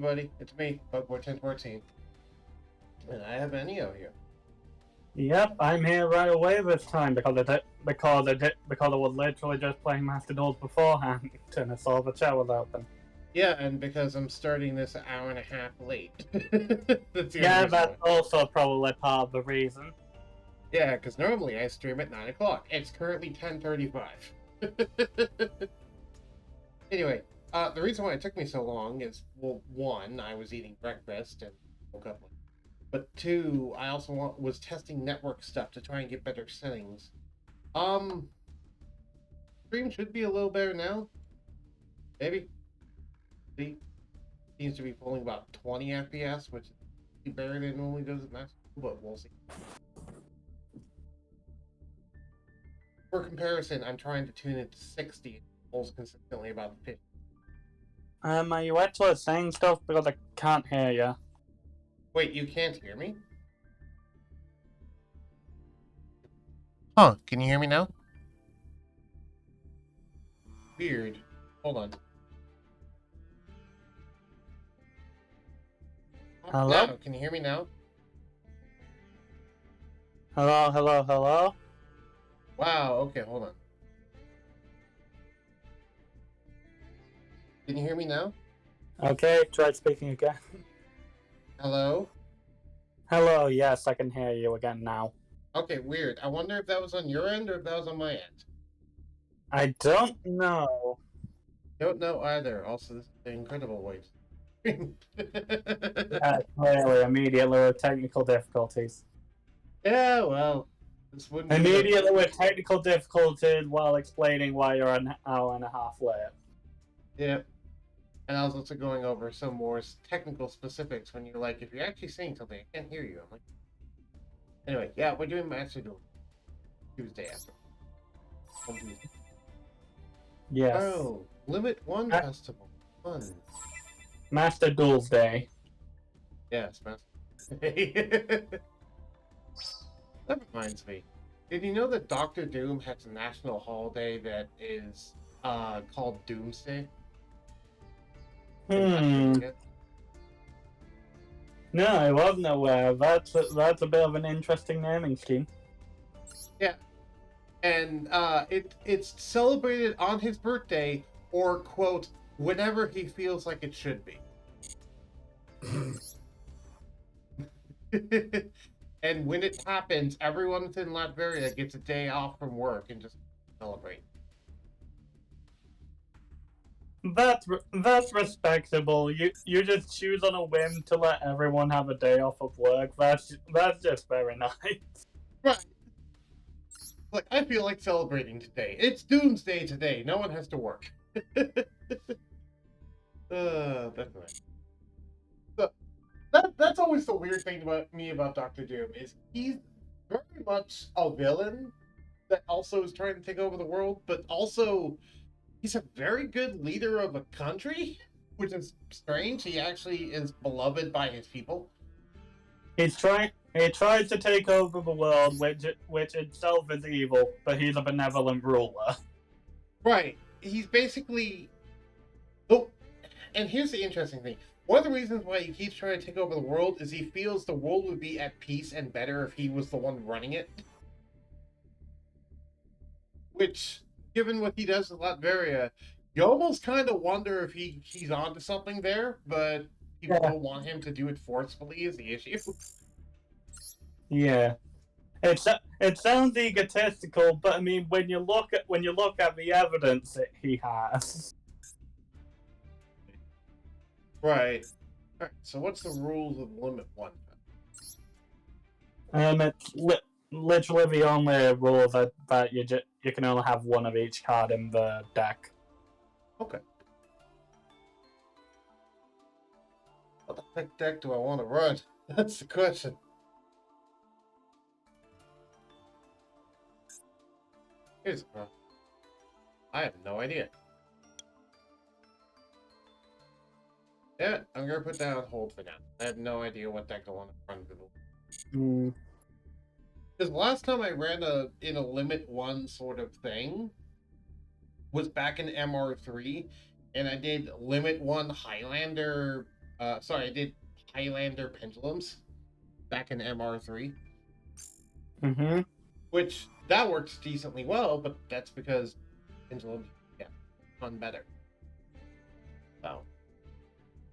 everybody, it's me, Bugboy1014, and I have Ennio here. Yep, I'm here right away this time because I was literally just playing Master Duels beforehand and I saw the chat was open. Yeah, and because I'm starting this an hour and a half late. That's that's also probably part of the reason. Yeah, because normally I stream at 9 o'clock. It's currently 10:35. Anyway, the reason why it took me so long is, well, one, I was eating breakfast and woke up late. But two, I also was testing network stuff to try and get better settings. Stream should be a little better now. Maybe. See? Seems to be pulling about 20 FPS, which is better than it normally does at max, but we'll see. For comparison, I'm trying to tune it to 60. It pulls consistently about 50. Are you actually saying stuff because I can't hear you? Wait, you can't hear me? Huh, can you hear me now? Weird. Hold on. Hello? Now, can you hear me now? Hello? Wow, okay, hold on. Can you hear me now? Okay, try speaking again. Hello? Hello, yes, I can hear you again now. Okay, weird. I wonder if that was on your end or if that was on my end. I don't know. Don't know either. Also, this is an incredible wait. Yeah, clearly, immediately with technical difficulties. Yeah, well, this wouldn't Immediately with technical difficulties while explaining why you're an hour and a half late. Yeah. And I was also going over some more technical specifics when you're like, if you're actually saying something, I can't hear you. I'm like, anyway, yeah, we're doing Master Duel Tuesday after. Yes. Oh, Limit 1 Festival. Fun. Master Duels Day. Yes, Master Day. That reminds me. Did you know that Doctor Doom has a national holiday that is called Doomsday? No, I wasn't aware. That's a bit of an interesting naming scheme. Yeah, and it's celebrated on his birthday, or quote, whenever he feels like it should be. And when it happens, everyone within Latveria gets a day off from work and just celebrate. That's respectable. You just choose on a whim to let everyone have a day off of work. That's just very nice. Right. Like, I feel like celebrating today. It's Doomsday today. No one has to work. That's nice. So, that's always the weird thing about me about Doctor Doom is he's very much a villain that also is trying to take over the world, but also he's a very good leader of a country, which is strange. He actually is beloved by his people. He tries to take over the world, which itself is evil, but he's a benevolent ruler. Right. He's basically... Oh, and here's the interesting thing. One of the reasons why he keeps trying to take over the world is he feels the world would be at peace and better if he was the one running it. Which, given what he does in Latveria, you almost kind of wonder if he's onto something there, but people don't want him to do it forcefully is the issue. Yeah. It sounds egotistical, but I mean, when you look at the evidence that he has. Right. All right. So what's the rules of Limit 1? It's literally the only rule that you can only have one of each card in the deck. Okay. What the heck deck do I want to run? That's the question. Here's the problem. I have no idea. Yeah, I'm gonna put that on hold for now. I have no idea what deck I want to run for the... Because last time I ran in a Limit 1 sort of thing was back in MR3, and I did Limit 1 Highlander Sorry, I did Highlander Pendulums back in MR3, Mm-hmm. which that works decently well, but that's because Pendulums, yeah, fun better. So,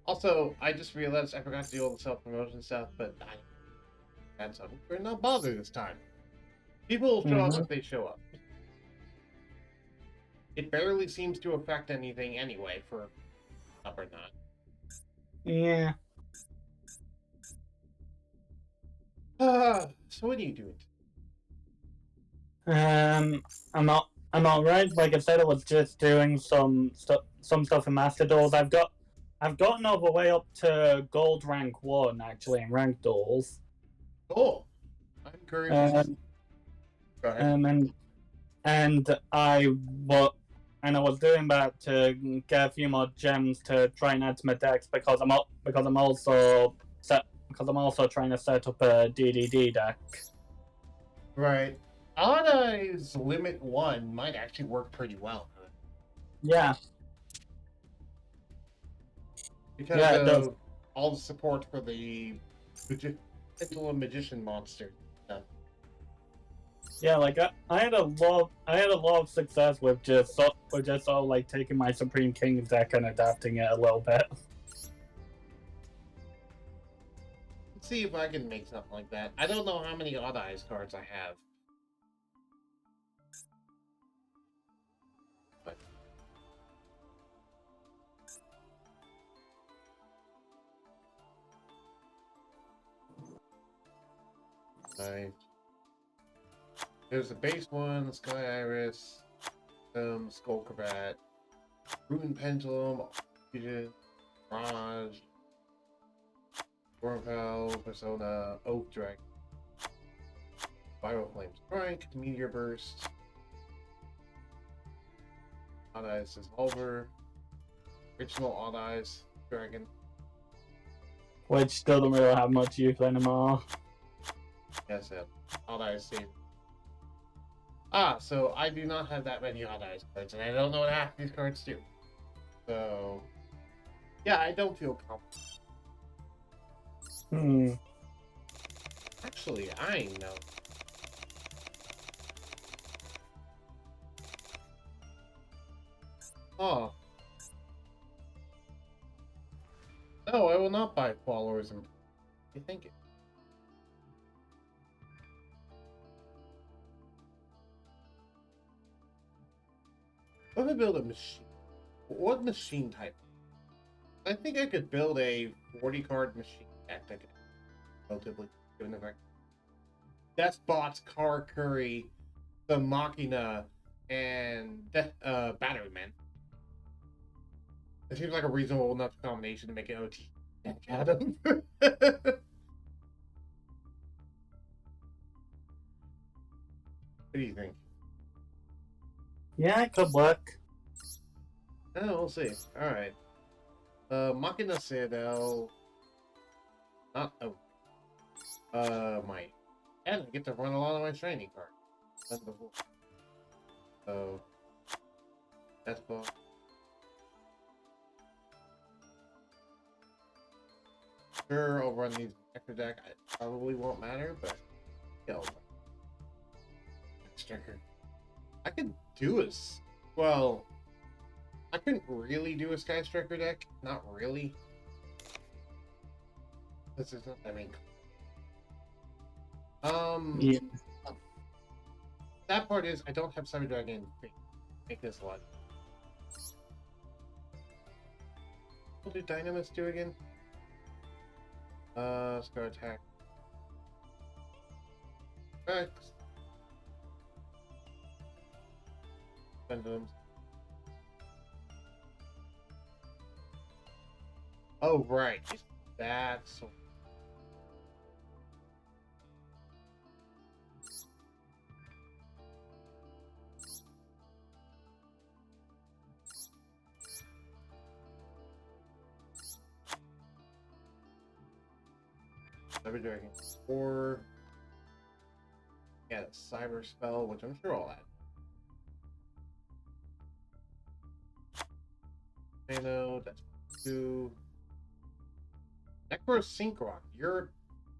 also, I just realized I forgot to do all the self promotion stuff, but I had some. We're not bothered this time. People will show up Mm-hmm. if they show up. It barely seems to affect anything anyway, for up or not. Yeah. So what are you doing? Um, I'm all right. Like I said, I was just doing some stuff in Master Duels. I've gotten all the way up to Gold Rank 1 actually in Ranked Duels. Oh, I'm curious. Um, Go ahead. um, and and I was doing that to get a few more gems to try and add to my decks because I'm also trying to set up a DDD deck. Right. Odd Eyes Limit 1 might actually work pretty well. Yeah, Because yeah, it does. of all the support for the Pendulum Magician monster stuff. Yeah, like I had a lot of success with just sort of like taking my Supreme King's deck and adapting it a little bit. Let's see if I can make something like that. I don't know how many Odd Eyes cards I have. But I, there's the base one, Sky Iris, Skull Cravat, Rune Pendulum, Fusion, Rouge, Stormfell, Persona, Oak Dragon, Viral Flame Strike, Meteor Burst, Odd Eyes Dissolver, Original Odd Eyes Dragon. Which doesn't really have much use anymore. Yes, yeah. Odd Eyes Save. So I do not have that many Odd Eyes cards, and I don't know what half these cards do. So, yeah, I don't feel confident. Hmm. Actually, I know. Oh, no, I will not buy followers and I think it. Let me build a machine. What machine type? I think I could build a 40 card machine deck that could relatively good in effect. Despot's Car Curry, the Machina, and Batteryman. It seems like a reasonable enough combination to make an OT deck out of. What do you think? Yeah, it could work. Oh, we'll see. Alright. Machina Citadel. Not oh. My. And I get to run a lot of my shiny cards. Done before. So. That's well. Sure, I'll run these extra deck. It probably won't matter, but. Still. Striker. I could do a. Well. I couldn't really do a Sky Striker deck. Not really. This is not. I mean. Yeah. That part is I don't have Cyber Dragon. Make this a lot. What do Dynamis do again? Scar attack. X. Pendulums. Oh right, that's Cyber Dragon. Or yeah, Cyber Spell, which I'm sure I'll add. I know that's 2. Necrosynchron, you're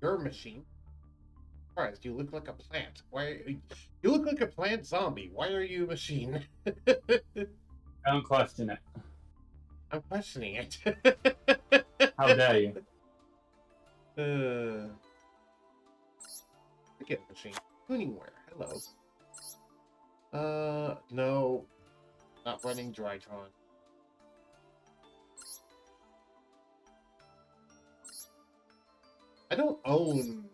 a machine. Christ, you look like a plant. You look like a plant zombie? Why are you a machine? Don't question it. I'm questioning it. How dare you? Forget machine. Tuningware. Hello. No, not running Drytron. I don't own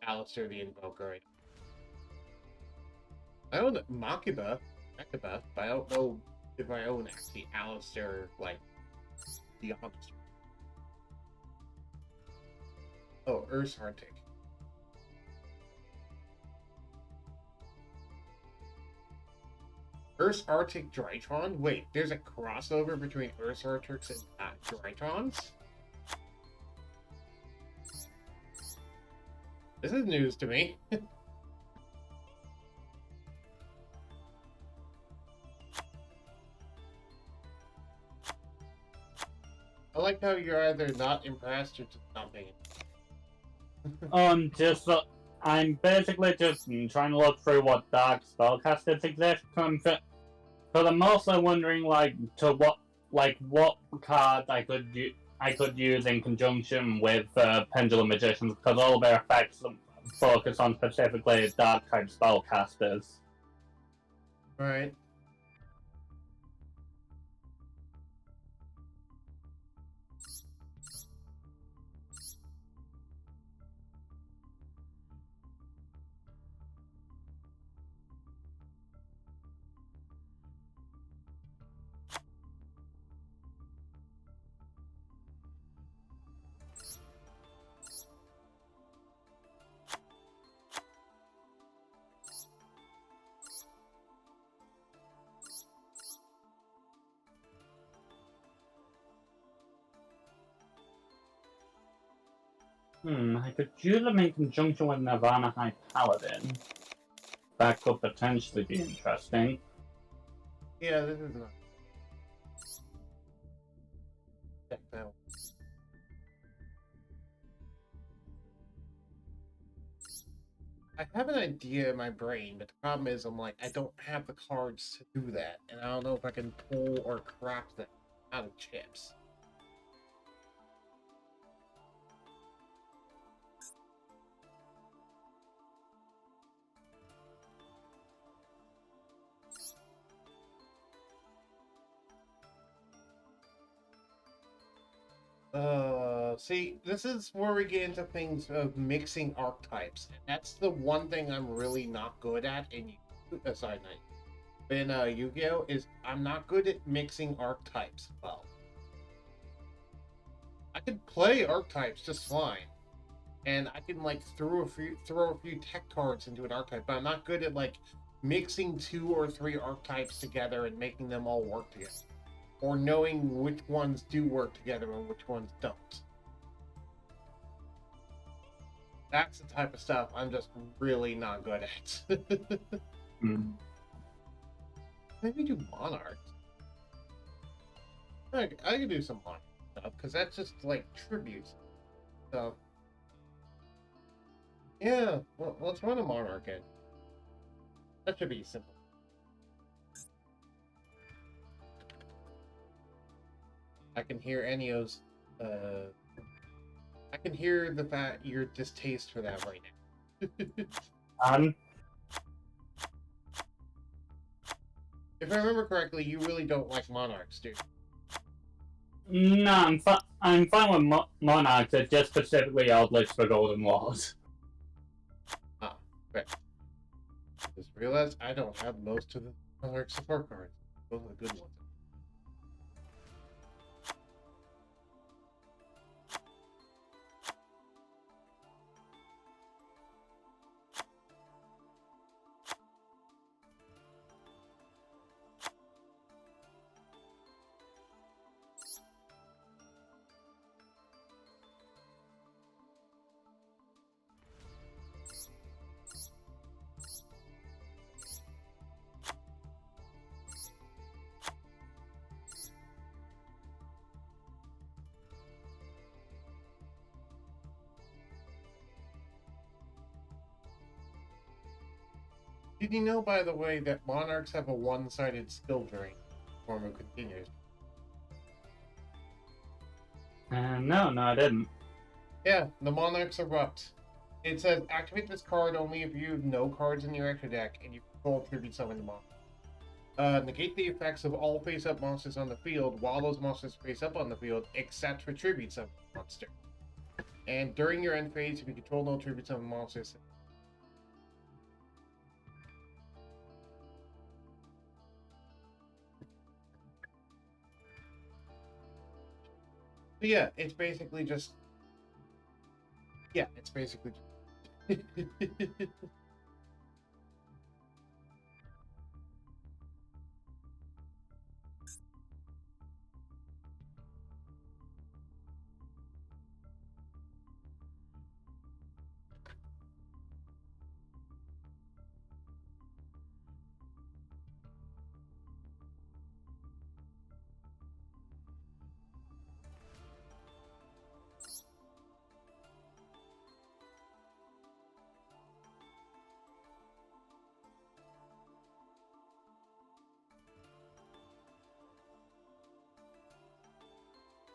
Alistair the Invoker. I own Makiba, but I don't know if I own actually Alistair, like, the honest. Oh, Arctic. Arctic Drytron? Wait, there's a crossover between Arctics and Drytrons? This is news to me. I like how you're either not impressed or just not paying Just I'm basically just trying to look through what dark spellcasters exist. Because I'm also wondering, like, to what cards I could use in conjunction with Pendulum Magicians, because all their effects focus on specifically dark type spellcasters. Right. I could use them in conjunction with Nirvana High Paladin. That could potentially be interesting. Yeah, this is not. Check that. I have an idea in my brain, but the problem is I'm like, I don't have the cards to do that, and I don't know if I can pull or craft them out of chips. See, this is where we get into things of mixing archetypes, and that's the one thing I'm really not good at in Yu-Gi-Oh! Is I'm not good at mixing archetypes well. I can play archetypes just fine, and I can like throw a few tech cards into an archetype, but I'm not good at like mixing 2 or 3 archetypes together and making them all work together, or knowing which ones do work together and which ones don't. That's the type of stuff I'm just really not good at. Maybe do Monarchs. I could do some Monarch stuff because that's just like tributes. So yeah, well, let's run a Monarch in. That should be simple. I can hear Enio's. I can hear the fact your distaste for that right now. If I remember correctly, you really don't like Monarchs, do you? No, I'm fine with Monarchs. It's just specifically outlets for Golden Wars. Ah, right. Just realized I don't have most of the Monarch support cards. Those are the good ones. Did you know, by the way, that monarchs have a one-sided skill drain? Form of continues. No, I didn't. Yeah, the monarchs erupt. It says activate this card only if you have no cards in your extra deck and you control tribute summon the monster. Negate the effects of all face-up monsters on the field while those monsters face up on the field, except for tribute summon monster. And during your end phase, if you control no tribute summon monsters. So yeah, it's basically just. Yeah, it's basically just.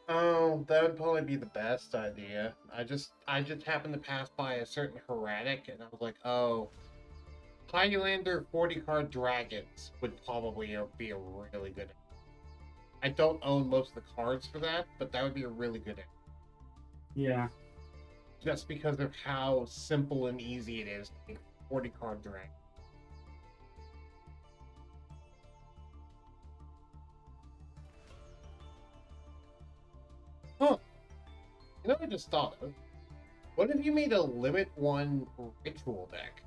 Oh, that would probably be the best idea. I just happened to pass by a certain Heretic, and I was like, oh, Highlander 40 card dragons would probably be a really good. I don't own most of the cards for that, but that would be a really good. Yeah. Just because of how simple and easy it is to make 40 card dragon. Huh. You know what I just thought of? What if you made a limit 1 ritual deck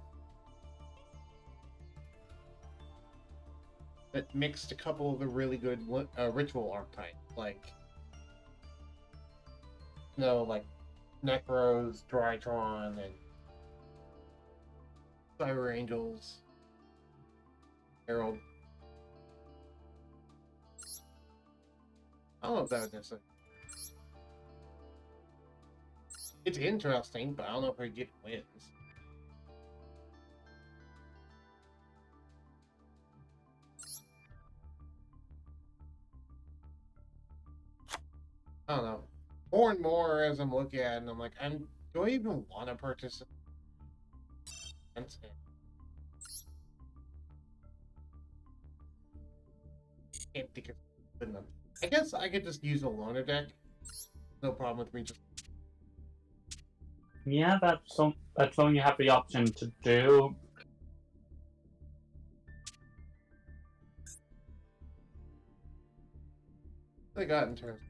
that mixed a couple of the really good ritual archetypes, like, like Necros, Drytron, and Cyber Angels, Herald. I don't know if that would necessarily. It's interesting, but I don't know if I get wins. I don't know. More and more as I'm looking at it, and I'm like, do I even want to participate? Can't think of them. I guess I could just use a loner deck. No problem with me just. Yeah, that's something you have the option to do. What I got in terms.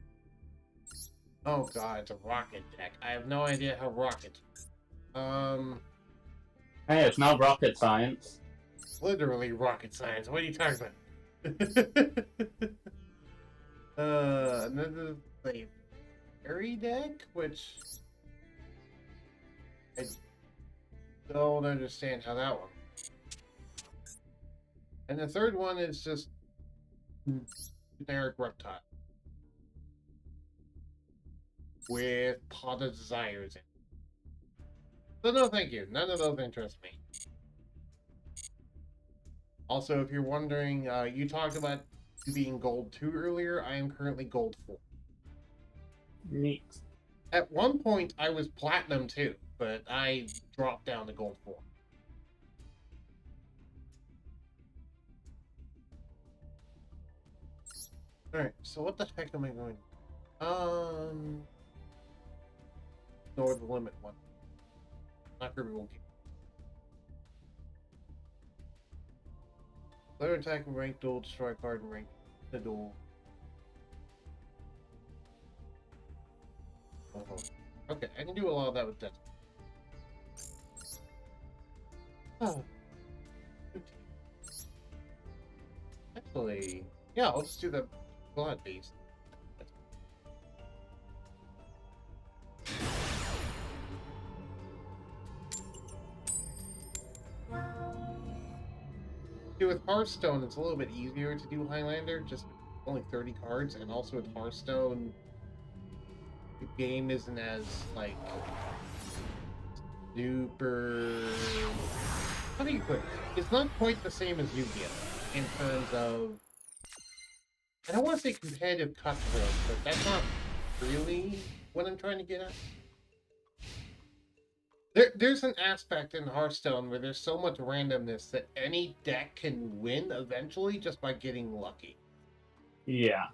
Oh god, it's a rocket deck. I have no idea how rocket. Hey, it's not rocket science. Literally rocket science. What are you talking about? And this is a fairy deck, which I don't understand how that works. And the third one is just generic reptile with Pot of Desires in it. So no, thank you. None of those interest me. Also, if you're wondering, you talked about being gold 2 earlier. I am currently gold 4. Neat. At one point, I was platinum 2, but I dropped down to gold 4. Alright, so what the heck am I going? Ignore the limit one. Not for everyone. Player attack and rank duel, destroy a card and rank the duel. Oh. Okay, I can do a lot of that with that. Oh. Actually, yeah, I'll just do the blood beast. See, with Hearthstone, it's a little bit easier to do Highlander, just only 30 cards, and also with Hearthstone, the game isn't as, like, super how do you put it? It's not quite the same as Yu-Gi-Oh! In terms of, I don't want to say competitive cutthroat, but that's not really what I'm trying to get at. There's an aspect in Hearthstone where there's so much randomness that any deck can win eventually just by getting lucky. Yeah.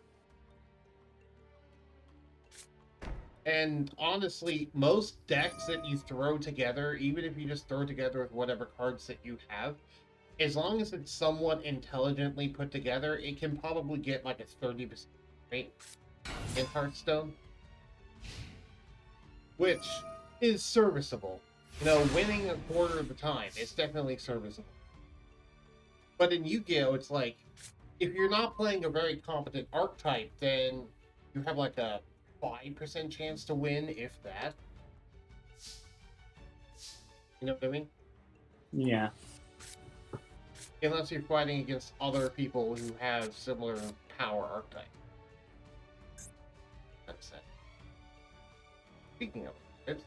And honestly, most decks that you throw together, even if you just throw together with whatever cards that you have, as long as it's somewhat intelligently put together, it can probably get like a 30% rate in Hearthstone, which is serviceable. You know, winning a quarter of the time, it's definitely serviceable. But in Yu-Gi-Oh, it's like, if you're not playing a very competent archetype, then you have like a 5% chance to win, if that. You know what I mean? Yeah. Unless you're fighting against other people who have similar power archetype. That's it. Speaking of it,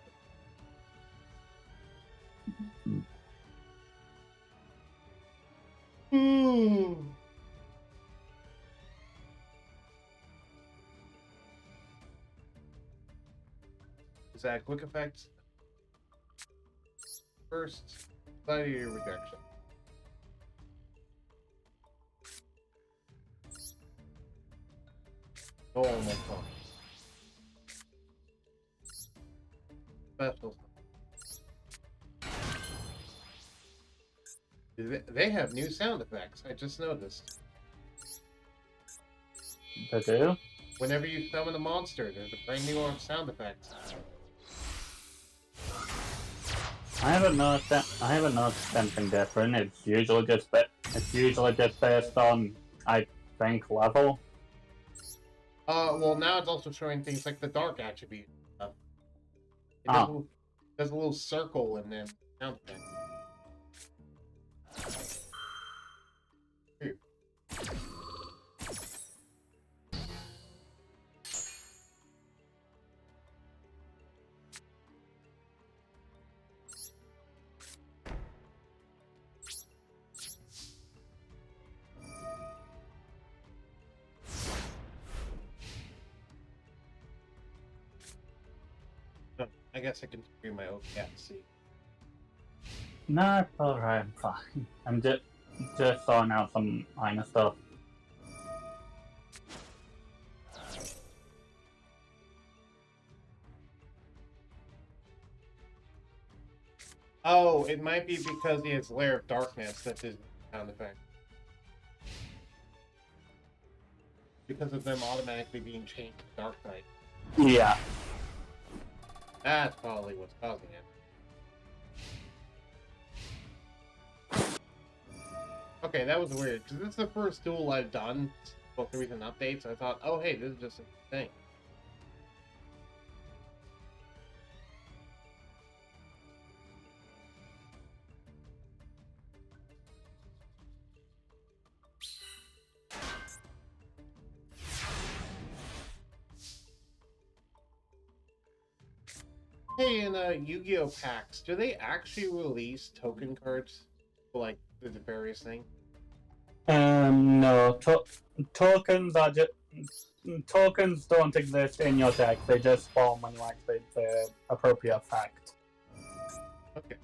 is that quick effect? First, value rejection. Oh my god. Special. They have new sound effects. I just noticed. They do? Whenever you summon a monster, there's a brand new sound effect. I haven't noticed anything different. It's usually just based on, I think, level. Well, now it's also showing things like the dark attribute. It does a little circle and then sound effect. I guess I can do my own see. No, it's alright, I'm fine. I'm just throwing out some minor stuff. Oh, it might be because he has Lair of Darkness that is sound effect. Because of them automatically being changed to Dark Knight. Yeah. That's probably what's causing it. Okay, that was weird, because this is the first duel I've done with the recent updates. I thought, oh hey, this is just a thing. Hey, in Yu-Gi-Oh packs, do they actually release token cards for like the various things? No. Tokens are just tokens don't exist in your deck. They just spawn when you activate the appropriate effect. Okay.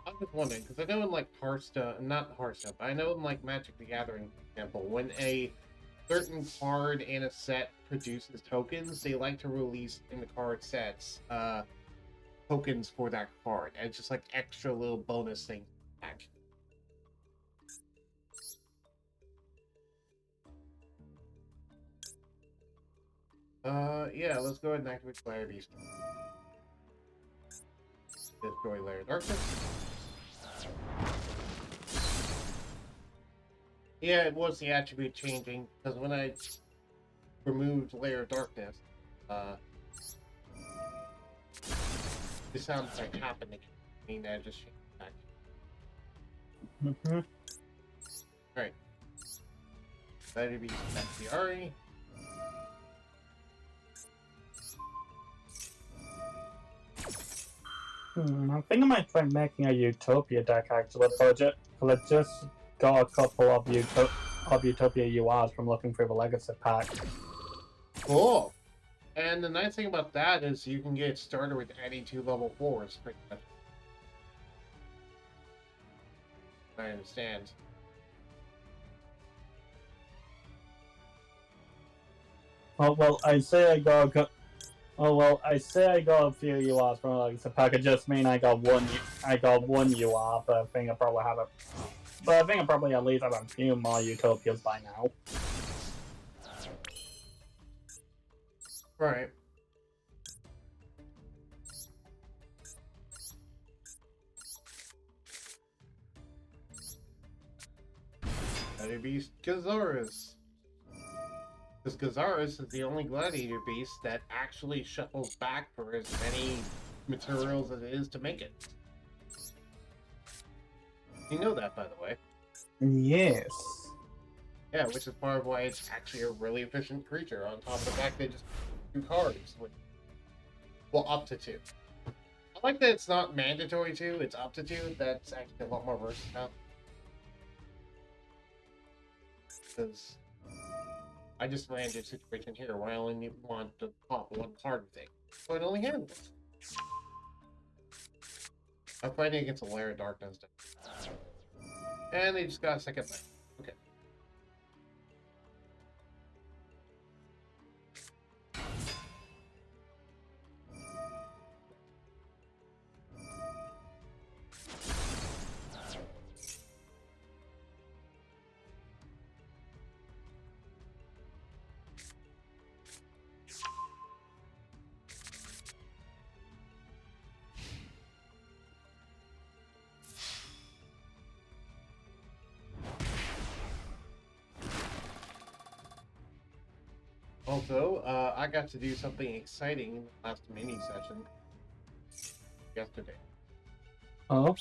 I'm just wondering, because I know in like Hearthstone, not Hearthstone, but I know in like Magic the Gathering, for example, when a certain card in a set produces tokens, they like to release in the card sets tokens for that card. And it's just like extra little bonus thing back. Yeah, let's go ahead and activate Lair Beast. Destroy Lair of Darkness. Yeah, it was the attribute changing, because when I removed Lair of Darkness, the sound effect happened again. I mean, I just changed it back. Alright. That'd be Ari. I think I might try making a Utopia deck actually, but I just got a couple of Utopia URs from looking through the Legacy pack. Cool. And the nice thing about that is you can get started with any 2 level 4s, pretty much. I understand. Oh well, I say I got a few URs from Legacy pack. It just mean I got one UR, but I think I probably at least have a few more Utopias by now. Right. Gladiator Beast Gazaurus. Because Gazaurus is the only Gladiator Beast that actually shuffles back for as many materials as it is to make it. You know that, by the way. Yes. Yeah, which is part of why it's actually a really efficient creature, on top of the fact they just 2 cards. Well, up to 2. I like that it's not mandatory 2, it's up to 2. That's actually a lot more versatile. Because I just ran into a situation here where I only want to pop 1 card thing. So it only handles. I'm fighting against a Lair of Darkness. And they just got a second life. Okay. Also, I got to do something exciting in the last mini session yesterday. Oh,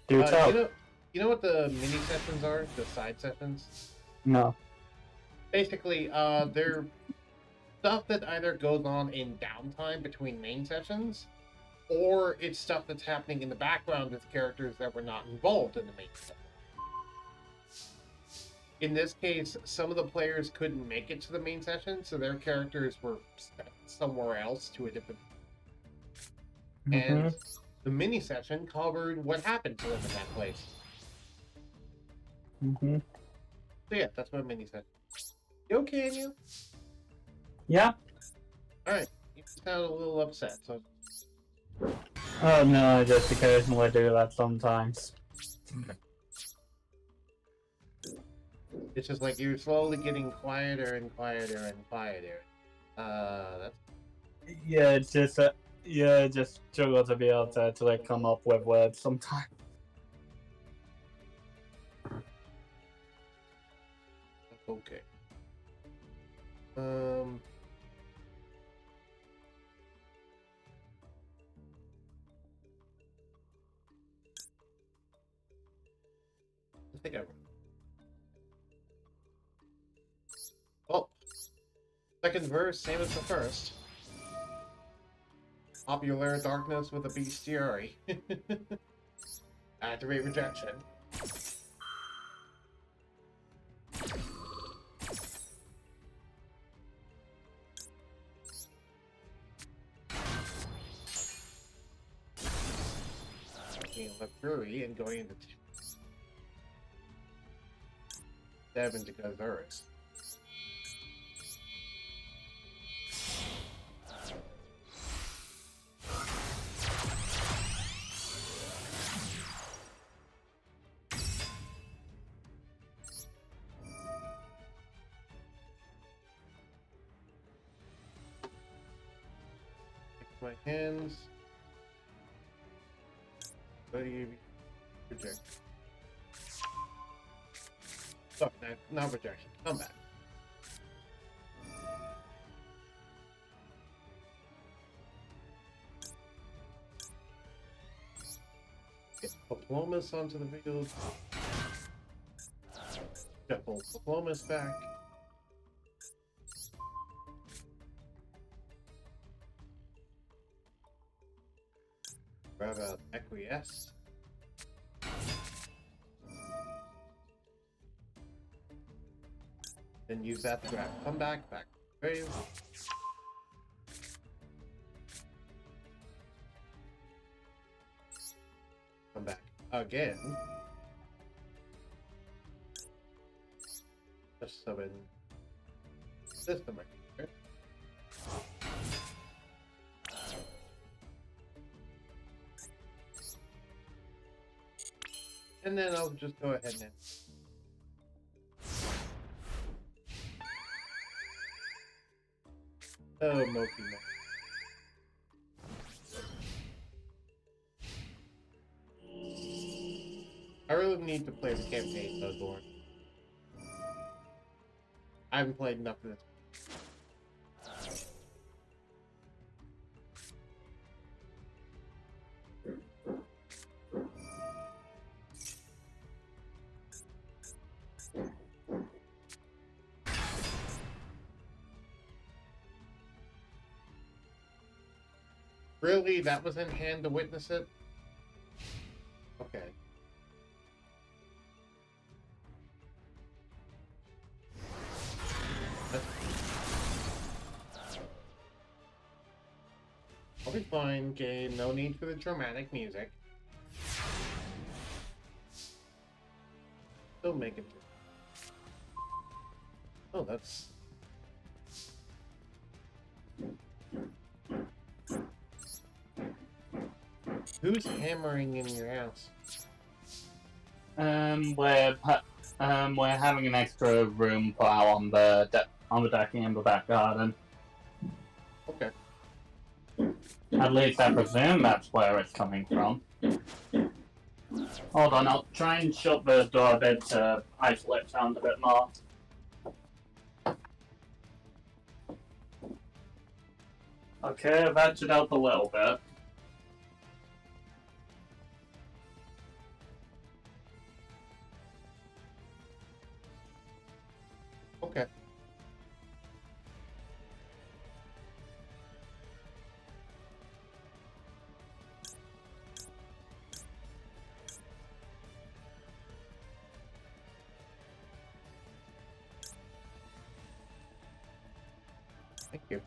do tell. You know what the mini sessions are? The side sessions? No. Basically, they're stuff that either goes on in downtime between main sessions, or it's stuff that's happening in the background with characters that were not involved in the main session. In this case, some of the players couldn't make it to the main session, so their characters were sent somewhere else to a different. And the mini session covered what happened to them in that place. So yeah, that's my mini session. You okay, you? Yeah. Alright. You sound a little upset, so. Oh no, I just occasionally do that sometimes. It's just like you're slowly getting quieter and quieter and quieter. That's. Yeah, it's just just struggle to be able to like come up with words sometimes. Okay. I think I. Oh, second verse, same as the first. Popular darkness with a bestiary. Activate rejection. Left Brewery and going into 7 to Gazaurus. My hands. Buddy, reject. Sorry, not rejection. Come back. Get Diplomas onto the field. Shuffle Diplomas back. Grab a acquiesce. Then use that to grab comeback, back to the grave. Come back again. Just summon system right here. And then I'll just go ahead and oh, Moki Mo. I really need to play the campaign, Bloodborne. I haven't played enough of this. Really? That was in hand to witness it? Okay. I'll be fine, game. No need for the dramatic music. Still make it through. Oh, that's... Who's hammering in your house? We're having an extra room put out on the decking in the back garden. Okay. At least I presume that's where it's coming from. Hold on, I'll try and shut the door a bit to isolate sound a bit more. Okay, that should help a little bit. Okay. Thank you.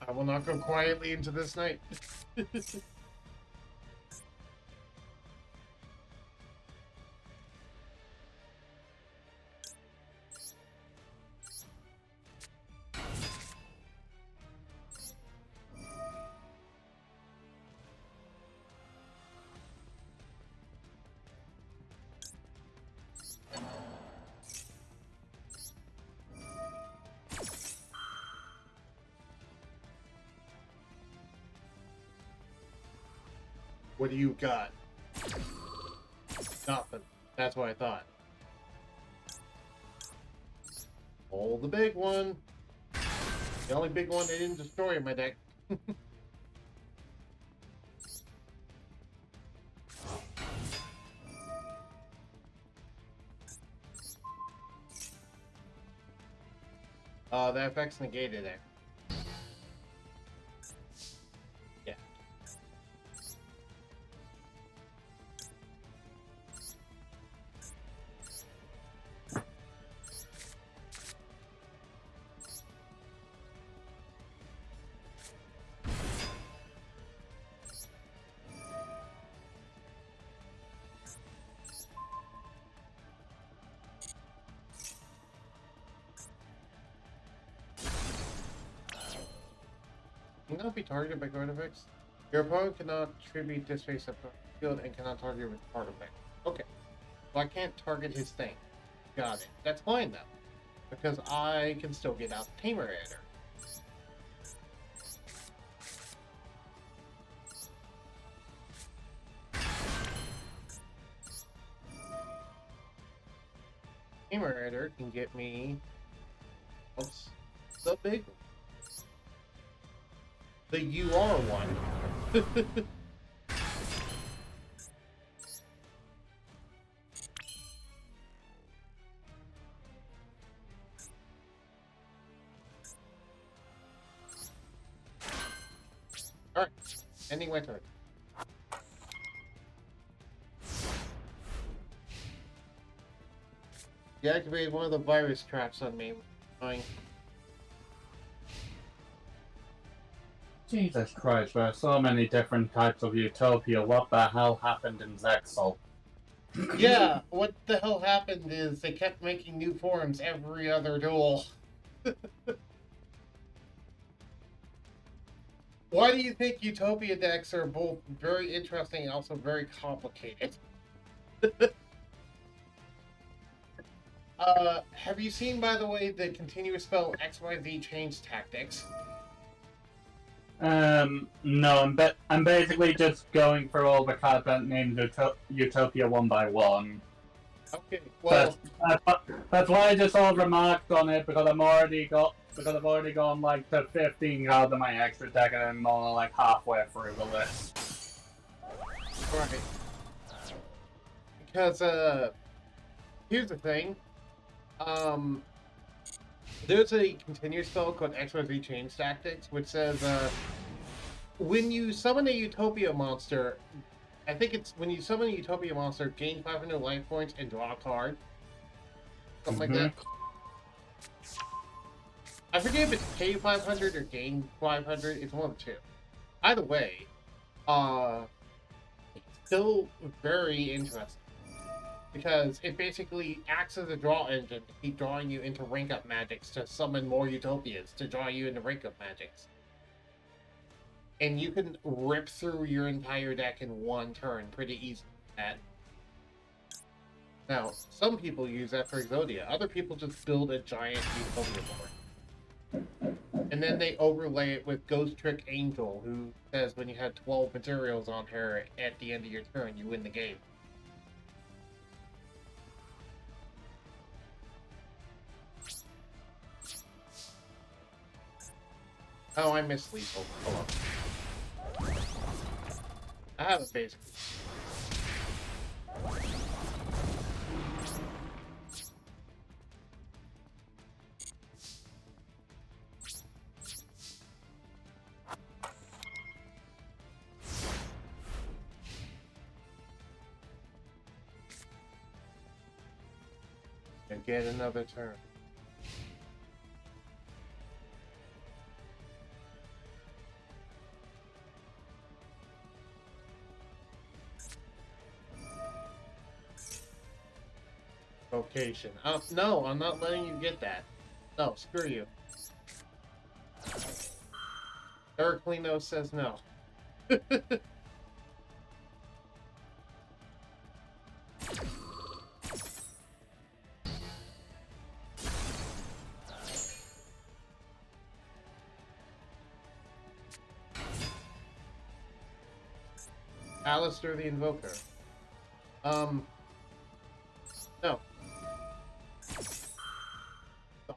I will not go quietly into this night. What do you got? Nothing. That's what I thought. Oh, the big one. The only big one they didn't destroy in my deck. The effect's negated there. Yeah. Cannot be targeted by card effects. Your opponent cannot tribute this face up field and cannot target with card effect. Okay. So I can't target his thing. Got it. That's fine though. Because I can still get out the Tamer Adder. Gamer Editor can get me what's the big one? The UR one. Alright, ending my turn. You activated one of the virus traps on me. Fine. Jesus Christ, there are so many different types of Utopia. What the hell happened in Zexal? Yeah, what the hell happened is they kept making new forms every other duel. Why do you think Utopia decks are both very interesting and also very complicated? Have you seen, by the way, the continuous spell XYZ change tactics? No, I'm basically just going through all the cards that named Utopia one by one. Okay, well, That's why I just all remarked on it because I've already gone like to 15 cards in my extra deck and I'm only like halfway through the list. right. Because, here's the thing. There's a continuous spell called XYZ Change Tactics, which says, when you summon a Utopia monster, I think it's when you summon a Utopia monster, gain 500 life points and draw a card. Something like that. I forget if it's pay 500 or gain 500. It's one of the two. Either way, it's still very interesting. Because it basically acts as a draw engine to keep drawing you into rank up magics to summon more Utopias to draw you into rank up magics. And you can rip through your entire deck in one turn pretty easily. Now, some people use that for Exodia. Other people just build a giant Utopia board. And then they overlay it with Ghost Trick Angel, who says when you have 12 materials on her at the end of your turn, you win the game. Oh, I miss lethal. Hold on. I have a basic. And get another turn. Vocation. No, I'm not letting you get that. No, screw you. Ericlino says no. Alistair the Invoker. No.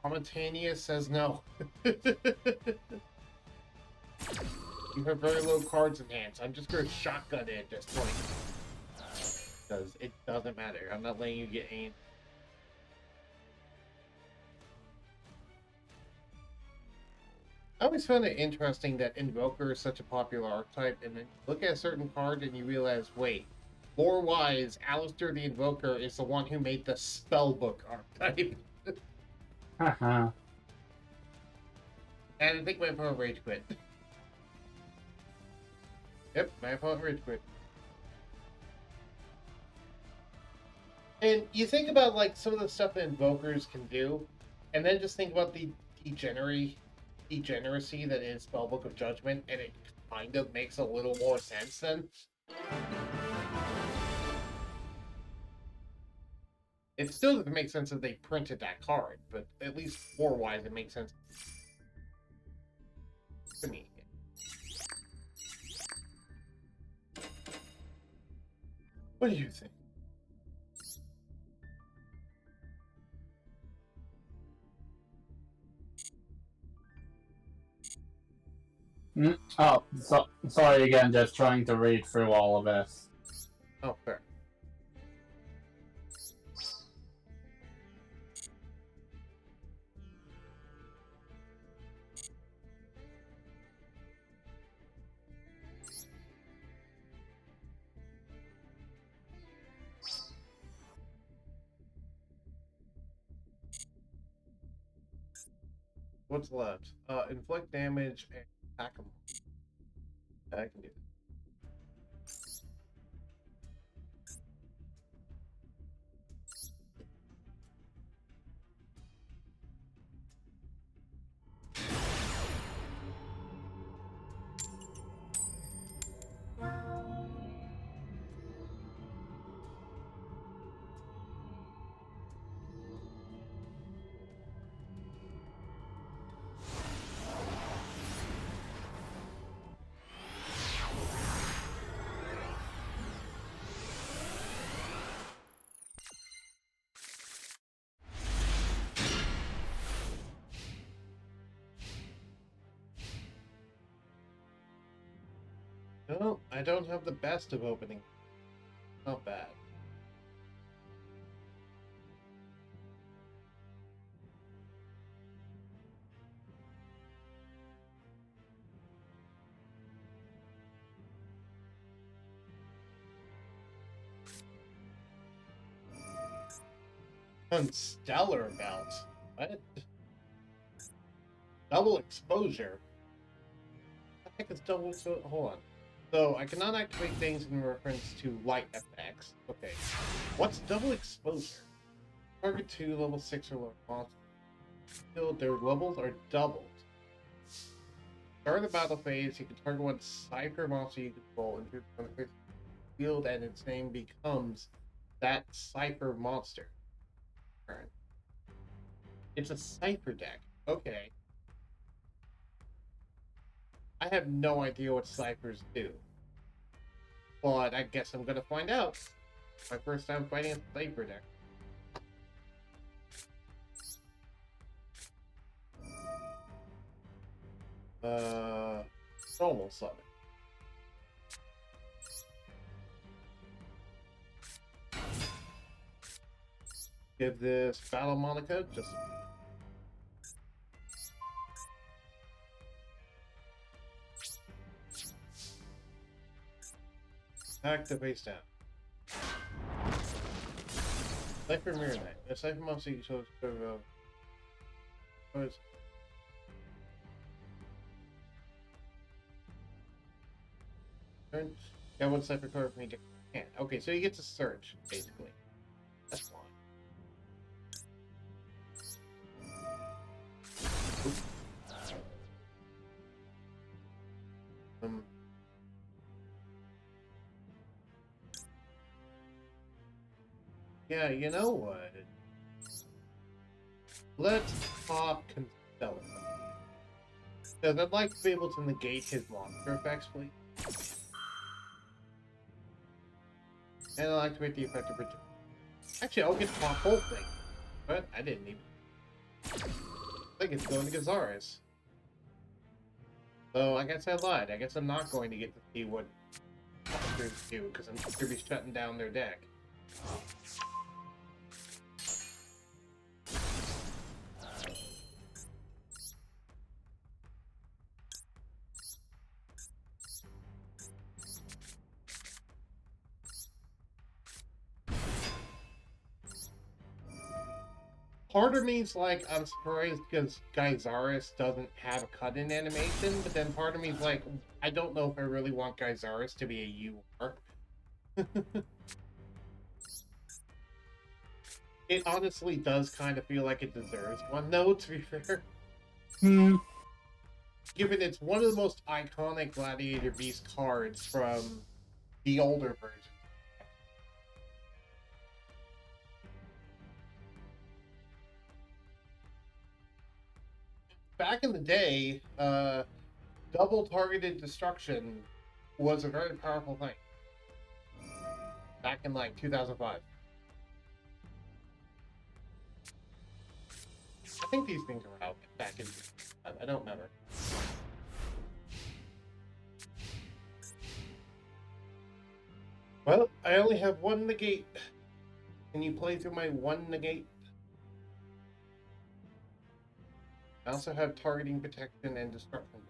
Domitania says no. You have very low cards in hand, so I'm just gonna shotgun it at this point. Because it doesn't matter. I'm not letting you get any. I always found it interesting that Invoker is such a popular archetype, and then you look at a certain card and you realize, wait, lore-wise, Alistair the Invoker is the one who made the Spellbook archetype. Haha. And I think my opponent rage quit. Yep, my opponent rage quit. And you think about like some of the stuff that Invokers can do, and then just think about the degeneracy that is Spellbook of Judgment, and it kind of makes a little more sense then. It still doesn't make sense that they printed that card, but at least lore-wise, it makes sense to me. What do you think? Oh, sorry again, just trying to read through all of this. Oh, fair. What's left? Inflict damage and attack them. I can do that. No, I don't have the best of opening. Not bad. Stellar belt. What? Double exposure. I think it's double. So hold on. So I cannot activate things in reference to light effects. Okay. What's double exposure? Target 2, level 6 or lower monsters. Their levels are doubled. Start the battle phase, you can target one cipher monster you control into the field, and its name becomes that cipher monster. Alright. It's a cipher deck. Okay. I have no idea what ciphers do. But I guess I'm gonna find out. My first time fighting a cipher deck. Normal summon. Give this Battle Monica just activate down. Cipher Mirror Knight. A cipher monster you chose to turn. Got one cipher card from each hand. Okay, so you get to search, basically. That's fine. Yeah, you know what? Let's pop Constellar. Because I'd like to be able to negate his monster effects, please. And I'll activate the effect of return. Actually, I'll get to pop whole thing. But I didn't even. I think it's going to Gazaris. So I guess I lied. I guess I'm not going to get to see what monsters do, because I'm going to be shutting down their deck. Part of me's like, I'm surprised because Geysaris doesn't have a cut-in animation, but then part of me's like, I don't know if I really want Geysaris to be a UR. It honestly does kind of feel like it deserves one, though, to be fair. Given it's one of the most iconic Gladiator Beast cards from the older version. Back in the day, double targeted destruction was a very powerful thing. Back in like 2005. I think these things are out back in. I don't remember. Well, I only have one negate. Can you play through my one negate? I also have targeting protection and destruction.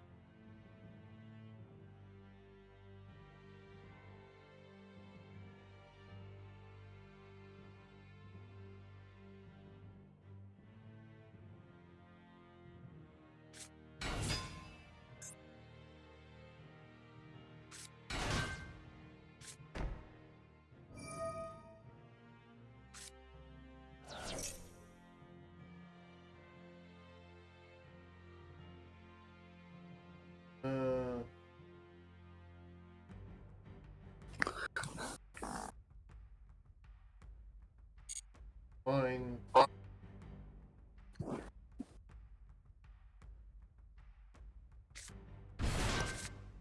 Fine.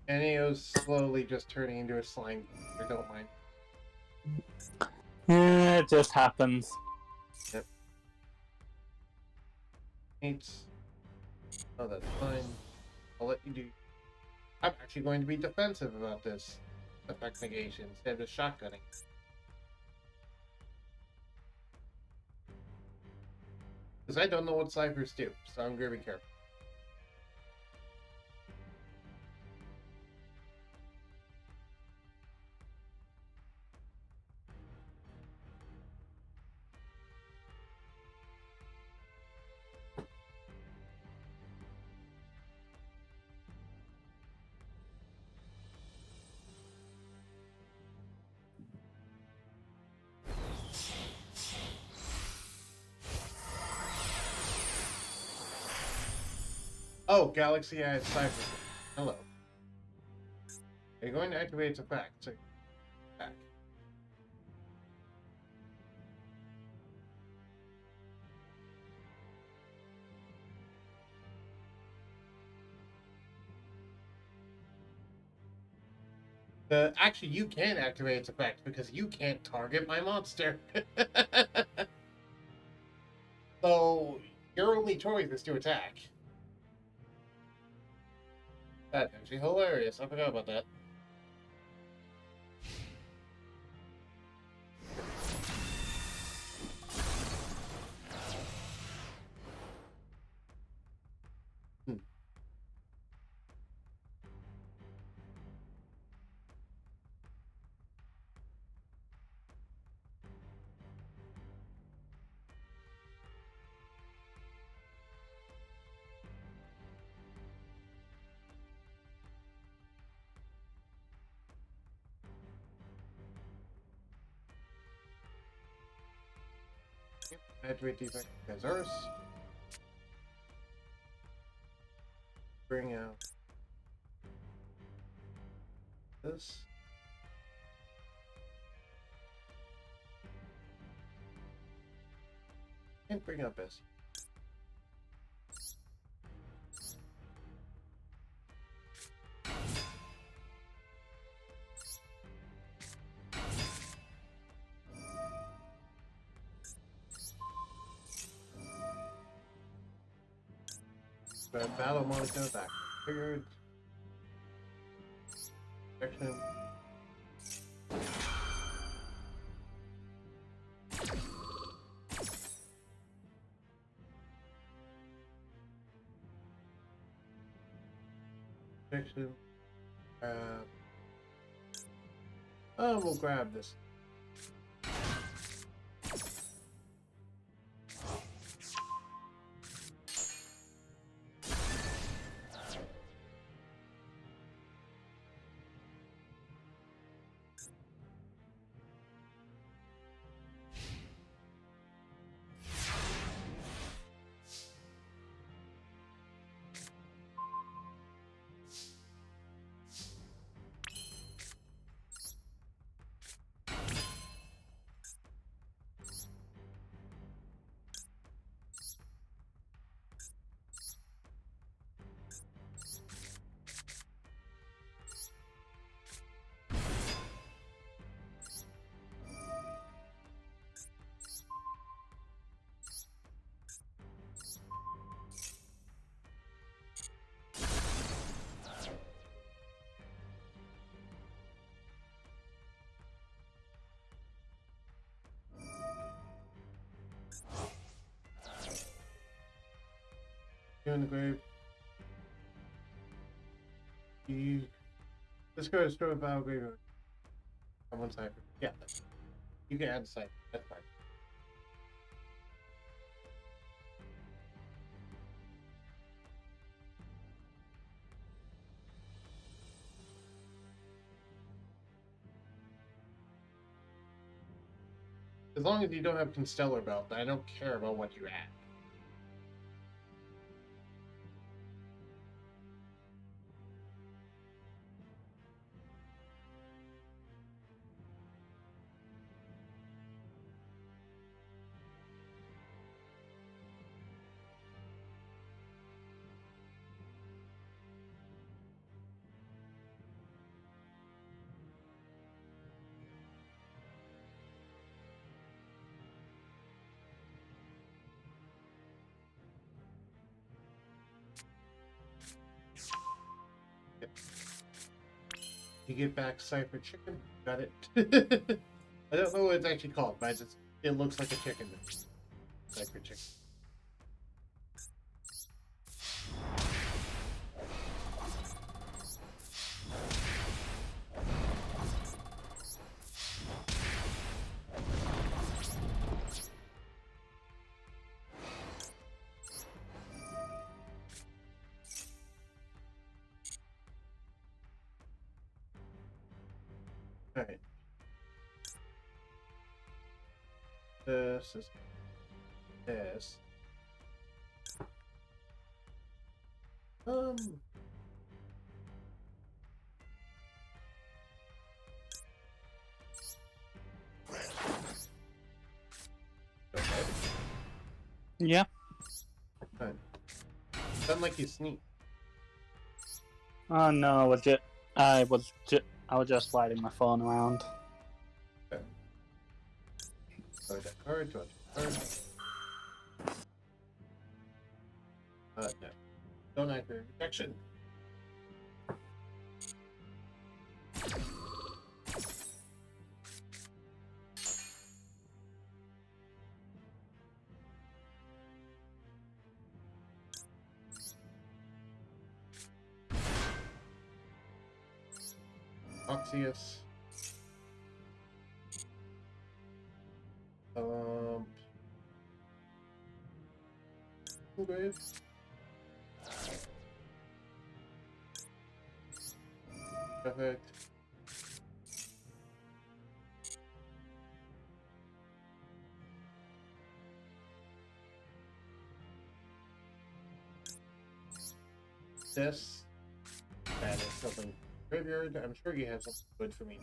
And Neo's slowly just turning into a slime. I don't mind. Yeah, it just happens. Yep. 8. Oh, that's fine. I'll let you do. I'm actually going to be defensive about this effect negation instead of shotgunning. Because I don't know what ciphers do, so I'm going to be careful. Oh, Galaxy has ciphers. Hello. Are you going to activate its effect? So, back. Actually, you can activate its effect because you can't target my monster. So, your only choice is to attack. That's actually hilarious. I forgot about that. Hmm. Activate the effect as Earth. Bring out this. And bring up this. Battle monitor back. Triggered. Action. Action. Oh, we'll grab this. You in the grave. You. This card is throw a battle grave on one side. Yeah. You can add a side. That's fine. As long as you don't have Constellar Belt, I don't care about what you add. You get back Cypher Chicken. Got it. I don't know what it's actually called, but it looks like a chicken. Cypher Chicken. Alright. This is this. Okay. Yeah. Fine. Sound like you sneak. Oh no, I was just sliding my phone around. Okay. Draw that card, draw that card. No. Don't activate protection. Oxyus. Grave. Perfect. This. That is something. Graveyard. I'm sure you have something good for me.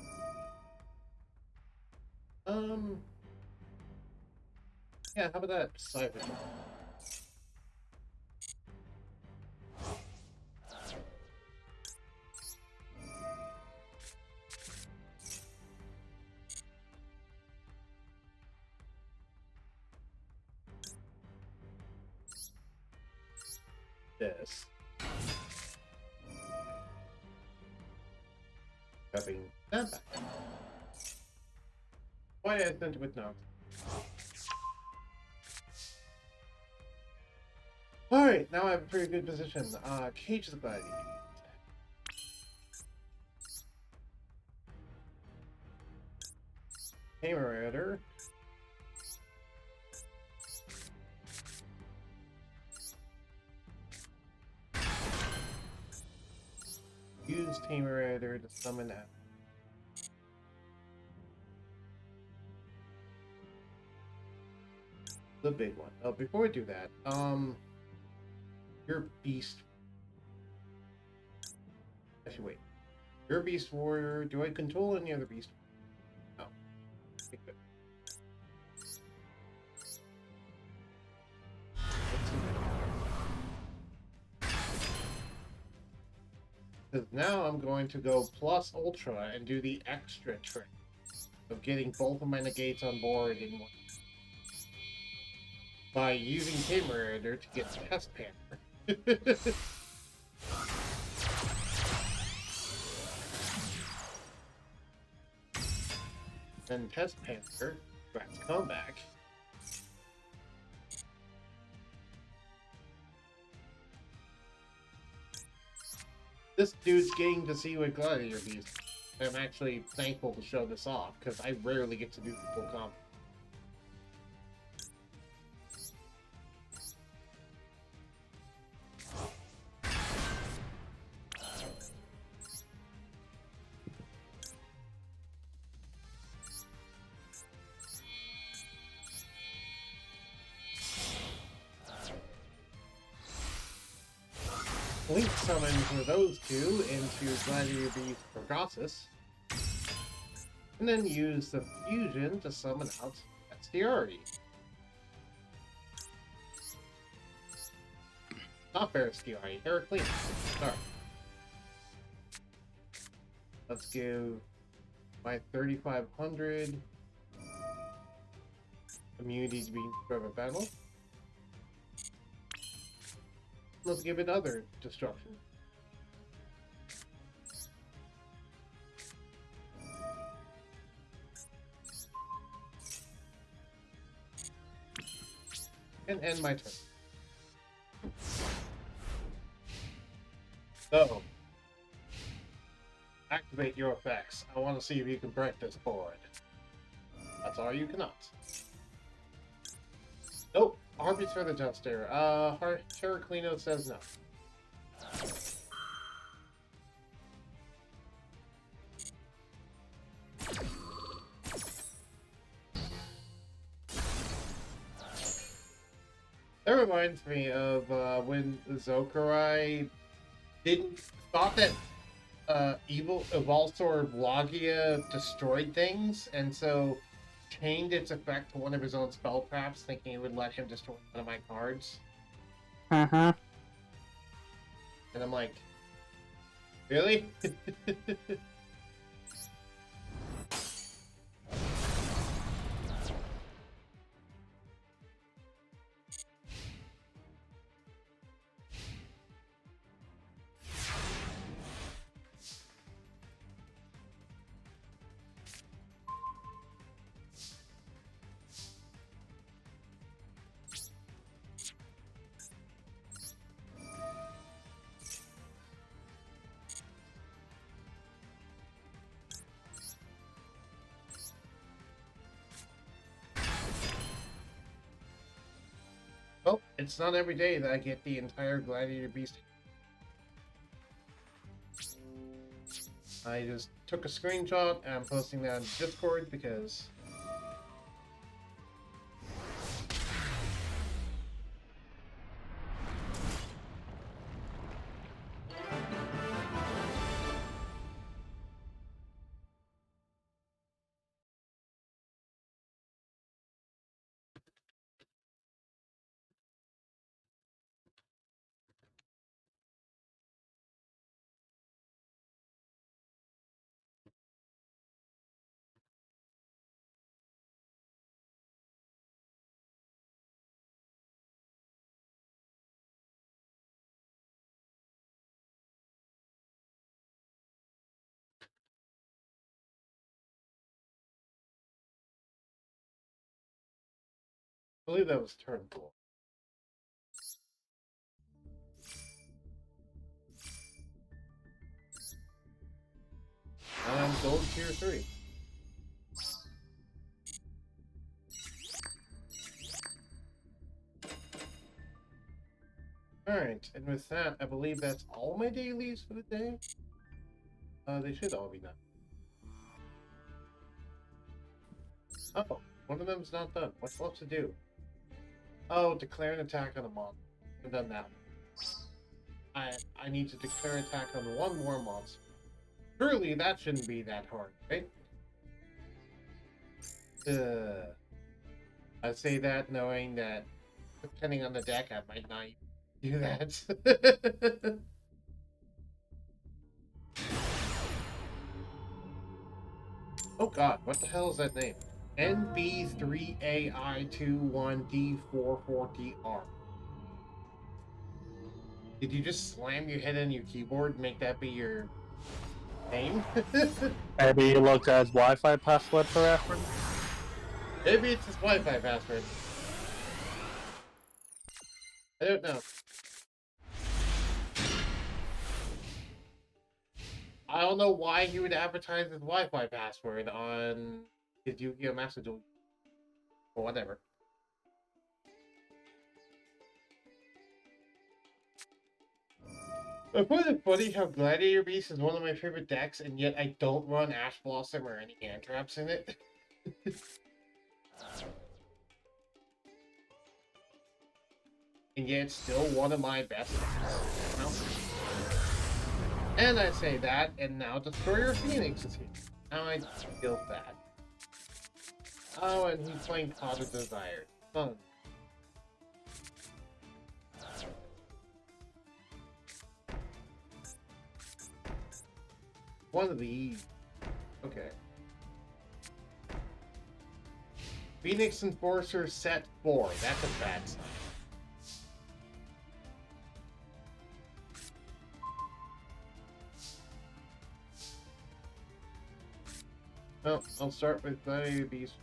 Yeah, how about that? Cypher. This. Copying that back. Why I sent it with now? Alright, now I have a pretty good position. Cage the Gladiator. Hammer. Use Tamer to summon that. The big one. Oh, before we do that, your beast. Actually, wait. Your beast warrior. Do I control any other beast? No. Okay, good. Because now I'm going to go plus ultra and do the extra trick of getting both of my negates on board in one. By using Tamer Editor to get Pest Panther. Then Pest Panther grabs comeback. this dude's getting to see what Gladiator Beast. I'm actually thankful to show this off, because I rarely get to do the full comp. Link summons with those two into Gladiator Beast Pegasus, and then use the fusion to summon out Bestiari. Not Bestiari, Heraclean. Sorry. Let's give my 3,500 immunity to be from a battle. Let's give it other destruction. And end my turn. So, activate your effects. I want to see if you can break this board. That's all you cannot. Nope. Harpies for the Jester. Heraclino says no. That reminds me of when Zokarai thought that Evolsaur Logia destroyed things, and so chained its effect to one of his own spell traps, thinking it would let him destroy one of my cards. Uh-huh. And I'm like, really? Well, it's not every day that I get the entire Gladiator Beast. I just took a screenshot and I'm posting that on Discord because I believe that was turn 4. Gold tier 3. Alright, and with that, I believe that's all my dailies for the day. They should all be done. Oh, one of them's not done. What's left to do? Oh, declare an attack on a monster. I've done that one. I need to declare an attack on one more monster. Surely that shouldn't be that hard, right? I say that knowing that, depending on the deck, I might not do that. Oh god, what the hell is that name? NB3AI21D44DR. Did you just slam your head on your keyboard and make that be your name? Maybe you looked at his Wi-Fi password for reference? Maybe it's his Wi-Fi password. I don't know. I don't know why he would advertise his Wi-Fi password on his Yu-Gi-Oh! Master Duel. Or whatever. I find it funny how Gladiator Beast is one of my favorite decks, and yet I don't run Ash Blossom or any hand traps in it. And yet it's still one of my best decks. You know? And I say that, and now Destroyer Phoenix is here. Now I feel bad. Oh, and he's playing Pot of Desire. Fun. One of these. Okay. Phoenix Enforcer set 4. That's a bad sign. Well, I'll start with Gladiator Beast.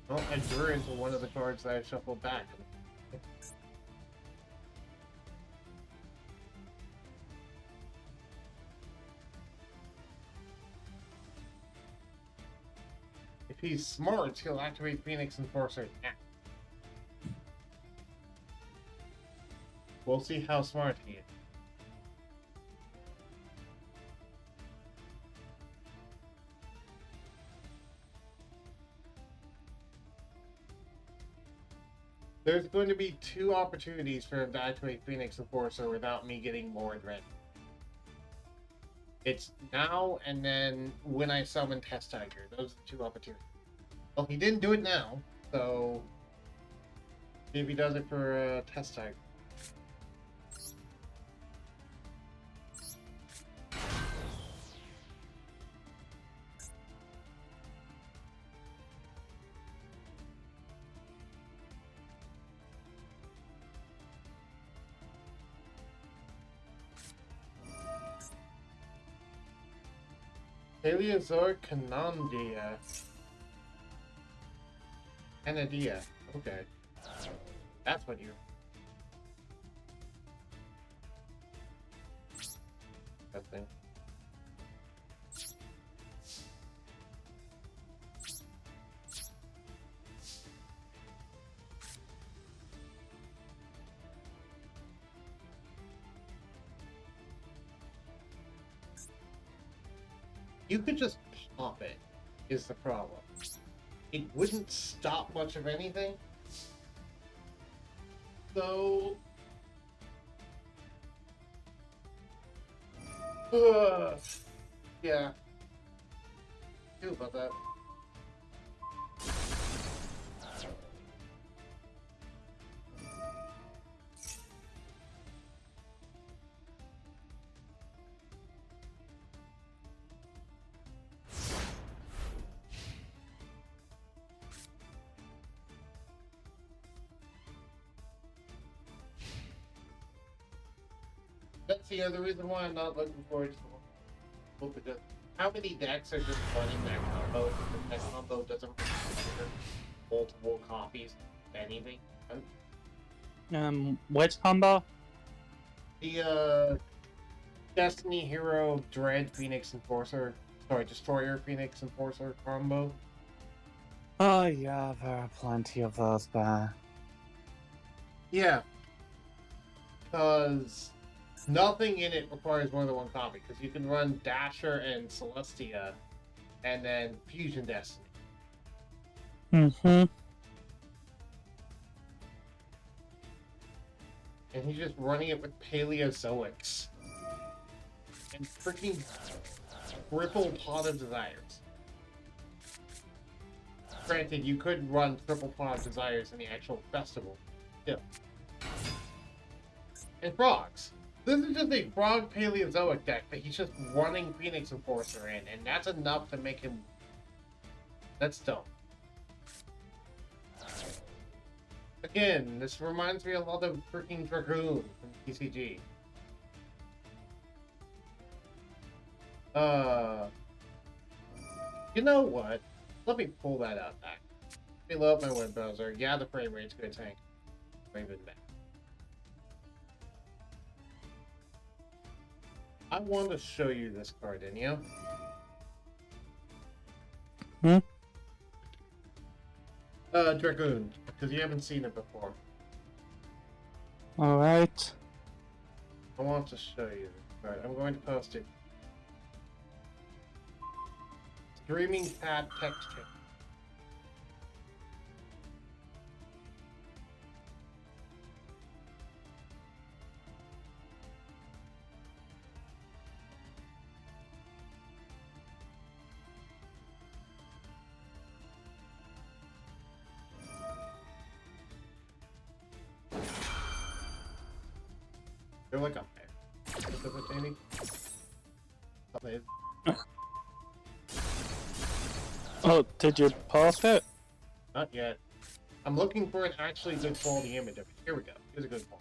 Well, I drew into one of the cards that I shuffled back. If he's smart, he'll activate Phoenix Enforcer now. We'll see how smart he is. There's going to be 2 opportunities for him to activate Phoenix Enforcer without me getting more advantage. It's now and then when I summon Test Tiger. Those are the 2 opportunities. Well, he didn't do it now, so maybe he does it for Test Tiger. Paleozoic Canondia. Canadia. Okay. That's what you... That thing. You could just pop it, is the problem. It wouldn't stop much of anything. So... yeah. Feel about that. That's the other reason why I'm not looking forward to because how many decks are just running that combo if that combo doesn't require multiple copies of anything? Which combo? The Destiny Hero Dread Phoenix Enforcer, sorry, Destroyer Phoenix Enforcer combo. Oh yeah, there are plenty of those there. Yeah, because nothing in it requires more than one copy, because you can run Dasher and Celestia, and then Fusion Destiny. Mm-hmm. And he's just running it with Paleozoics. And freaking Triple Pot of Desires. Granted, you could run Triple Pot of Desires in the actual festival. Yeah. and frogs. This is just a frog Paleozoic deck that he's just running Phoenix Enforcer in, and that's enough to make him. That's dumb. Again, this reminds me a lot of freaking Dragoon from TCG. You know what? Let me pull that up back. Let me load up my web browser. Yeah, the frame rate's gonna tank. Even back. I want to show you this card, didn't you? Dragoon, because you haven't seen it before. Alright. I want to show you this card. I'm going to post it. Streaming Pad Texture. They're like up there. Is that what, Amy? Oh, did you post it? Not yet. I'm looking for an actually good quality image of it. Here we go. Here's a good one.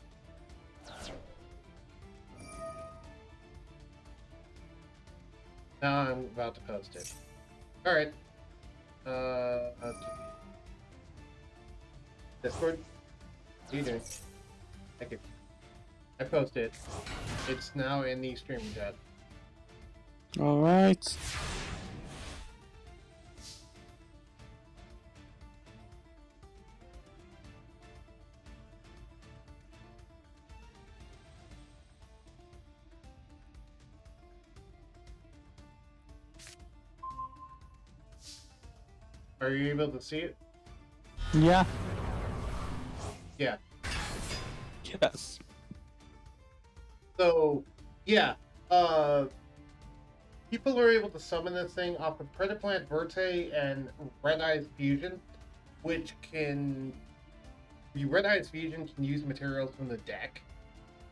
Now I'm about to post it. Alright. Discord? What are you doing? Thank you. I posted it. It's now in the streaming chat. Alright. Are you able to see it? Yeah. Yeah. Yes. So, yeah. People are able to summon this thing off of Predaplant Verte and Red Eyes Fusion, which can... The Red Eyes Fusion can use materials from the deck.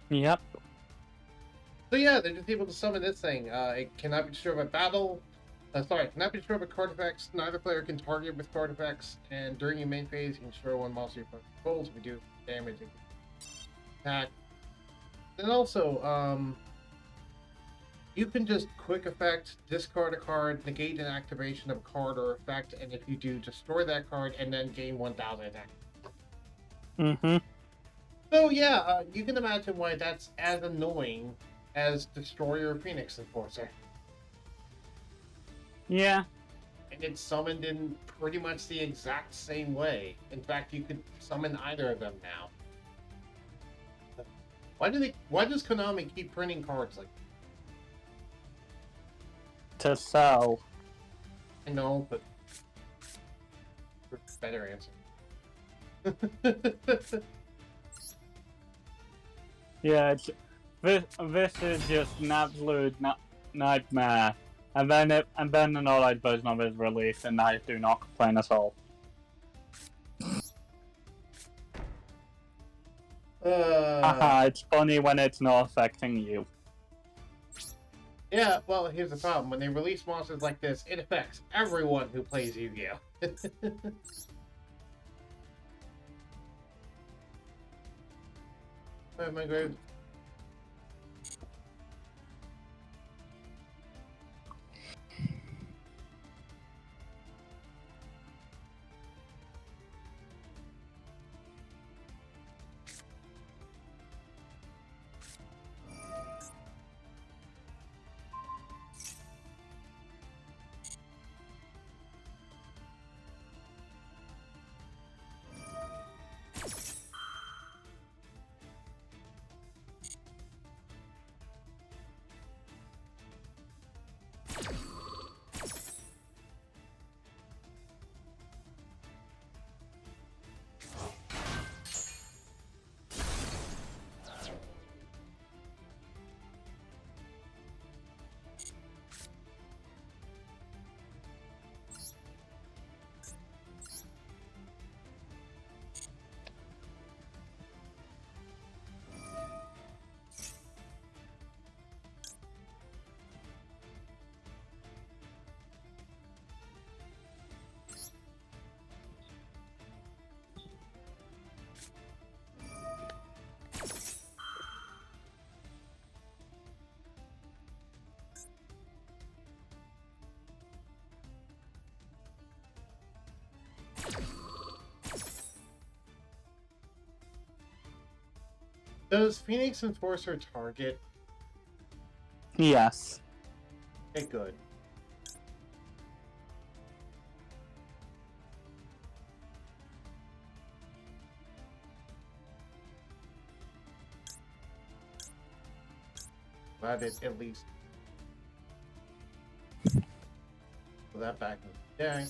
Yep. So yeah, they're just able to summon this thing. It cannot be destroyed by battle. It cannot be destroyed by card effects. Neither player can target with card effects. And during your main phase, you can destroy one monster you control if you do damage and attack. And also, you can just quick effect, discard a card, negate an activation of a card or effect, and if you do, destroy that card and then gain 1,000 attack. Mm-hmm. So yeah, you can imagine why that's as annoying as Destroyer Phoenix Enforcer. Yeah. And it's summoned in pretty much the exact same way. In fact, you could summon either of them now. Why does Konami keep printing cards like that? To sell. I know, but better answer. Yeah, this is just an absolute nightmare. And then an allied version of it is released, and I do not complain at all. Haha, it's funny when it's not affecting you. Yeah, well, here's the problem. When they release monsters like this, it affects everyone who plays Yu-Gi-Oh! My grave. Does Phoenix Enforcer target? Yes. Okay, good. Glad it at least put that back in the deck.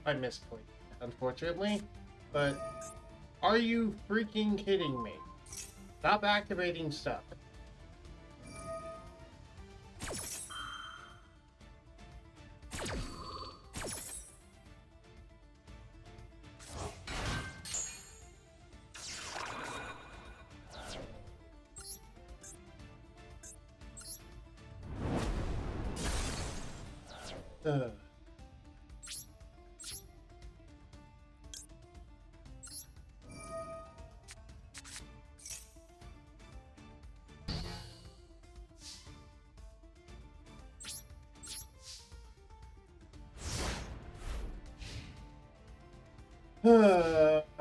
I misclicked, unfortunately, but are you freaking kidding me? Stop activating stuff. Ugh.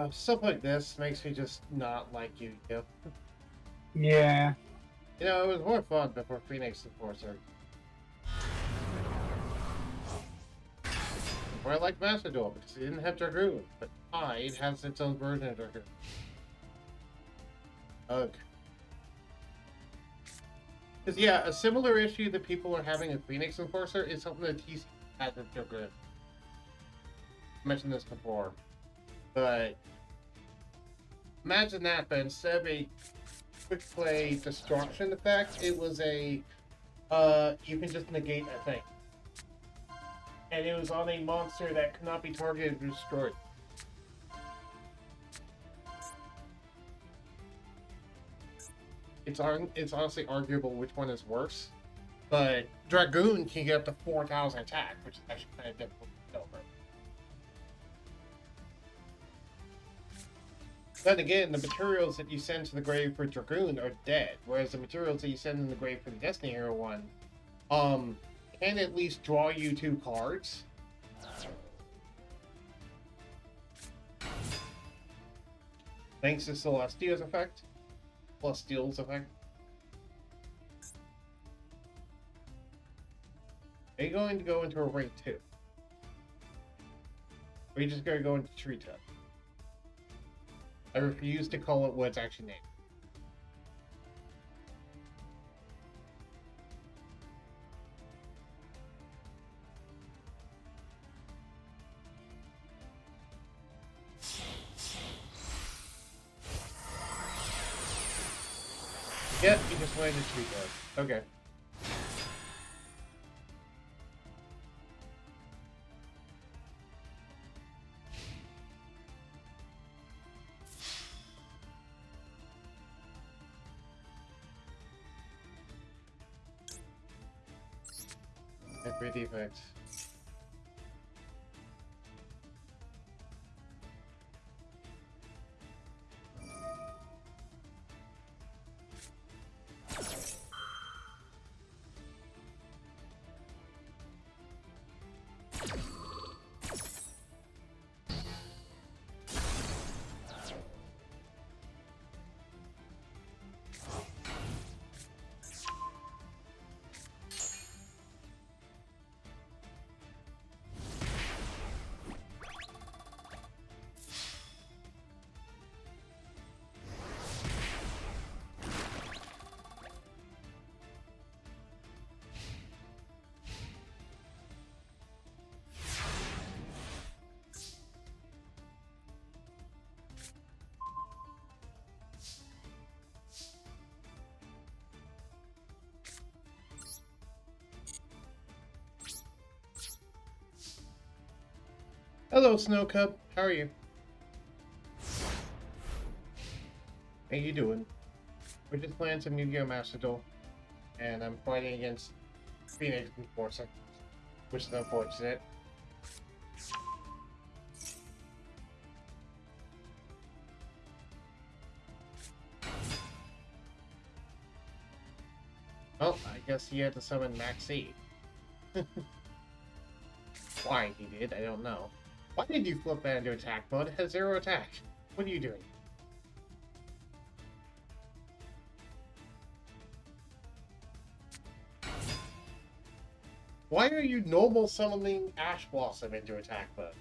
Stuff like this makes me just not like Yu-Gi-Oh. Yeah. You know, it was more fun before Phoenix Enforcer. Or I like Master Duel because it didn't have Dragoon, but Tide has its own version of Dragoon. Ugh. Because yeah, a similar issue that people are having with Phoenix Enforcer is something that TC has with Dragoon. I mentioned this before. But imagine that, but instead of a quick play destruction effect, it was a you can just negate a thing. And it was on a monster that could not be targeted or destroyed. It's honestly arguable which one is worse. But Dragoon can get up to 4,000 attack, which is actually kind of difficult to get over. Then again, the materials that you send to the grave for Dragoon are dead, whereas the materials that you send in the grave for the Destiny Hero one, can at least draw you 2 cards. Thanks to Celestia's effect, plus Steel's effect. Are you going to go into a rank 2? Or are you just going to go into Treetop? I refuse to call it what it's actually named. Yep, you just went into Treetop. Okay. Every defect. Hello, Snow Cub. How are you? How you doing? We're just playing some Yu-Gi-Oh! Master Duel, and I'm fighting against Phoenix Enforcer, which is unfortunate. Oh, I guess he had to summon Max E. Why he did, I don't know. Why did you flip that into attack mode? It has 0 attack. What are you doing? Why are you normal summoning Ash Blossom into attack mode?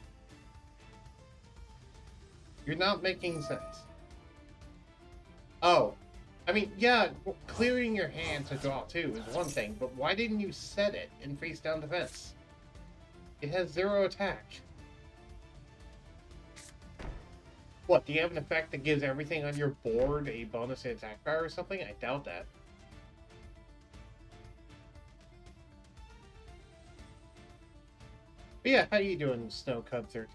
You're not making sense. Oh. I mean, yeah, clearing your hand to draw 2 is one thing, but why didn't you set it in face down defense? It has 0 attack. What, do you have an effect that gives everything on your board a bonus to attack power or something? I doubt that. But yeah, how you doing, Snow Cub 13?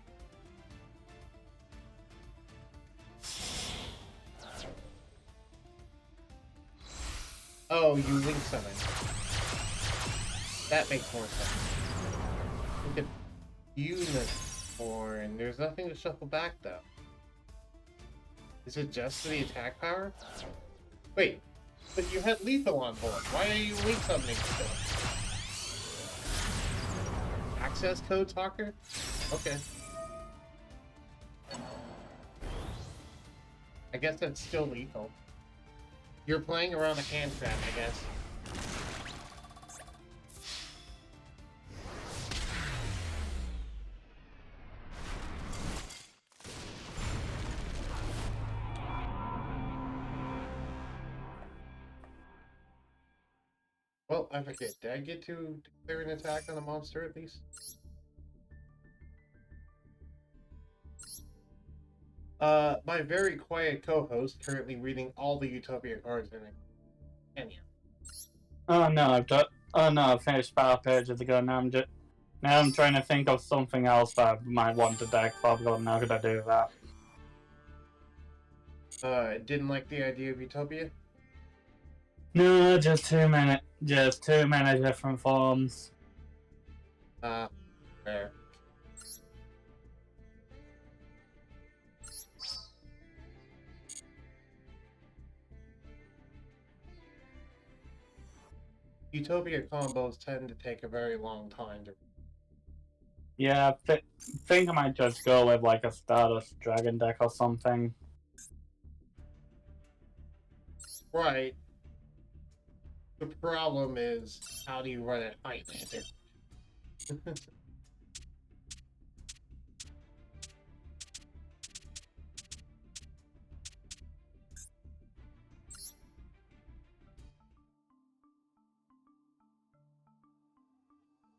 Oh, you link summon. That makes more sense. Look at Unicorn. There's nothing to shuffle back, though. Is it just for the attack power? Wait, but you had lethal on board. Why are you link summoning still? Access code talker? Okay. I guess that's still lethal. You're playing around a hand trap, I guess. Well, I forget. Did I get to declare an attack on a monster at least? My very quiet co-host currently reading all the Utopia cards in it. Kenya. Oh no, I've finished 5 pages ago. Now I'm trying to think of something else that I might want to deck. But I've got now could I do that? Didn't like the idea of Utopia? No, just too many different forms. Fair. Utopia combos tend to take a very long time to... Yeah, think I might just go with like a Stardust Dragon deck or something. Right. The problem is, how do you run an Highlander?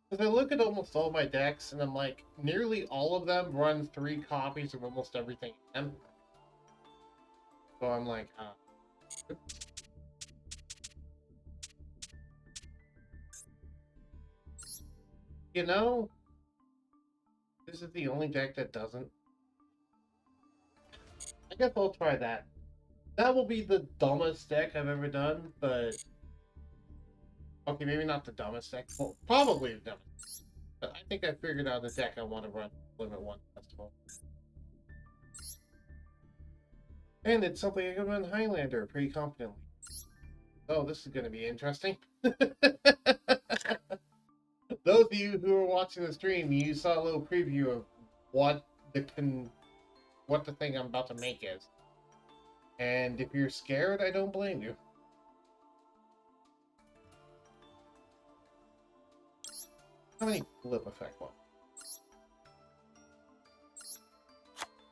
Because I look at almost all my decks, and I'm like, nearly all of them run 3 copies of almost everything in them. So I'm like, you know, this is the only deck that doesn't. I guess I'll try that. That will be the dumbest deck I've ever done, but... Okay, maybe not the dumbest deck. Well, probably the dumbest. But I think I figured out the deck I want to run Limit 1 Festival. And it's something I can run Highlander pretty confidently. Oh, this is going to be interesting. Those of you who are watching the stream, you saw a little preview of what the thing I'm about to make is. And if you're scared, I don't blame you. How many flip effect ones?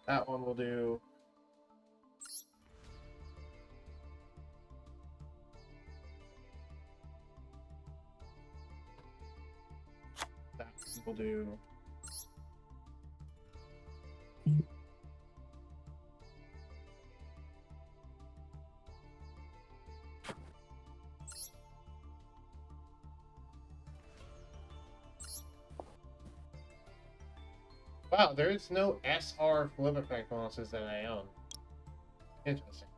That one will do. That one will do. Wow, there's no SR flip effect bonuses that I own. Interesting.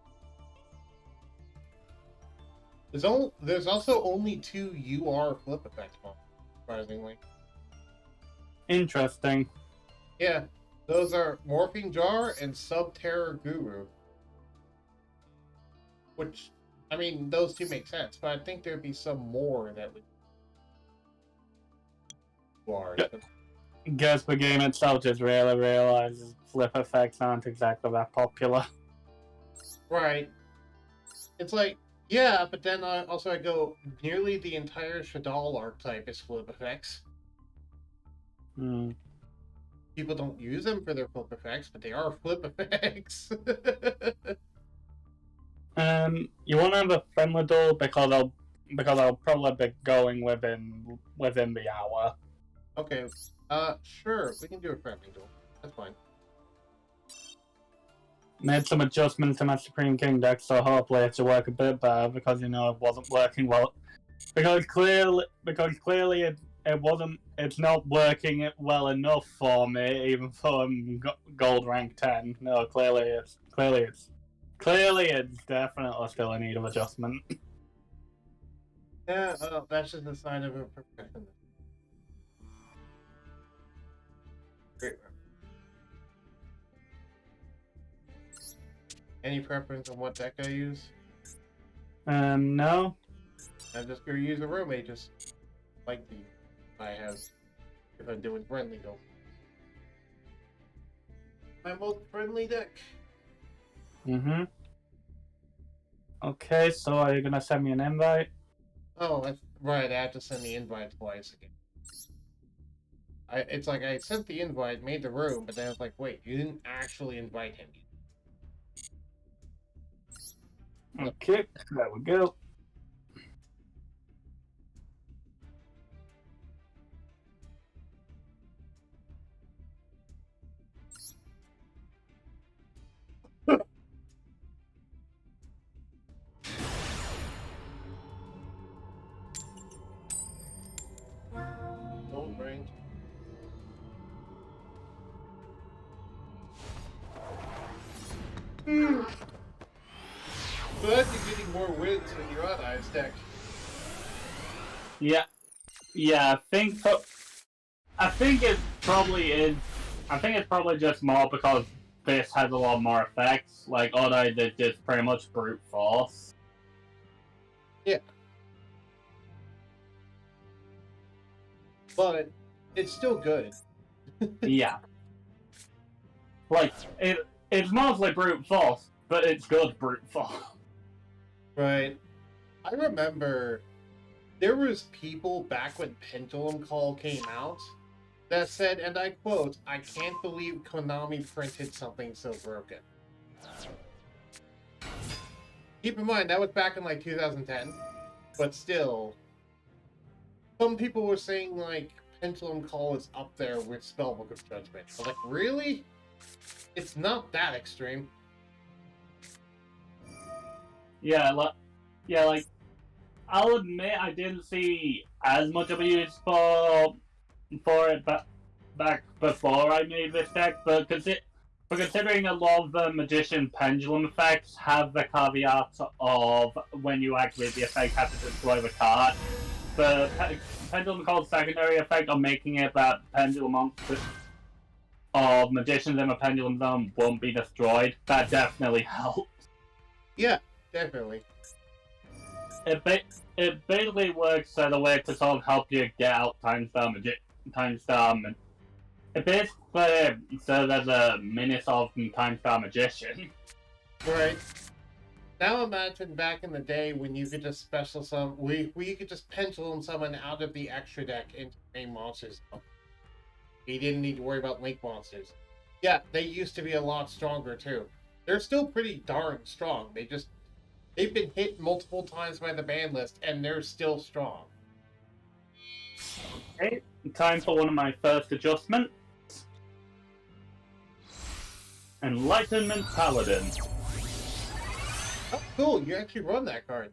There's also only 2 UR flip effects, surprisingly. Interesting. Yeah, those are Morphing Jar and Sub-Terror Guru. Which, I mean, those 2 make sense, but I think there'd be some more that would... Guess the game itself just really realizes flip effects aren't exactly that popular. Right. It's like, yeah, but then I go, nearly the entire Shadal archetype is flip effects. Hmm. People don't use them for their flip effects, but they are flip effects. You want to have a friendly duel because I'll probably be going within the hour. Okay. Sure, we can do a friendly duel. That's fine. Made some adjustments to my Supreme King deck, so hopefully it should work a bit better because it wasn't working well. Because clearly it's not working well enough for me, even for gold rank 10. No, clearly it's definitely still in need of adjustment. Yeah, that's just a sign of a perfectionist. Great. Any preference on what deck I use? No. I'm just gonna use a roommate, just like the I have if I'm doing friendly though. My most friendly deck. Mm-hmm. Okay, so are you gonna send me an invite? Oh, that's right. I have to send the invite twice again. It's like I sent the invite, made the room, but then I was like, wait, you didn't actually invite him. Okay, there we go. Don't bring. Glad you're getting more wins when you're on Ice deck. Yeah, I think it probably is. I think it's probably just more because this has a lot more effects. Like Oddeye is just pretty much brute force. Yeah. But it's still good. Yeah. Like it's mostly brute force, but it's good brute force. Right. I remember there was people back when Pendulum Call came out that said, and I quote, "I can't believe Konami printed something so broken." Keep in mind, that was back in like 2010, but still, some people were saying like Pendulum Call is up there with Spellbook of Judgment. I was like, really? It's not that extreme. Yeah, like I'll admit I didn't see as much of a use for it back before I made this deck, but considering a lot of the Magician Pendulum effects have the caveat of when you activate the effect, have to destroy the card. The Pendulum Call's secondary effect of making it that Pendulum monster of Magicians in the Pendulum Zone won't be destroyed, that definitely helps. Yeah, definitely. It basically works as a way to sort of help you get out timestar. It basically serves as a mini sort of timestar magician. Right. Now imagine back in the day when you could just special summon, where you could just pendulum summon out of the extra deck into main monsters. You didn't need to worry about link monsters. Yeah, they used to be a lot stronger too. They're still pretty darn strong. They've been hit multiple times by the ban list, and they're still strong. Okay, time for one of my first adjustments. Enlightenment Paladin. Oh, cool! You actually run that card.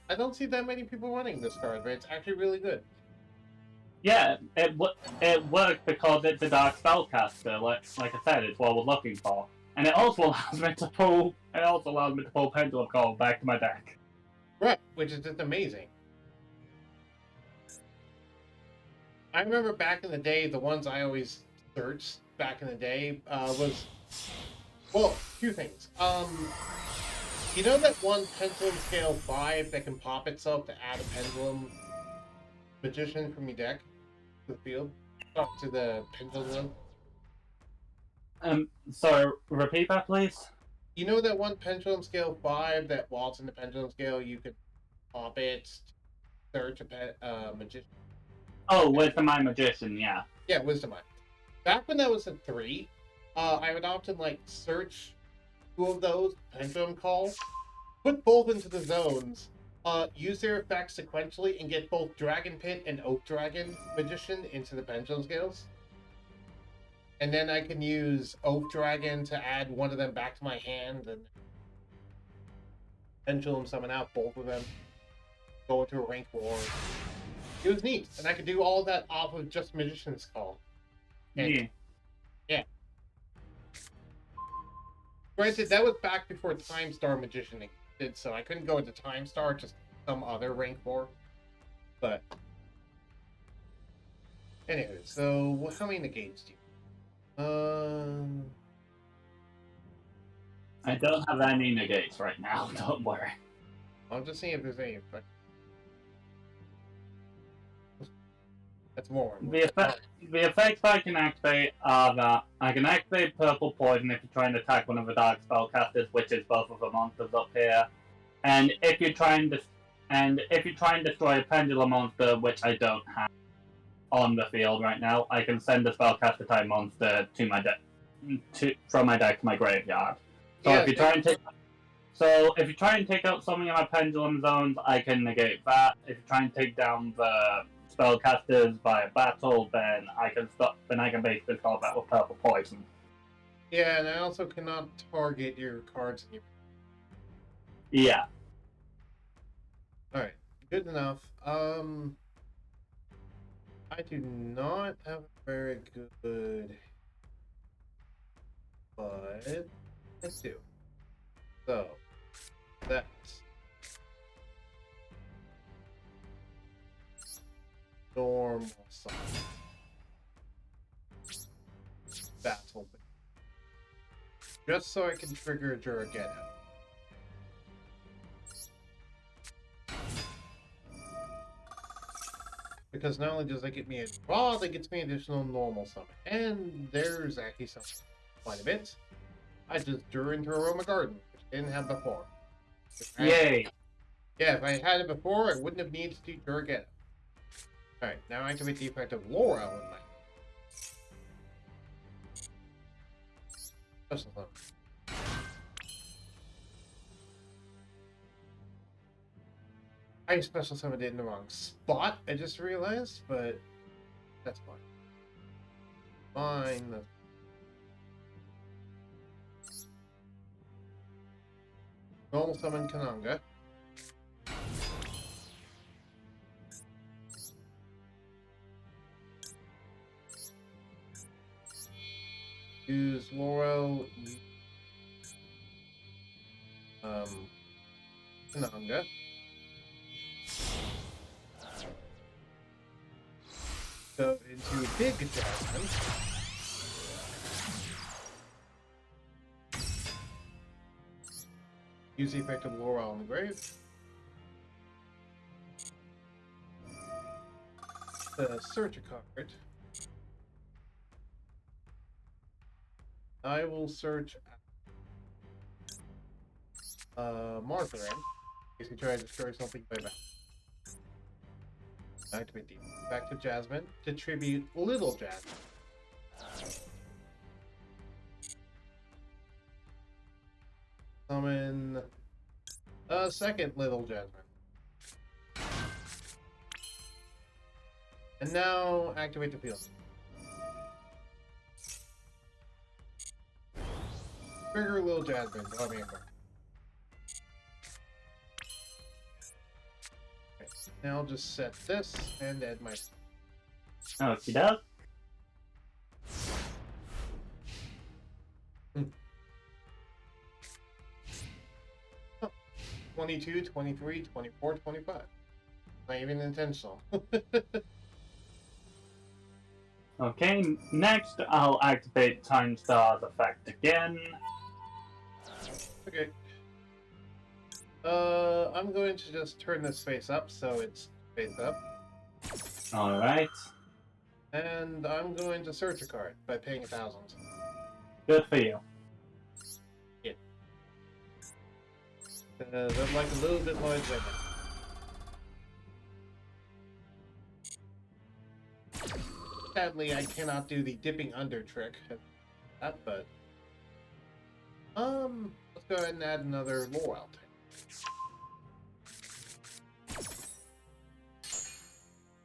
I don't see that many people running this card, but it's actually really good. Yeah, it works because it's a dark spellcaster. Like I said, it's what we're looking for, and it also allows me to pull. Pendulum Call back to my deck. Right, which is just amazing. I remember back in the day, the ones I always searched back in the day was, well, two things. You know that one pendulum scale 5 that can pop itself to add a pendulum magician from your deck to the field? Oh, to the pendulum zone? So repeat that, please. You know that one pendulum scale 5 that while it's in the pendulum scale, you can pop it, search a magician? Oh, with the My Magician, yeah. Yeah, Wisdom Eye. Back when that was a 3, I would often like search two of those pendulum calls, put both into the zones, use their effects sequentially, and get both Dragon Pit and Oak Dragon Magician into the pendulum scales. And then I can use Oak Dragon to add one of them back to my hand and pendulum summon out both of them, go into a ranked war. It was neat, and I could do all that off of just Magician's Call. And, yeah. Granted, that was back before Time Star Magician existed, so I couldn't go into Time Star, just some other rank 4. But anyway, so how many negates do you? I don't have any negates right now, don't worry. I'm just seeing if there's any effect. That's more. The effects I can activate are that I can activate Purple Poison if you're trying to attack one of the Dark Spellcasters, which is both of the monsters up here. And if you try and destroy a Pendulum monster, which I don't have on the field right now, I can send a Spellcaster type monster to my deck, from my deck to my graveyard. So Yeah, if you try and take out something in my Pendulum zones, I can negate that. If you try and take down the spellcasters via battle, then I can basically solve that with Purple Poison. Yeah, and I also cannot target your cards in your. Yeah. Alright, good enough. I do not have a very good, but I do. So that's normal size. Battle. Just so I can trigger Juragetta. Because not only does that get me a draw, that gets me additional normal summon. And there's actually something quite a bit. I just drew into Aroma Garden, which I didn't have before. Yay! Yeah, if I had it before, I wouldn't have needed to do Juragetta. Alright, now I activate the effect of Laurel in my special summon. I special summoned it in the wrong spot, I just realized, but that's fine. Fine. Normal summon Kananga. Use Laurel. Kananga. Go into Big Jasmine. Use the effect of Laurel on the grave. Search a card. I will search Martharam. In case you try to destroy something by that. Activate the effect of Jasmine to tribute Little Jasmine. Summon a second Little Jasmine. And now activate the field. Trigger Little Jasmine. Draw me a card. Okay, now I'll just set this and add my. Okie doke. 22, 23, 24, 25. Not even intentional. Okay, next I'll activate Time Star's effect again. Okay. I'm going to just turn this face up so it's face up. Alright, And I'm going to search a card by paying 1,000. good for you. I'd like a little bit more enjoyment. Sadly, I cannot do the dipping under trick. But let's go ahead and add another lore out.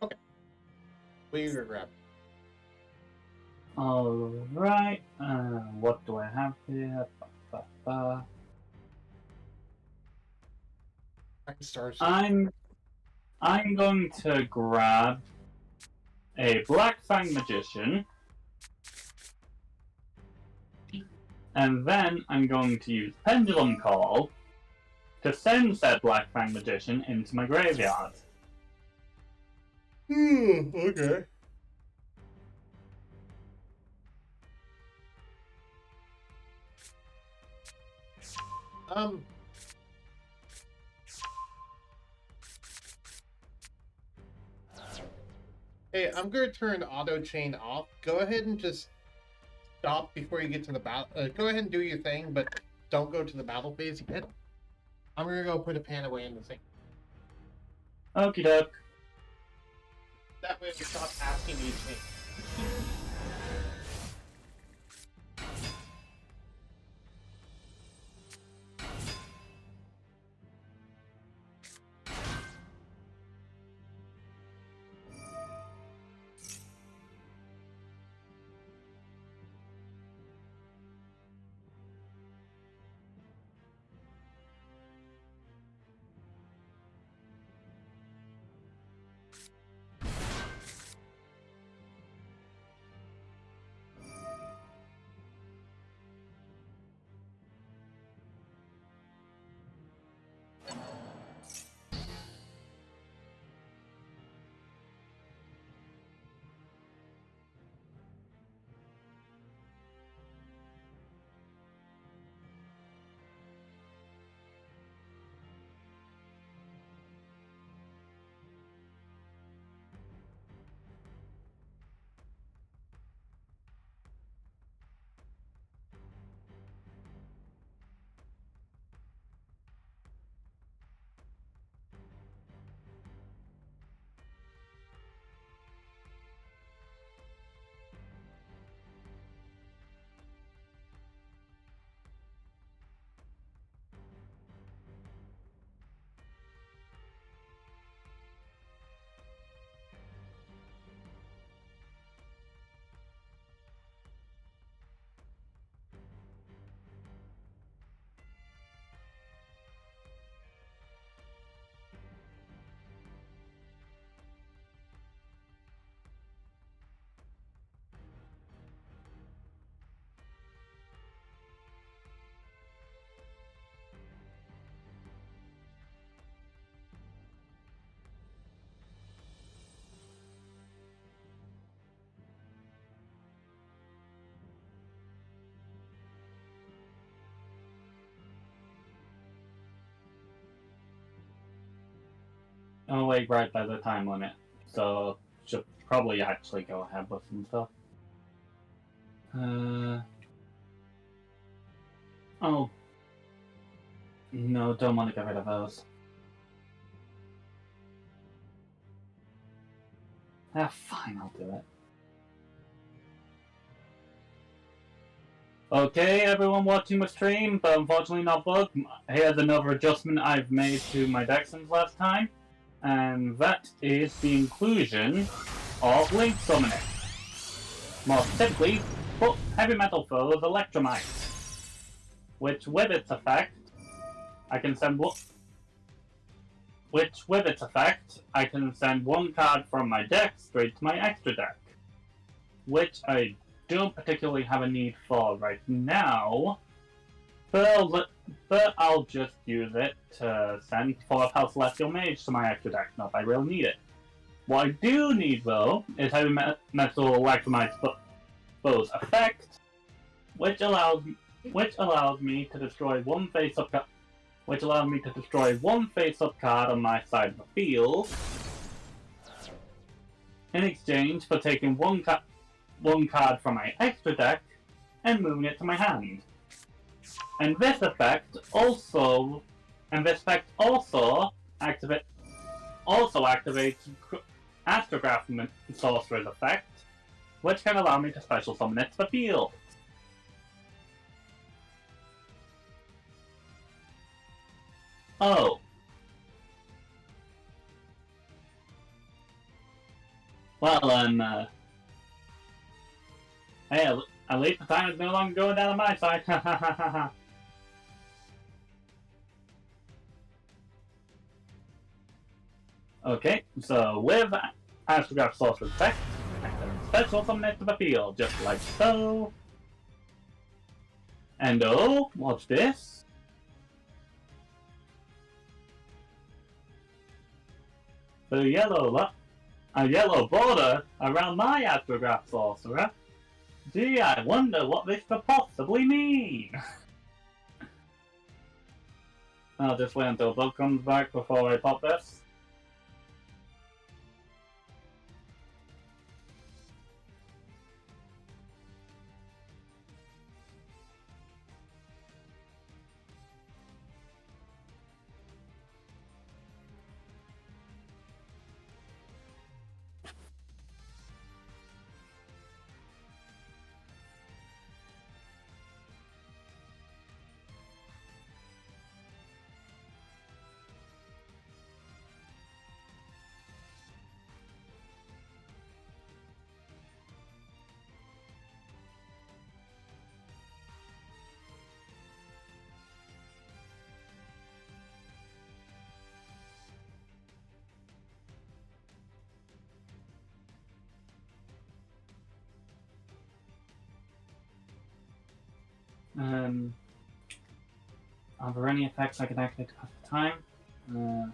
Okay, what are you gonna grab? Alright, what do I have here? I'm going to grab a Black Fang Magician, and then I'm going to use Pendulum Call to send said Black Fang Magician into my graveyard. Okay. Hey, I'm gonna turn auto chain off. Go ahead and just stop before you get to the battle. Go ahead and do your thing, but don't go to the battle phase yet. I'm gonna go put a pan away in the thing. Okie doke. That way we stop asking these things. Oh wait, right by the time limit, so should probably actually go ahead with some stuff. Oh. No, don't want to get rid of those. Fine, I'll do it. Okay, everyone watching my stream, but unfortunately not Bug. Here's another adjustment I've made to my deck since last time, and that is the inclusion of Link Summoning. More specifically, put Heavy Metal Foes Electromite, which with its effect, I can send one card from my deck straight to my extra deck, which I don't particularly have a need for right now, but I'll just use it to send 4-power Celestial Mage to my extra deck. Not if I really need it. What I do need, though, is Heavy Metal Electromite Bow's effect, which allows me to destroy one face-up card on my side of the field, in exchange for taking one card from my extra deck and moving it to my hand. And this effect also activates Astrograph Sorcerer's effect, which can allow me to special summon it to the field. Oh. Well, hey, at least the time is no longer going down on my side. Okay, so with Astrograph Sorcerer's effect, I can special summon it to the field, just like so. And oh, what's this? A yellow border around my Astrograph Sorcerer? Gee, I wonder what this could possibly mean. I'll just wait until Bug comes back before I pop this. Are there any effects I can activate at the time?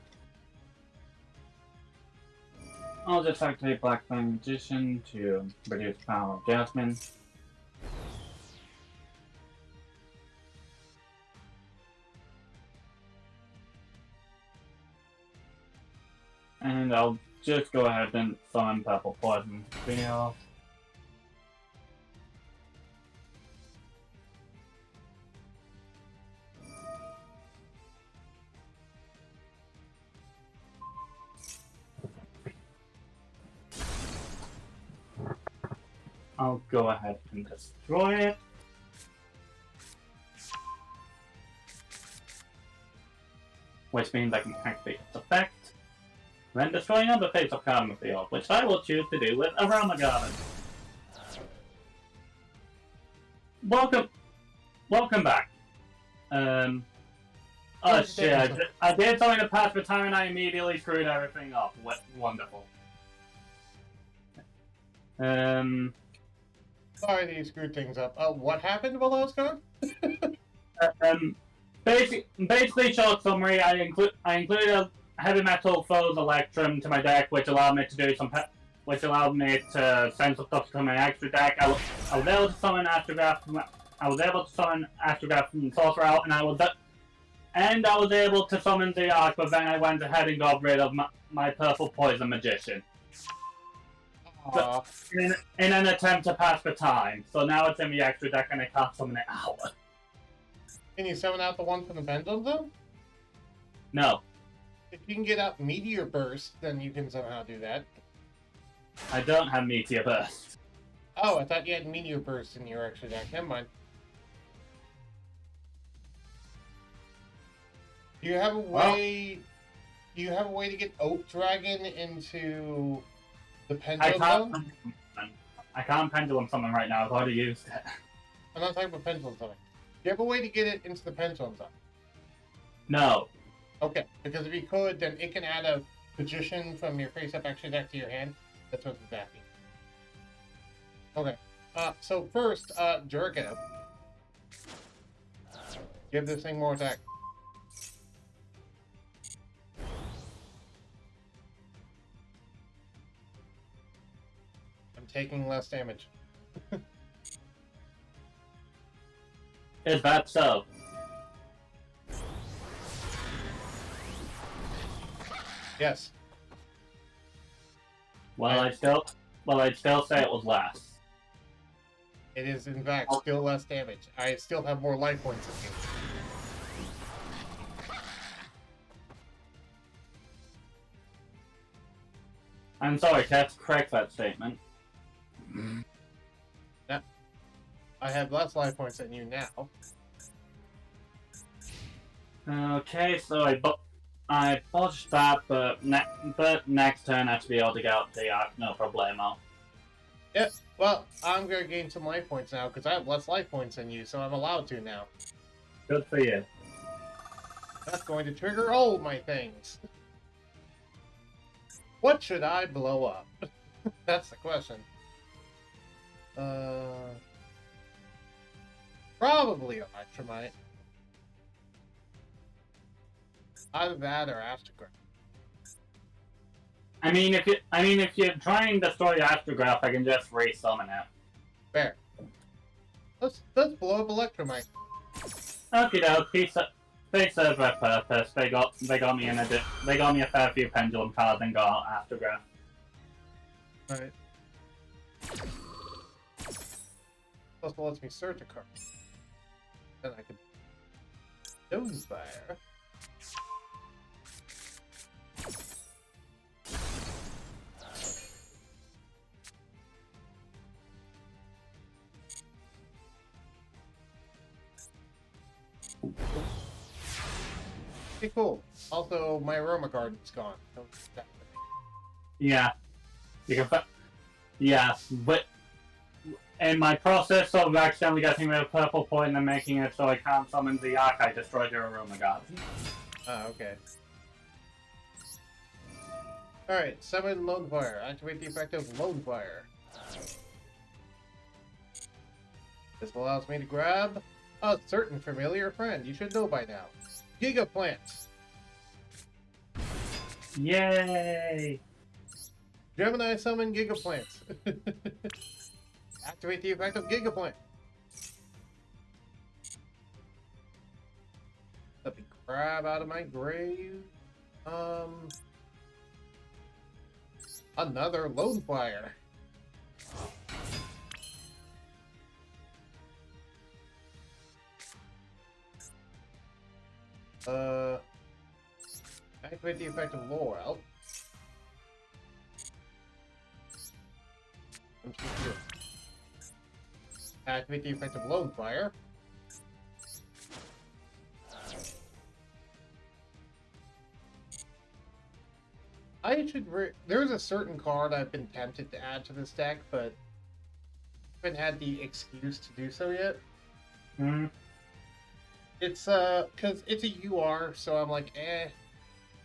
I'll just activate Black Flame Magician to reduce power of Jasmine. And I'll just go ahead and summon Purple Poison Field. I'll go ahead and destroy it. Which means I can activate its effect, then destroy another face-up card in the field, which I will choose to do with Around the Garden. Welcome back. Oh shit, I did something to pass the time and I immediately screwed everything up. Wonderful. Sorry that you screwed things up. What happened while I was gone? Basically, short summary. I included a Heavy Metal Foes Electrum to my deck, which allowed me to do which allowed me to send some stuff to my extra deck. I was able to summon Astrograph. I was able to summon Astrograph from Sorcerer out, and I was able to summon the Arc. But then I went ahead and got rid of my Purple Poison Magician. So, in an attempt to pass the time. So now it's in the extra deck and I can't summon it out. Can you summon out the one from the Pendulum Zone? No. If you can get out Meteor Burst, then you can somehow do that. I don't have Meteor Burst. Oh, I thought you had Meteor Burst in your extra deck. Never mind. Do you have a way... Well, do you have a way to get Oak Dragon into... the Pendulum Zone? I can't Pendulum Summon right now. I've already used it. I'm not talking about Pendulum Summon. Do you have a way to get it into the Pendulum Zone? No. Okay, because if you could, then it can add a Magician from your face-up extra deck to your hand. That's what it's asking. Okay. So first, Yugioh. Give this thing more attack. I'm taking less damage. Is that so? Yes. Well, I'd still say it was less. It is, in fact, still less damage. I still have more life points than you. I'm sorry, can I have to correct that statement? Now, I have less life points than you now. Okay, so I botched that, but next turn I have to be able to get up the arc, no problemo. Yep. Well, I'm gonna gain some life points now because I have less life points than you, so I'm allowed to now. Good for you. That's going to trigger all my things. What should I blow up? That's the question. Probably Electromite. Either that or Astrograph. I mean, if you're trying to destroy Astrograph, I can just resummon it. Fair. Let's blow up Electromite. Okie dokie, they serve their purpose. They got me a fair few pendulum cards and got Astrograph. Alright. Also lets me search a card. Then I can Stonefire. Okay, cool. Also, my Aroma Garden's gone. Don't do that with me. Yeah, you can. Yeah, but in my process of accidentally getting rid of purple point and making it so I can't summon the Arc, I destroyed your Aroma Garden. Ah, okay. Alright, summon Lone Fire. Activate the effect of Lone Fire. This allows me to grab a certain familiar friend you should know by now. Gigaplant. Yay! Gemini summon Gigaplant. Activate the effect of Gigaplant. Let me grab out of my grave. Another Lone Fire. Activate the effect of Laurel. Activate the effect of Lone Fire. There's a certain card I've been tempted to add to this deck, but haven't had the excuse to do so yet. Hmm. It's because it's a UR, so I'm like, I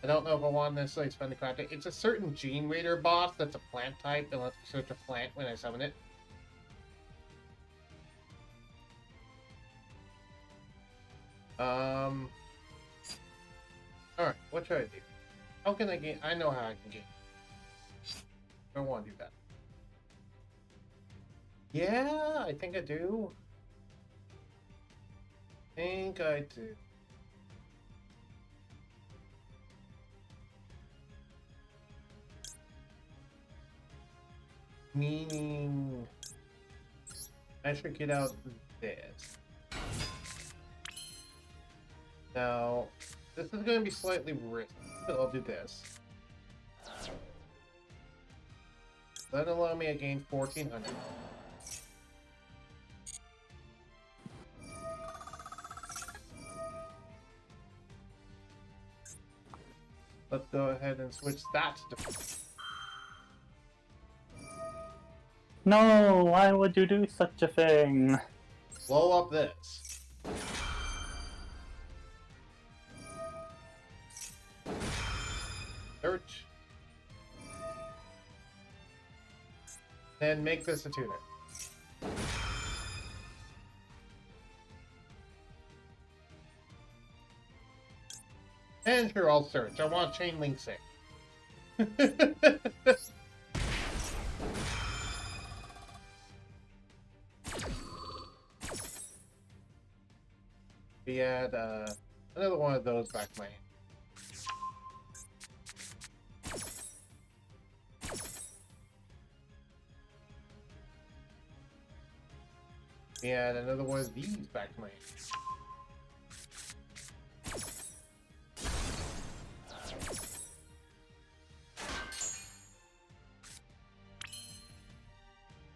don't know if I want to necessarily spend the craft. It's a certain Gene Raider boss that's a plant type and lets me search a plant when I summon it. Alright, what should I do? How can I gain? I know how I can gain. I don't want to do that. Yeah, I think I do. I do. Meaning, I should get out this. Now, this is going to be slightly risky, but I'll do this. That'll allow me to gain 1400. Let's go ahead and switch that to... No, why would you do such a thing? Blow up this. Search. And make this a tuner. Here, I'll search. I want Chain Link 6. We had another one of those back in my hand. We had another one of these back in my hand.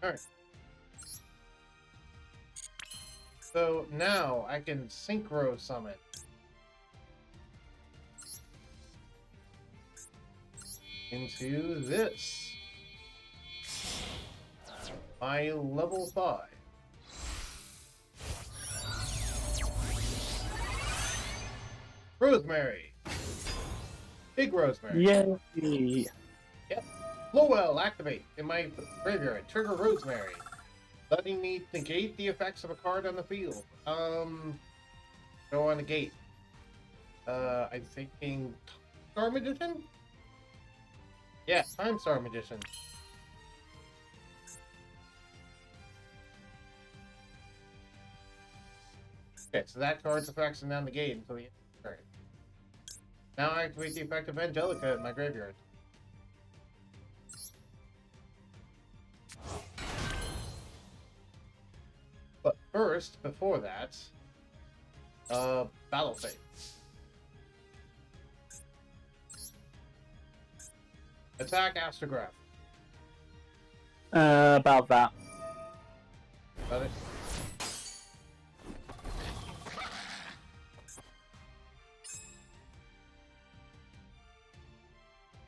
Alright. So now I can synchro summon. Into this. My level 5. Rosemary. Big Rosemary. Yay! Yep. Lowell, activate. In my graveyard, trigger Rosemary. Letting me negate the effects of a card on the field. Go on negate. I'm thinking Star Magician? Yeah, Time Star Magician. Okay, so that card's effects are now negated until the end of the turn. Now I activate the effect of Angelica in my graveyard. But first, before that, Battle Phase. Attack Astrograph. About that. Got it?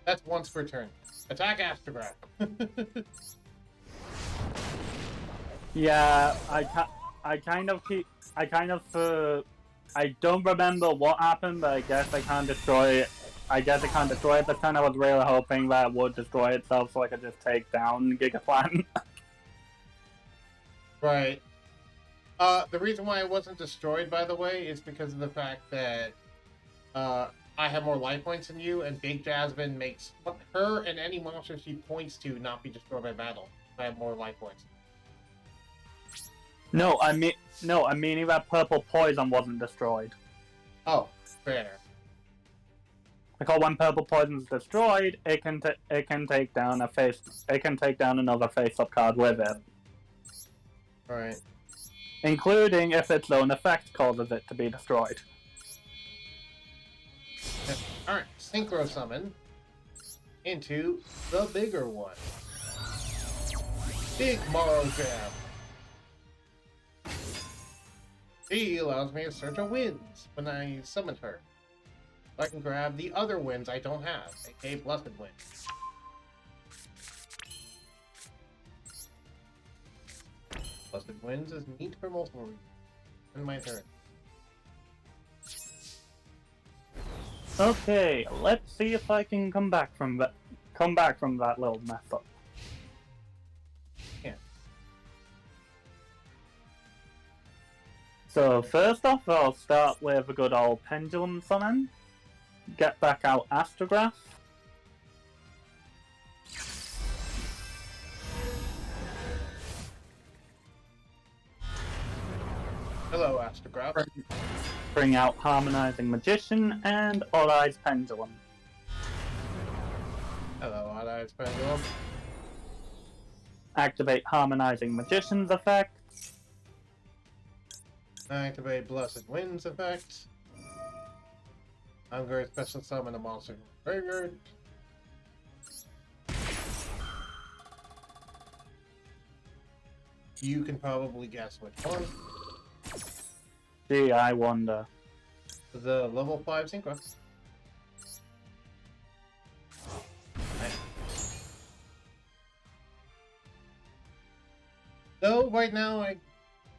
That's once per turn. Attack Astrograph. Yeah, I don't remember what happened, but I guess I can't destroy it. I guess I can't destroy it, but then I was really hoping that it would destroy itself so I could just take down Gigaplan. Right. The reason why it wasn't destroyed, by the way, is because of the fact that I have more life points than you, and Big Jasmine makes her and any monster she points to not be destroyed by battle. I have more life points. No, I'm meaning that purple poison wasn't destroyed. Oh, fair. Because when purple poison is destroyed, it can take down another face-up card with it, Right. including if its own effect causes it to be destroyed. Alright, Synchro Summon into the bigger one. Big Morrow Jam. She allows me to search a winds when I summon her. So I can grab the other winds I don't have, aka Blessed Winds. Blessed Winds is neat for multiple reasons. In my turn. Okay, let's see if I can come back from that little mess up. Yeah. So first off, I'll start with a good old pendulum summon. Get back out Astrograph. Hello, Astrograph. Bring out Harmonizing Magician and Odd Eyes Pendulum. Hello, Odd Eyes Pendulum. Activate Harmonizing Magician's effect. Activate Blessed Winds effect. I'm going to special summon a monster from the graveyard. You can probably guess which one. Gee, I wonder. The level 5 Synchro. No, right now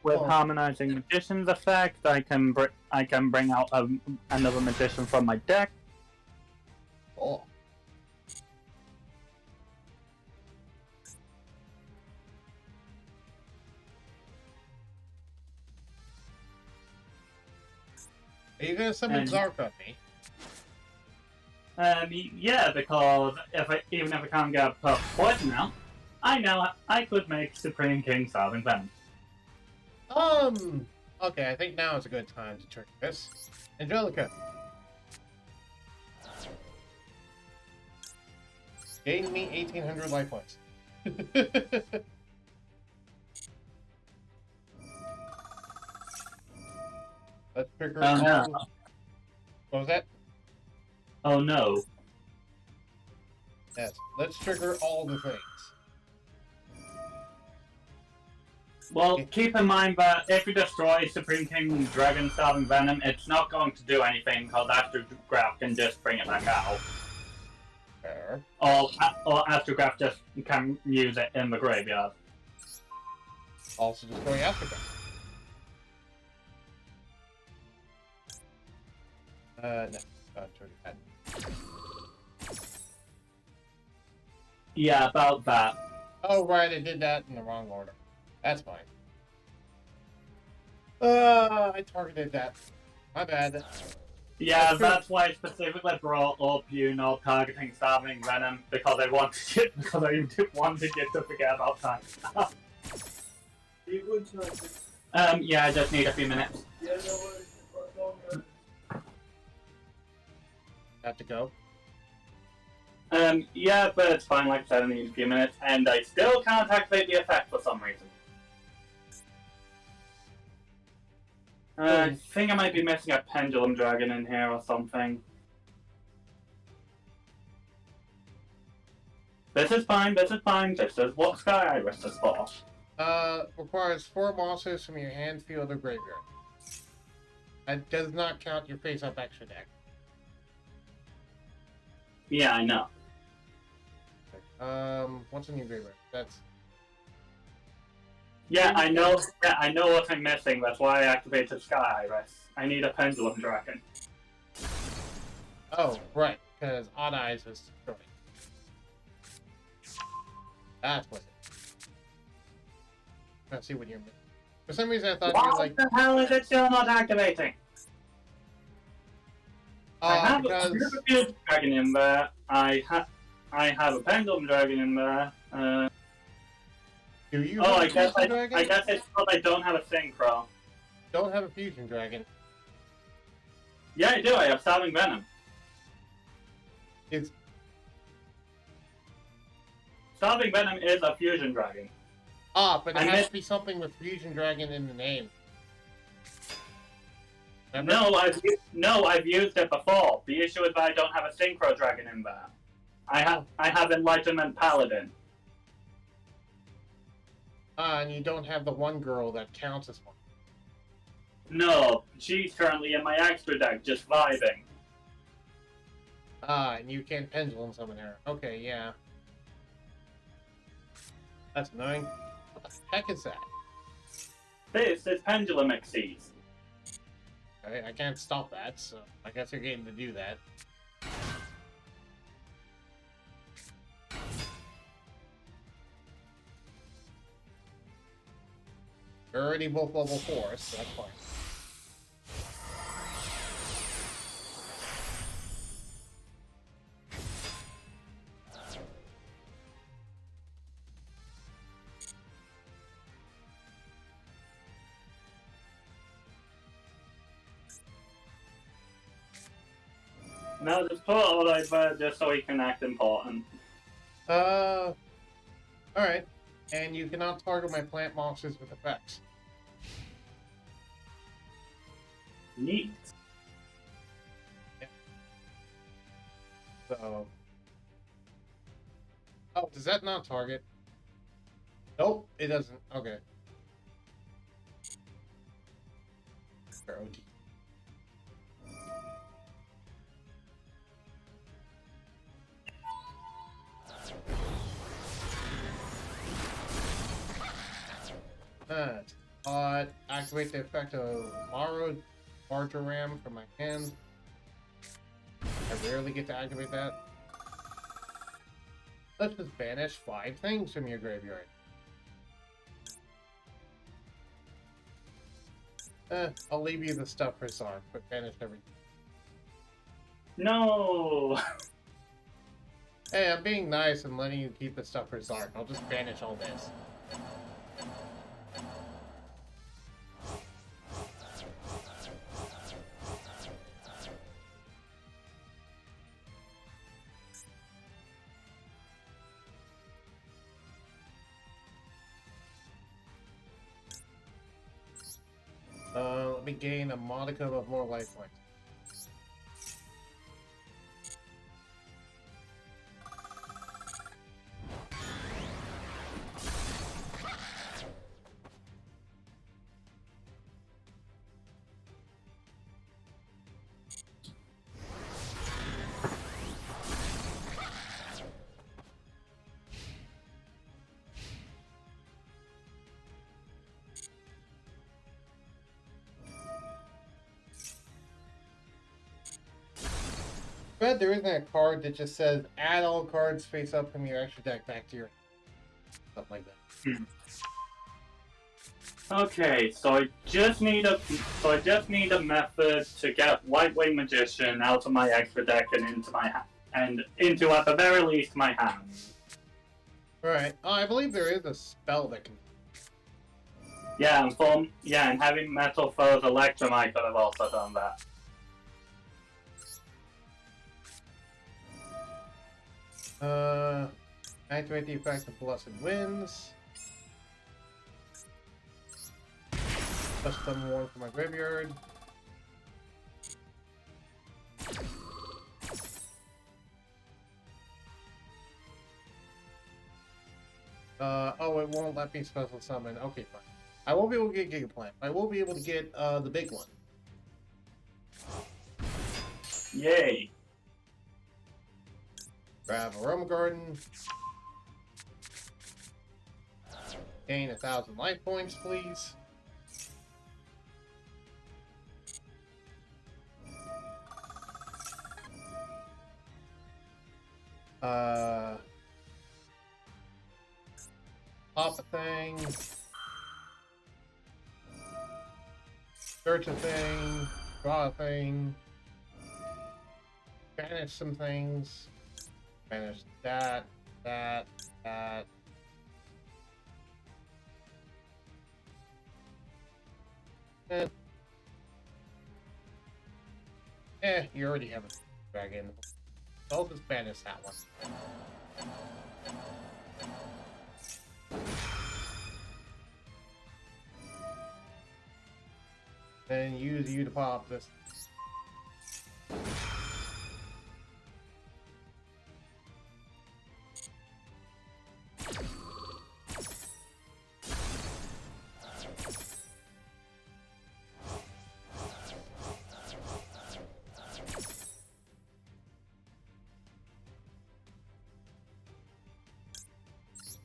With Oh. Harmonizing Magician's effect, I can bring out another magician from my deck. Oh. Are you gonna summon And- Zark on me? Yeah, because even if I can't get a poison out, I know I could make Supreme King Starving Venom. Okay, I think now is a good time to trigger this. Angelica. Gain me 1,800 life points. Let's trigger Oh no. all... What was that? Oh no. Yes, let's trigger all the things. Well, keep in mind that if you destroy Supreme King Dragon Starving Venom, it's not going to do anything because Astrograph can just bring it back out. Fair. Or Astrograph just can use it in the graveyard. Also destroy Africa. No. Trigger that. Yeah, about that. Oh, right, I did that in the wrong order. That's fine. I targeted that. My bad. Yeah, that's why I specifically brought up you not targeting Starving Venom because I wanted it to forget about time. Yeah, I just need a few minutes. Have to go. Yeah, but it's fine, like I said, I need a few minutes, and I still can't activate the effect for some reason. I think I might be missing a Pendulum Dragon in here or something. This is fine, this is fine, this is what Sky Iris is for. Requires 4 monsters from your hand, field, or graveyard. That does not count your face-up extra deck. Yeah, I know. What's in your graveyard? That's... Yeah, I know what I'm missing, that's why I activated Sky Iris. I need a Pendulum Dragon. Oh, right, because Odd Eyes is destroyed. That's what it is. Let's see what you're missing. For some reason I thought you were like... What the hell is it still not activating? I have because... a Fusion Dragon in there, I have a Pendulum Dragon in there, Do you Oh, have a Fusion Dragon? I guess it's because I don't have a Synchro. Don't have a Fusion Dragon. Yeah, I do. I have Starving Venom. It's... Starving Venom is a Fusion Dragon. but it has to be something with Fusion Dragon in the name. Remember? No, I've used it before. The issue is that I don't have a Synchro Dragon in there. I have Enlightenment Paladin. And you don't have the one girl that counts as one. No, she's currently in my extra deck, just vibing. And you can't Pendulum summon her. Okay, yeah. That's annoying. What the heck is that? This is Pendulum Exceeds. Okay, I can't stop that, so I guess you're getting to do that. You're already both level 4, so that's fine. No, just put it all over just so he can act important. Alright. And you cannot target my plant monsters with effects. Neat. Yeah. So... Oh, does that not target? Nope, it doesn't. Okay. For OT. Activate the effect of Marjoram from my hand. I rarely get to activate that. Let's just banish 5 things from your graveyard. I'll leave you the stuff for Sonic, but banish everything. No! Hey, I'm being nice and letting you keep the stuff for Zark. I'll just banish all this. Let me gain a modicum of more life points. I bet there isn't a card that just says add all cards face up from your extra deck back to your stuff like that. Okay, so I just need a method to get White Wing Magician out of my extra deck and into my into at the very least my hand. Right. Oh, I believe there is a spell that can. Yeah, and having Metal Foes Electrum, I could have also done that. Activate the effect of Blessed Winds. Custom one for my graveyard. Oh, it won't let me special summon. Okay, fine. I won't be able to get Gigaplant. I will be able to get the big one. Yay! Grab Aroma Garden. Gain 1,000 life points, please. Pop a thing. Search a thing. Draw a thing. Banish some things. Banish that. You already have a dragon. So I'll just banish that one. Then use you to pop this.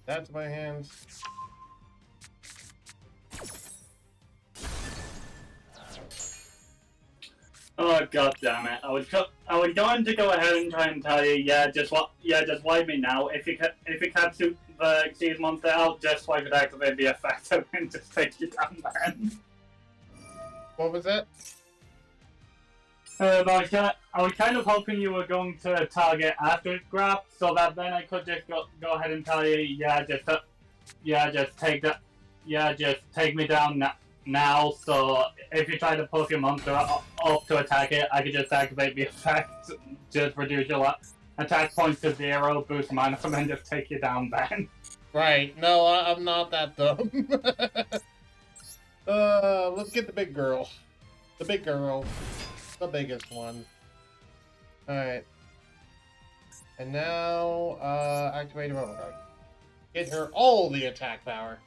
That's my hands. Oh god damn it! I was going to go ahead and try and tell you, just wipe me now. If you capture the Xyz monster out, just swipe it, activate the effect, and just take you down then. What was that? I was kind of hoping you were going to target after it grabbed, so that then I could just go ahead and tell you, just take me down now. So if you try to push your monster up to attack it, I could just activate the effect, just reduce your attack points to 0, boost momentum, and just take you down then. Right. No, I'm not that dumb. Let's get the big girl. The big girl. The biggest one. Alright. And now, activate Aroma Guard. Get her all the attack power.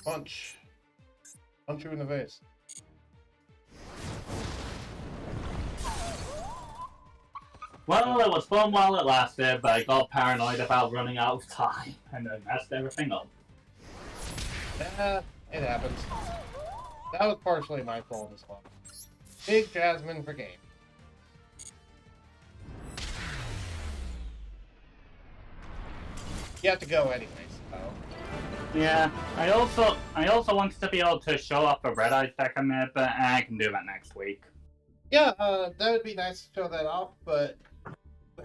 Punch. Punch you in the face. Well, it was fun while it lasted, but I got paranoid about running out of time, and I messed everything up. Yeah, it happens. That was partially my fault as well. Big Jasmine for game. You have to go anyways. Oh. Yeah, I also wanted to be able to show off a red eye deck I made, but I can do that next week. Yeah, that would be nice to show that off, but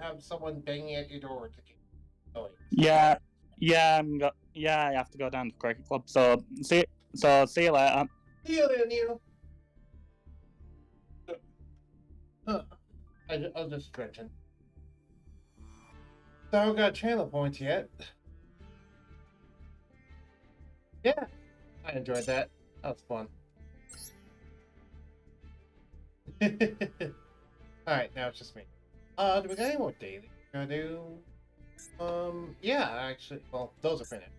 have someone banging at your door to keep going. Yeah, I have to go down to the cricket club. So see you later. See you there, Neil. I was just stretching. So I haven't got channel points yet. Yeah, I enjoyed that. That was fun. Alright, now it's just me. Do we got any more daily? Gonna do? Yeah, actually, well, those are finished.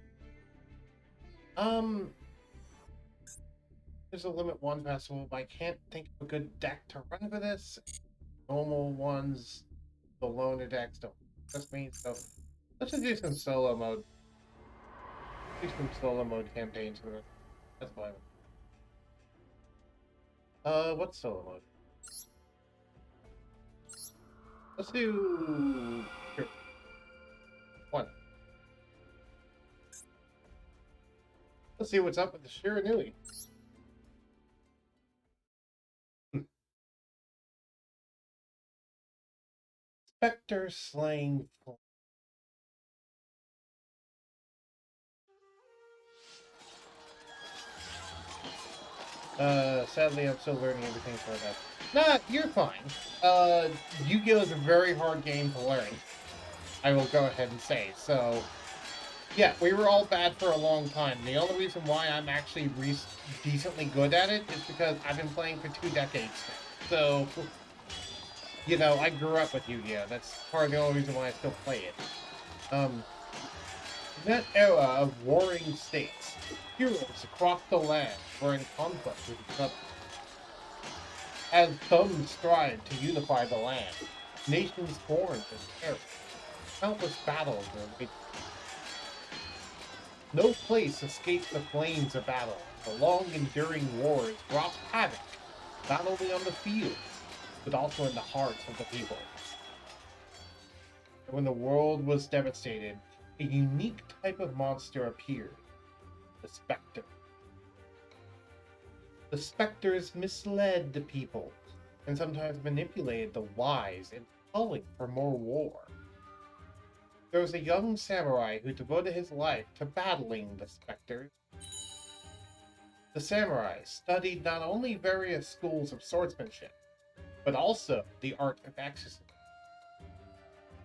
There's a limit 1 festival, but I can't think of a good deck to run for this. Normal ones, the loner decks don't trust me, so let's just do some solo mode. Do some solo mode campaigns for it. That's fine. What's solo mode? Let's do here. 1. Let's see what's up with the Shiranui. Spectre Slaying. Sadly, I'm still learning everything for that. Nah, you're fine. Yu-Gi-Oh! Is a very hard game to learn. I will go ahead and say. So, yeah, we were all bad for a long time. The only reason why I'm actually decently good at it is because I've been playing for 2 decades now. So, you know, I grew up with Yu-Gi-Oh! That's part of the only reason why I still play it. In that era of warring states, heroes across the land were in conflict with each other. As some strived to unify the land, nations formed and perished. Countless battles were waged. No place escaped the flames of battle. The long enduring wars wrought havoc, not only on the field, but also in the hearts of the people. And when the world was devastated, a unique type of monster appeared, the Spectre. The Spectres misled the people, and sometimes manipulated the wise into calling for more war. There was a young samurai who devoted his life to battling the Spectres. The samurai studied not only various schools of swordsmanship, but also the art of exorcism.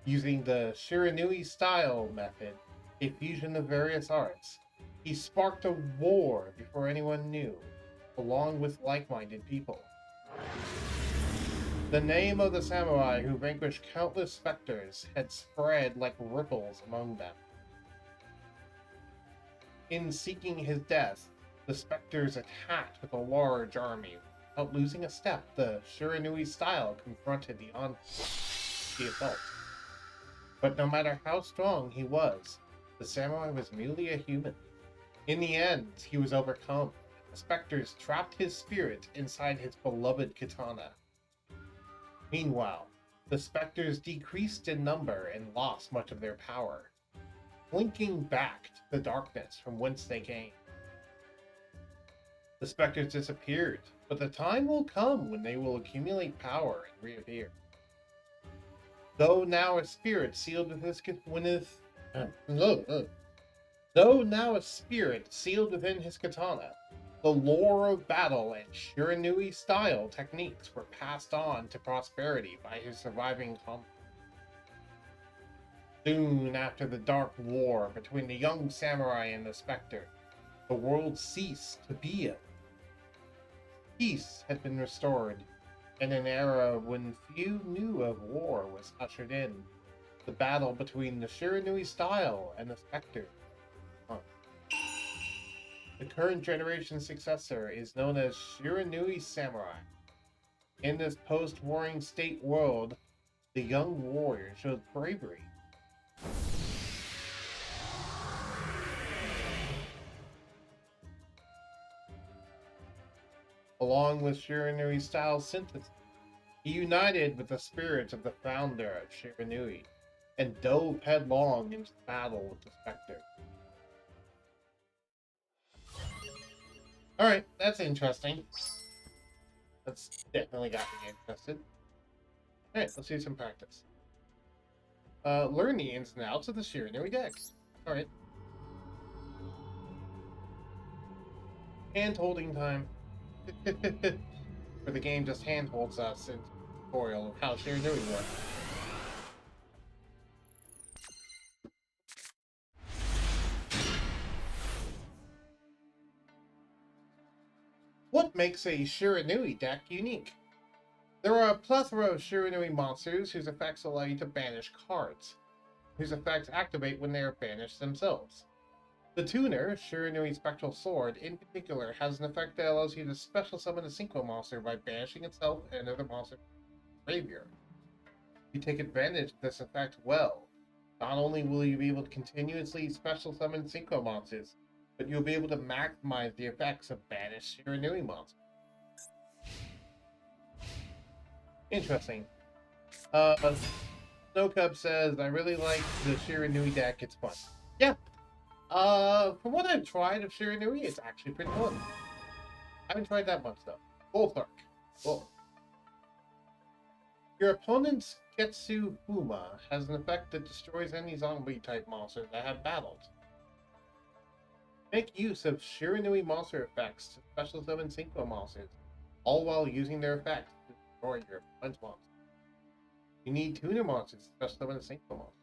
Using the Shiranui style method, a fusion of various arts, he sparked a war before anyone knew, along with like-minded people. The name of the samurai who vanquished countless specters had spread like ripples among them. In seeking his death, the specters attacked with a large army. Without losing a step, the Shiranui style confronted the assault. But no matter how strong he was, the samurai was merely a human. In the end, he was overcome. The specters trapped his spirit inside his beloved katana. Meanwhile, the specters decreased in number and lost much of their power, blinking back to the darkness from whence they came. The specters disappeared, but the time will come when they will accumulate power and reappear. Though now a spirit sealed within his katana, the lore of battle and Shiranui style techniques were passed on to prosperity by his surviving comrades. Soon after the dark war between the young samurai and the specter, the world ceased to be a peace had been restored, and an era when few knew of war was ushered in. The battle between the Shiranui style and the Spectre. The current generation's successor is known as Shiranui Samurai. In this post-warring state world, the young warrior shows bravery. Along with Shiranui style synthesis, he united with the spirits of the founder of Shiranui and dove headlong into battle with the Spectre. Alright, that's interesting. That's definitely got me interested. Alright, let's do some practice. Learn the ins and outs of the Shiranui deck. Alright. Hand holding time. Where the game just hand holds us in tutorial of how Shiranui works. What makes a Shiranui deck unique? There are a plethora of Shiranui monsters whose effects allow you to banish cards, whose effects activate when they are banished themselves. The tuner, Shiranui Spectral Sword, in particular, has an effect that allows you to special summon a Synchro monster by banishing itself and another monster from the graveyard. If you take advantage of this effect well, not only will you be able to continuously special summon Synchro monsters, but you'll be able to maximize the effects of banished Shiranui monsters. Interesting. Snowcub says, I really like the Shiranui deck, it's fun. Yeah. From what I've tried of Shiranui, it's actually pretty fun. I haven't tried that much though. Voltark. Whoa. Your opponent's Ketsu Fuma has an effect that destroys any zombie-type monsters that have battled. Make use of Shiranui monster effects to special summon Synchro monsters, all while using their effects to destroy your opponent's monsters. You need tuner monsters to special summon a Synchro monster.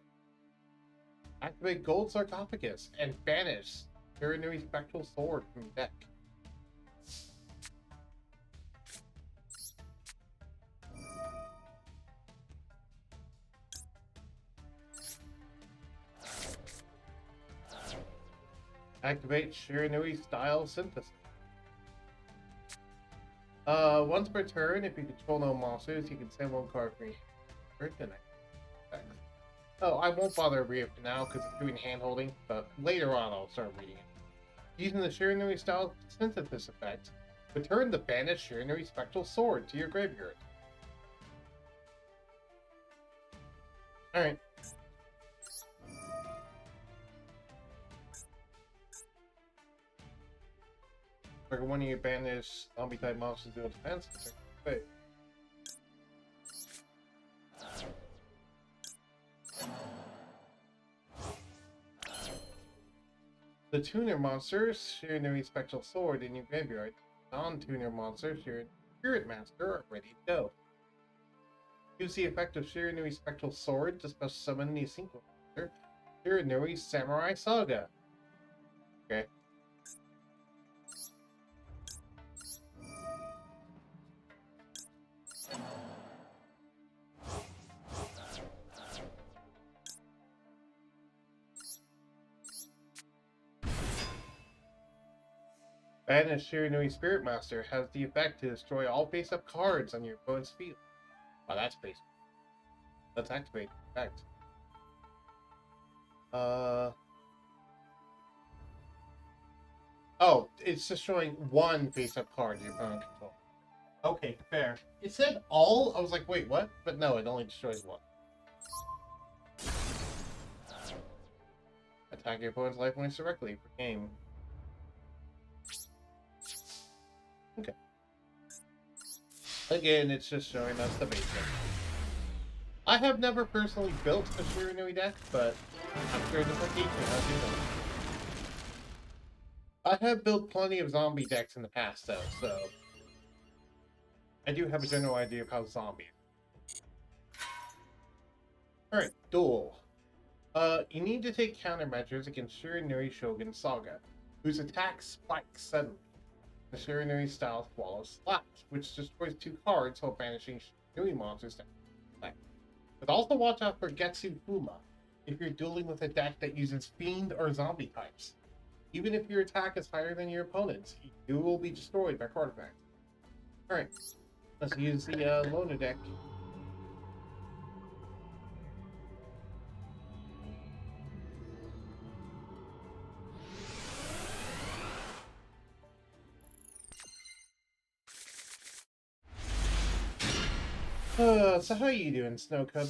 Activate Gold Sarcophagus and banish Shiranui Spectral Sword from your deck. Activate Shiranui Style Synthesis. Once per turn, if you control no monsters, you can send one card from your hand. Oh, I won't bother reading it for now because it's doing hand holding, but later on I'll start reading it. Using the Shiranui Style Synthesis effect, return the banished Shiranui Spectral Sword to your graveyard. Alright. Trigger one of your banished zombie-type monsters to a defense. Wait. The tuner monster, Shiranui Spectral Sword, in your graveyard. Non-tuner monster, Shiranui Spirit Master, are ready to go. Use the effect of Shiranui Spectral Sword to special summon the Synchro monster, Shiranui Samurai Saga. Okay. Banish Shiranui Spirit Master has the effect to destroy all face-up cards on your opponent's field. Oh, that's basic. Let's activate the effect. Oh, it's destroying one face-up card your opponent controls. Okay, fair. It said all? I was like, wait, what? But no, it only destroys one. Attack your opponent's life points directly per game. Okay. Again, it's just showing us the basics. I have never personally built a Shiranui deck, but I'm sure different people have, you know. I have built plenty of zombie decks in the past, though, so I do have a general idea of how zombies. Alright, Duel. You need to take countermeasures against Shiranui Shogun Saga, whose attack spikes suddenly. The Shiranui style swallows Slash, which destroys 2 cards while banishing Shiranui monsters down. But also watch out for Getsu Fuma if you're dueling with a deck that uses Fiend or Zombie types. Even if your attack is higher than your opponent's, you will be destroyed by card effects. Alright, let's use the Loner deck. So how you doing, Snowcub?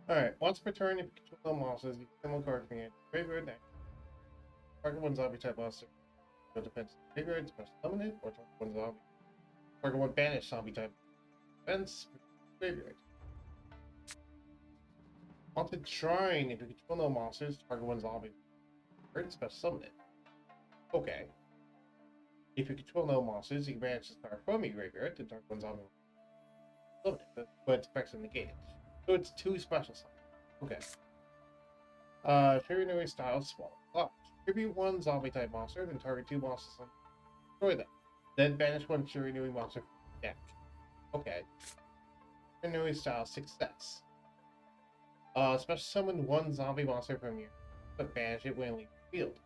Alright, once per turn, if you control no monsters, you can card from your graveyard next. Target one zombie type monster. Go defense graveyard, special summon it, or target one zombie. Target one banish zombie type defense graveyard. Haunted Shrine, if you control no monsters, target one zombie. Special summon it. Okay. If you control no monsters, you can banish this card from your graveyard to target one zombie. Summon it, but its effects are negated. So it's 2 special summons. Okay. Shirinui style Swallow. Tribute 1 zombie type monster, then target 2 monsters and destroy them. Then banish 1 Shirinui monster from the deck. Okay. Shirinui style Success. Special summon 1 zombie monster from your but banish it when leaving the field.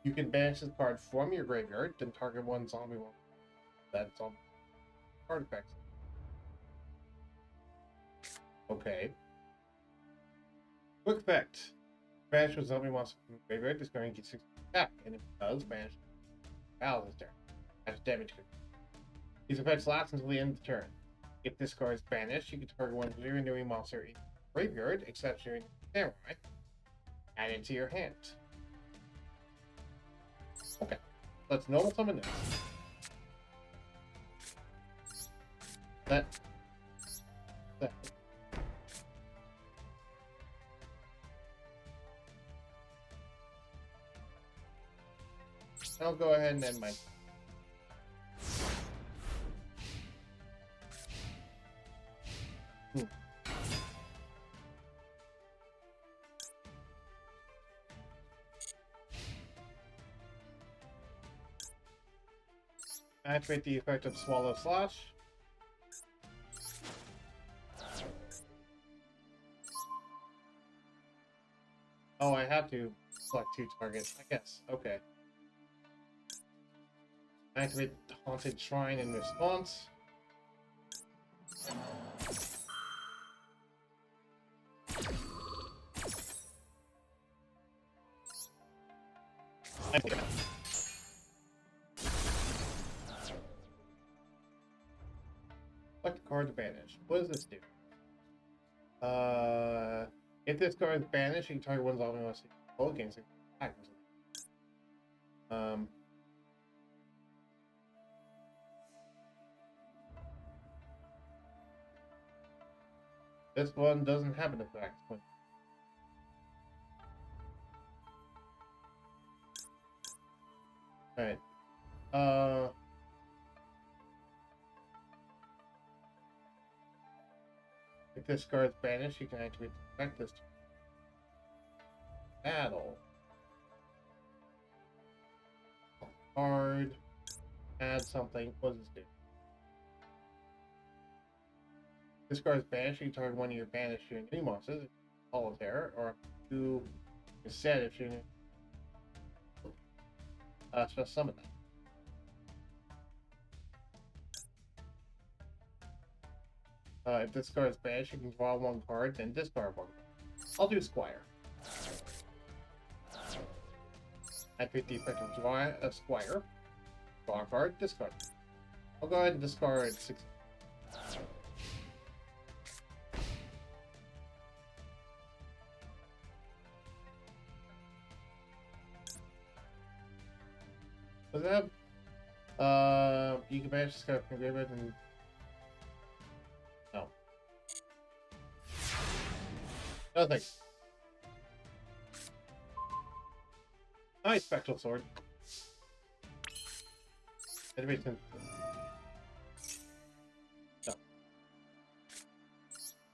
You can banish this card from your graveyard, then target 1 zombie monster. That's all card effects. Okay. Quick effect. Banish with zombie monster from the graveyard, this card gets 6 attack, and if it does, banish battles turn. That's damage. These effects last until the end of the turn. If this card is banished, you can target 1 Shirinui monster in your graveyard, except Shirinui Samurai. Add it to your hand. Okay. Let's normal summon this. That. I'll go ahead and end my. Activate the effect of Swallow Slash. Oh, I have to select 2 targets, I guess. Okay. Activate the Haunted Shrine in response. Select the card to banish. What does this do? If this card is banished, you can target 1 zombie monster roll against it. This one doesn't have an effect. Alright. If this card is banished, you can activate the effect this battle. Card. Add something. What does this do? This card is banished, you can target 1 of your banished Shirinui monsters, solitaire, or 2 instead if Shirinui. Special summon that. If this card is banished, you can draw 1 card, then discard 1 card. I'll do Squire. Activate the effect of draw a Squire. Draw a card, discard. I'll go ahead and discard 6. Does it have? You can banish this card from your graveyard and. No. Nothing. Nice Spectral Sword. Animation. No.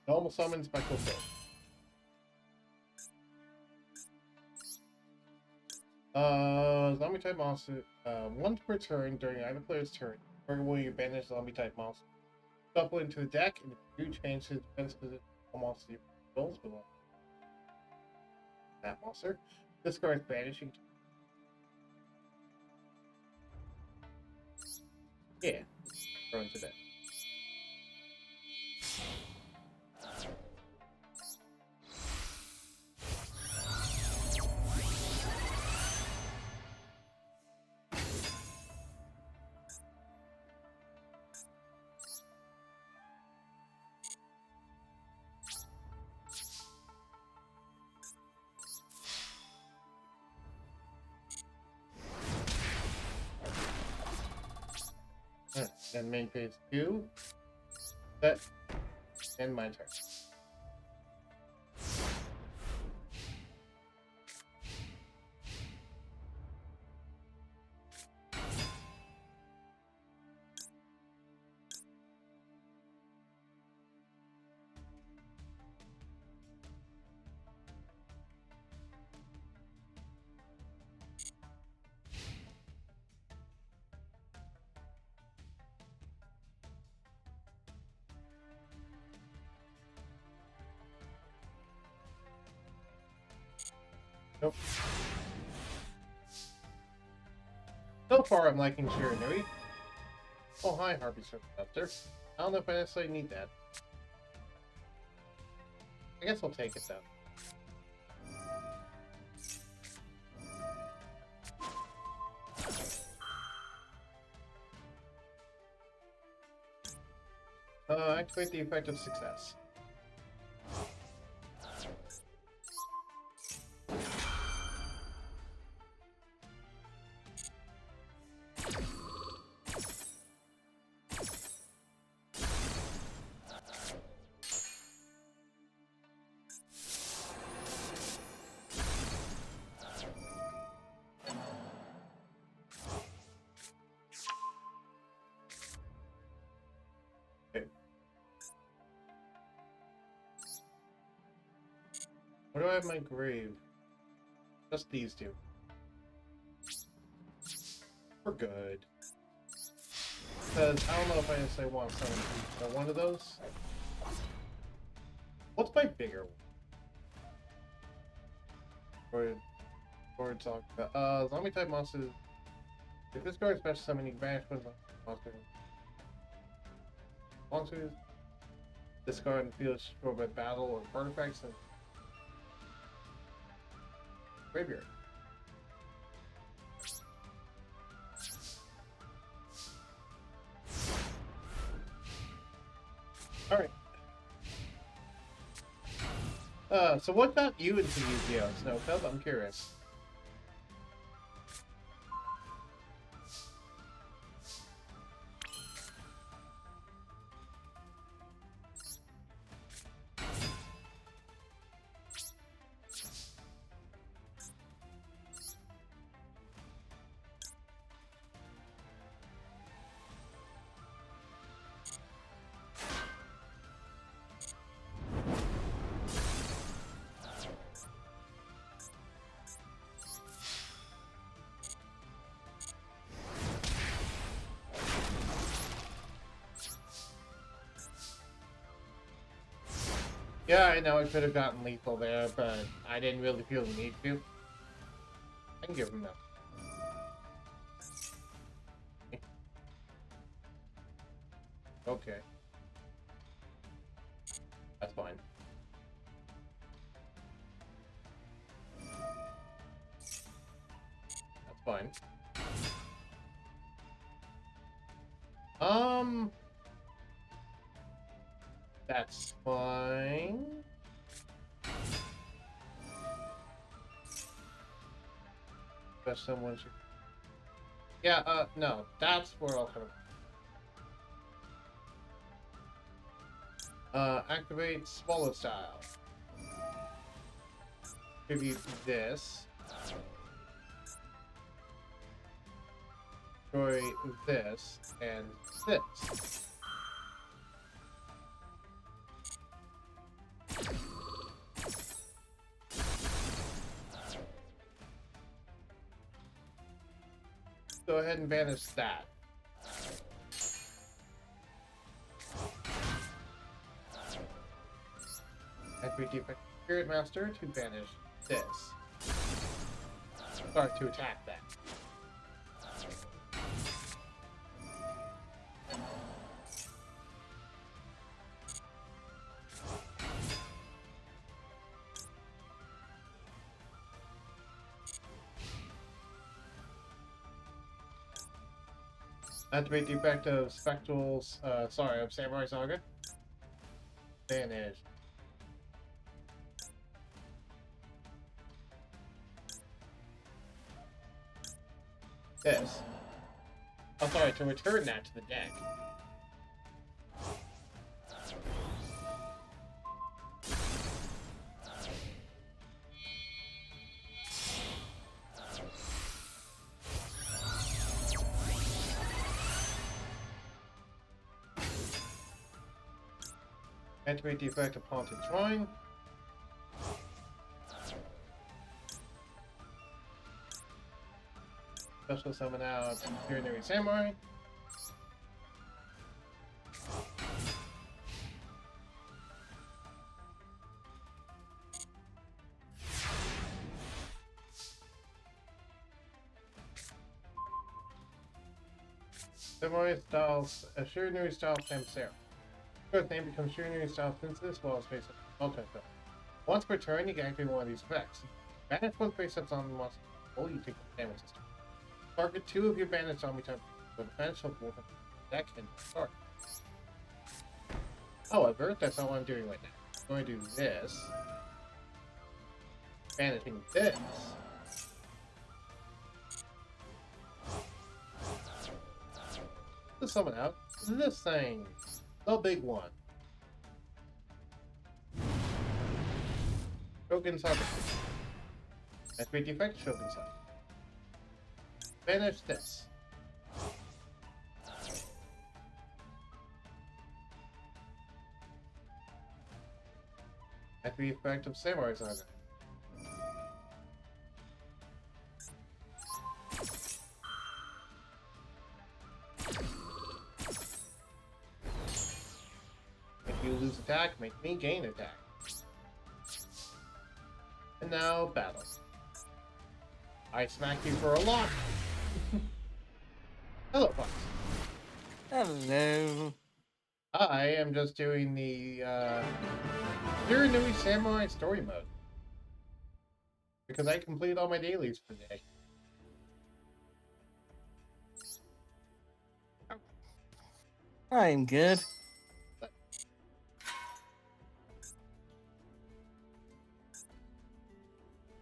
Normal summon Spectral Sword. Zombie type monster. Once per turn during either player's turn, target one of your banished zombie type monster. Shuffle into the deck, and if you change his defense position, all monsters controls belong to that monster. This card is banishing. Yeah, throw into that. And main phase 2. That. And my turn. Nope. So far, I'm liking Shiranui. Oh, hi, Harpy Survivor. I don't know if I necessarily need that. I guess I'll take it though. Activate the effect of success. Where do I have my grave? Just these two. We're good. Because I don't know if I necessarily want one of those. What's my bigger one? Or talk about zombie type monsters. If this card is special summon, you can banish one monster. Monsters discard and feel destroyed by battle or artifacts and graveyard. Alright. So what got you into Yugioh, Snowcub? I'm curious. Yeah, I know I could have gotten lethal there, but I didn't really feel the need to. I can give him that. Okay. That's fine. That's fine. That's fine. But someone should... Yeah, no. That's where I'll come. Activate Swallow Style. Tribute this. Destroy this and this. Go ahead and banish that. Activate the effect Spirit Master to banish this. Start to attack that. Activate the effect of Spectral's, of Samurai Saga. Banish. This. Oh, sorry, to return that to the deck. Activate the effect of Haunted Shrine. Special summon out Urinary Samurai. Samurai styles, a Shiranui style Samsara. First name becomes Shiranui style Synthesis while it's face up multi-fill. Once per turn, you can activate one of these effects. Banish one face ups on the monster. Oh, you take the damage system. Target 2 of your banished zombie type with a banish of both deck and start. However, that's not what I'm doing right now. I'm going to do this. Banishing this. To summon out this thing. The big one. Shogun's Harvest. Activate the effect Shogun's Harvest. Banish this. Activate the effect of Samurai's Honor. If you lose attack, make me gain attack. And now, battle. I smack you for a lot. Hello, Fox. Hello. I am just doing the Hiranui Samurai story mode. Because I completed all my dailies for the day. I'm good.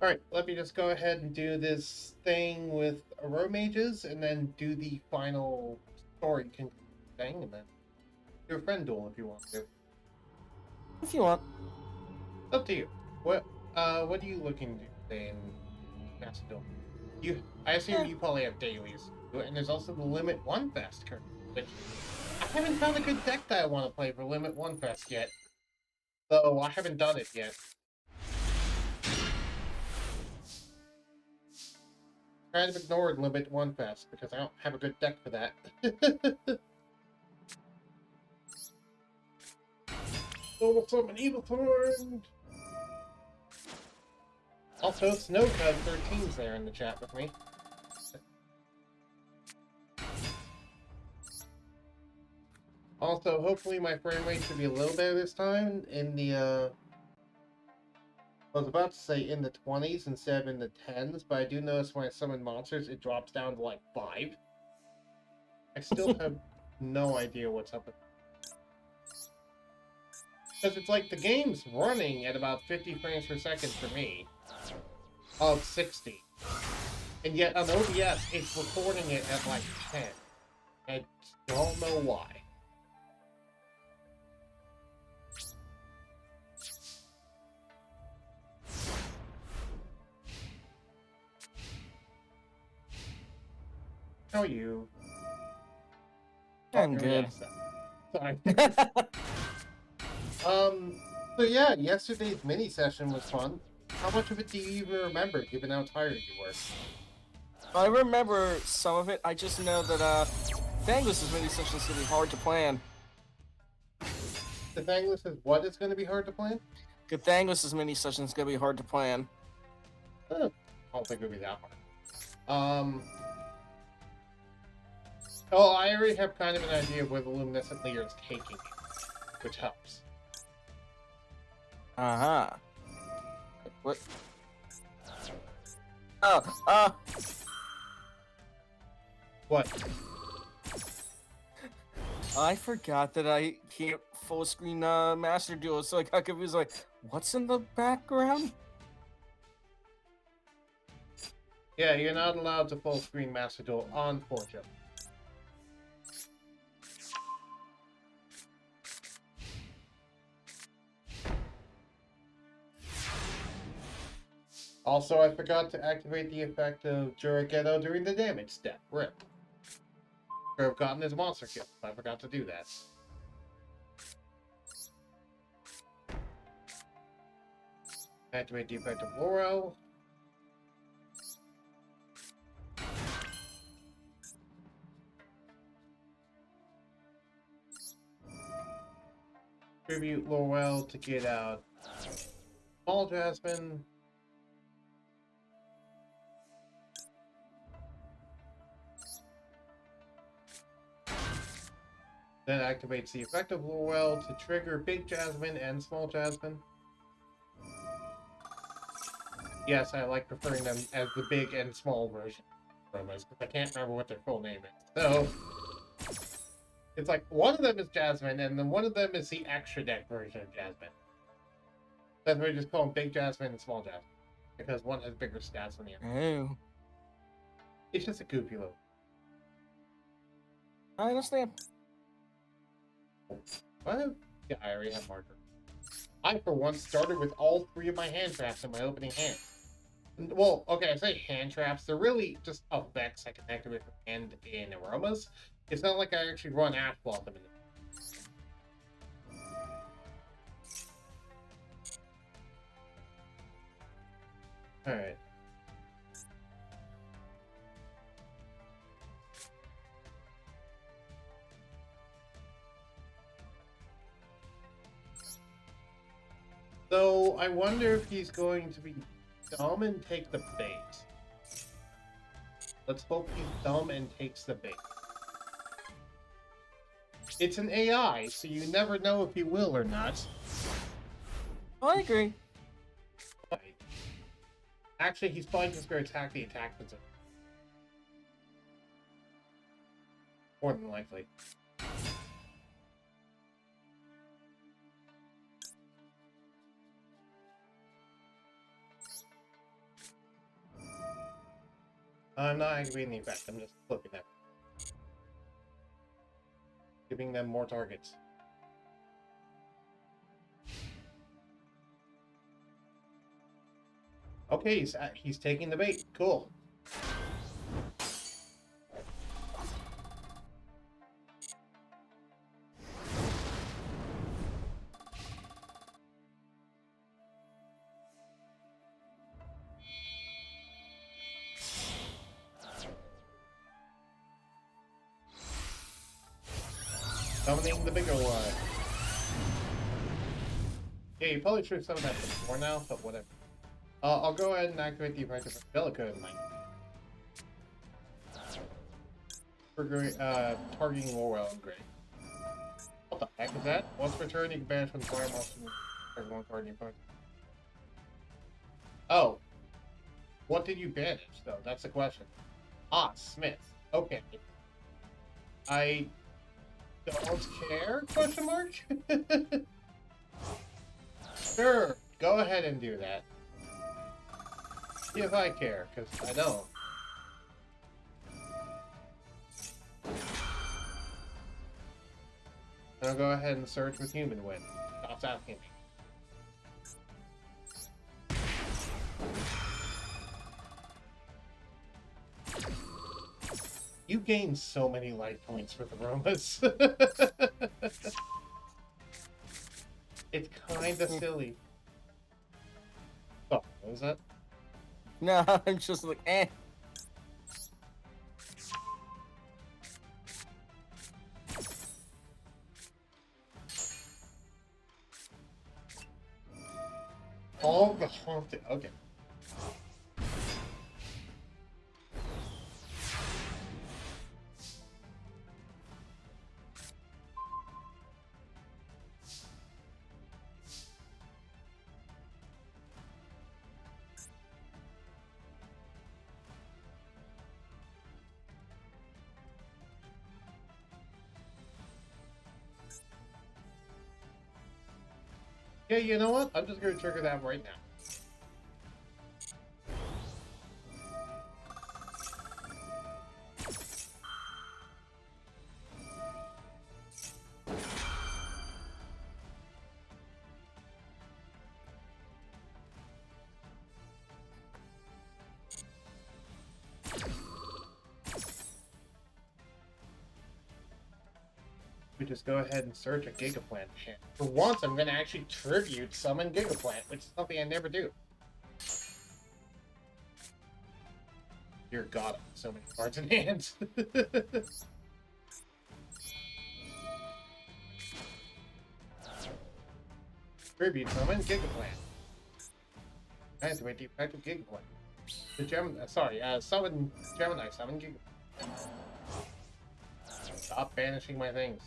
Alright, let me just go ahead and do this thing with row mages and then do the final story thing and then do a friend duel if you want to. If you want. It's up to you. What are you looking to say in Macedon? I assume you probably have dailies. And there's also the Limit 1 Fest currently, which I haven't found a good deck that I want to play for Limit 1 Fest yet. So I haven't done it yet. Kind of ignored Limit 1 Fest because I don't have a good deck for that. Soul Summon Evil Thorn! Also, Snowcub13's there in the chat with me. Also, hopefully my frame rate should be a little better this time in the, I was about to say in the 20s instead of in the 10s, but I do notice when I summon monsters, it drops down to like 5. I still have no idea what's up with it. Because it's like the game's running at about 50 frames per second for me. Of 60. And yet on OBS, it's recording it at like 10. I don't know why. How are you? I'm Oh, good. Sorry. So yeah, yesterday's mini session was fun. How much of it do you even remember, given how tired you were? I remember some of it. I just know that Thangless' mini session is gonna be hard to plan. The Thangless is what is going to be hard to plan? Thangless' mini session is gonna be hard to plan. I don't think it would be that hard. Oh, I already have kind of an idea of where the Luminescent Leader is taking me, which helps. Uh-huh. What? What? I forgot that I can't full screen Master Duel, so I got confused. Like, what's in the background? Yeah, you're not allowed to full screen Master Duel on Fortune. Also, I forgot to activate the effect of Juragedo during the damage step. RIP. Could have gotten his monster kill. I forgot to do that. Activate the effect of Laurel. Tribute Laurel to get out Small Jasmine. Then activates the effect of Laurel to trigger Big Jasmine and Small Jasmine. Yes, I like preferring them as the big and small version of Romas, because I can't remember what their full name is. So, it's like, one of them is Jasmine, and then one of them is the extra deck version of Jasmine. That's why we just call them Big Jasmine and Small Jasmine, because one has bigger stats than the other. Oh, It's just a goofy little. I understand. What? Yeah, I already have marker. I, for once, started with all 3 of my hand traps in my opening hand. Well, okay, I say hand traps. They're really just effects I can activate from hand in aromas. It's not like I actually run Ash Blossom in it. Alright. So, I wonder if he's going to be dumb and take the bait. Let's hope he's dumb and takes the bait. It's an AI, so you never know if he will or not. I agree. Right. Actually, he's probably just going to attack the attack position. More than likely. I'm not activating the effect, I'm just flipping them. Giving them more targets. Okay, he's taking the bait. Cool. Summoning the bigger one. Yeah, you probably should have summoned that before now, but whatever. I'll go ahead and activate the effect of Bellica in mine. For targeting Laurel and Gray. What the heck is that? Once per turn, you can banish one fire monster from one card in your opponent. Oh. What did you banish, though? That's the question. Ah, Smith. Okay. I don't care? Question mark? Sure, go ahead and do that. See if I care, because I don't. And I'll go ahead and search with Human Win. Stop asking me. You gain so many life points with aromas. It's kinda silly. Oh, what was that? No, I'm just like, eh. All the haunted. Okay. Yeah, you know what? I'm just gonna trigger that right now. We just go ahead and search a Gigaplant. For once, I'm going to actually tribute summon Gigaplant, which is something I never do. Dear God, so many cards in hand. Tribute summon Gigaplant. Activate the effect of Gigaplant. The summon Gemini, summon Gigaplant. Stop banishing my things.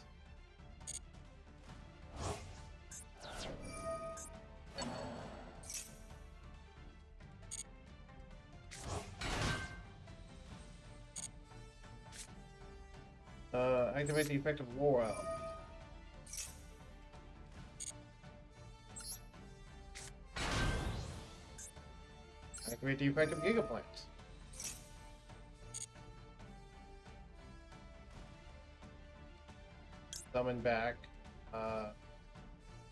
Activate the effect of Laurel. Activate the effect of Gigaplant. Summon back. I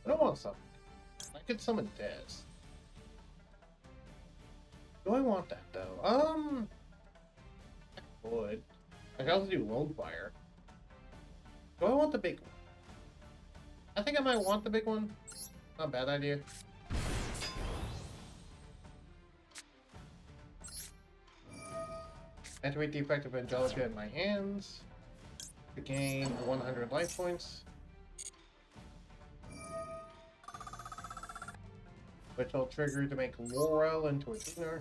don't want to summon. I could summon Dez. Do I want that though? I would. I could also do Lone Fire. Do I want the big one? I think I might want the big one. Not a bad idea. Activate the effect of Angelica in my hands to gain 100 life points, which I'll trigger to make Laurel into a tuner,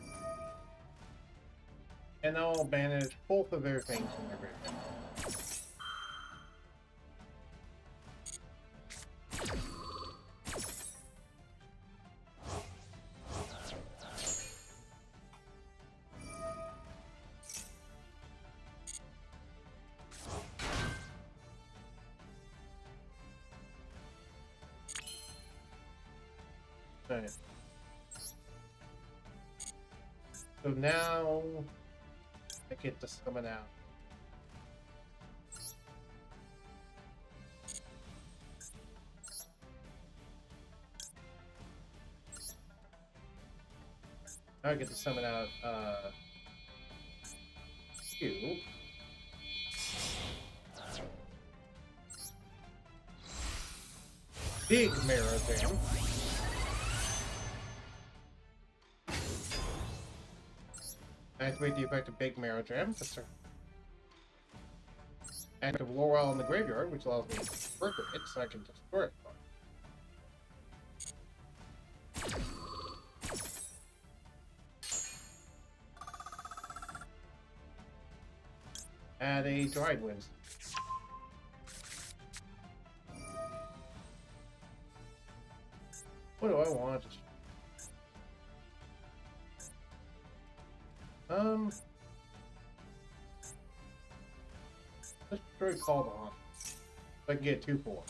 and I'll banish both of their things from their graveyard. Okay. So now I get to summon out. Now I get to summon out two. Big Marrow Jam. Activate the effect of Big Marrow Jam. Active Laurel in the graveyard, which allows me to work with it so I can destroy it. Add a Dried Winds. What do I want? Let's try Call on. So I can get 2-4.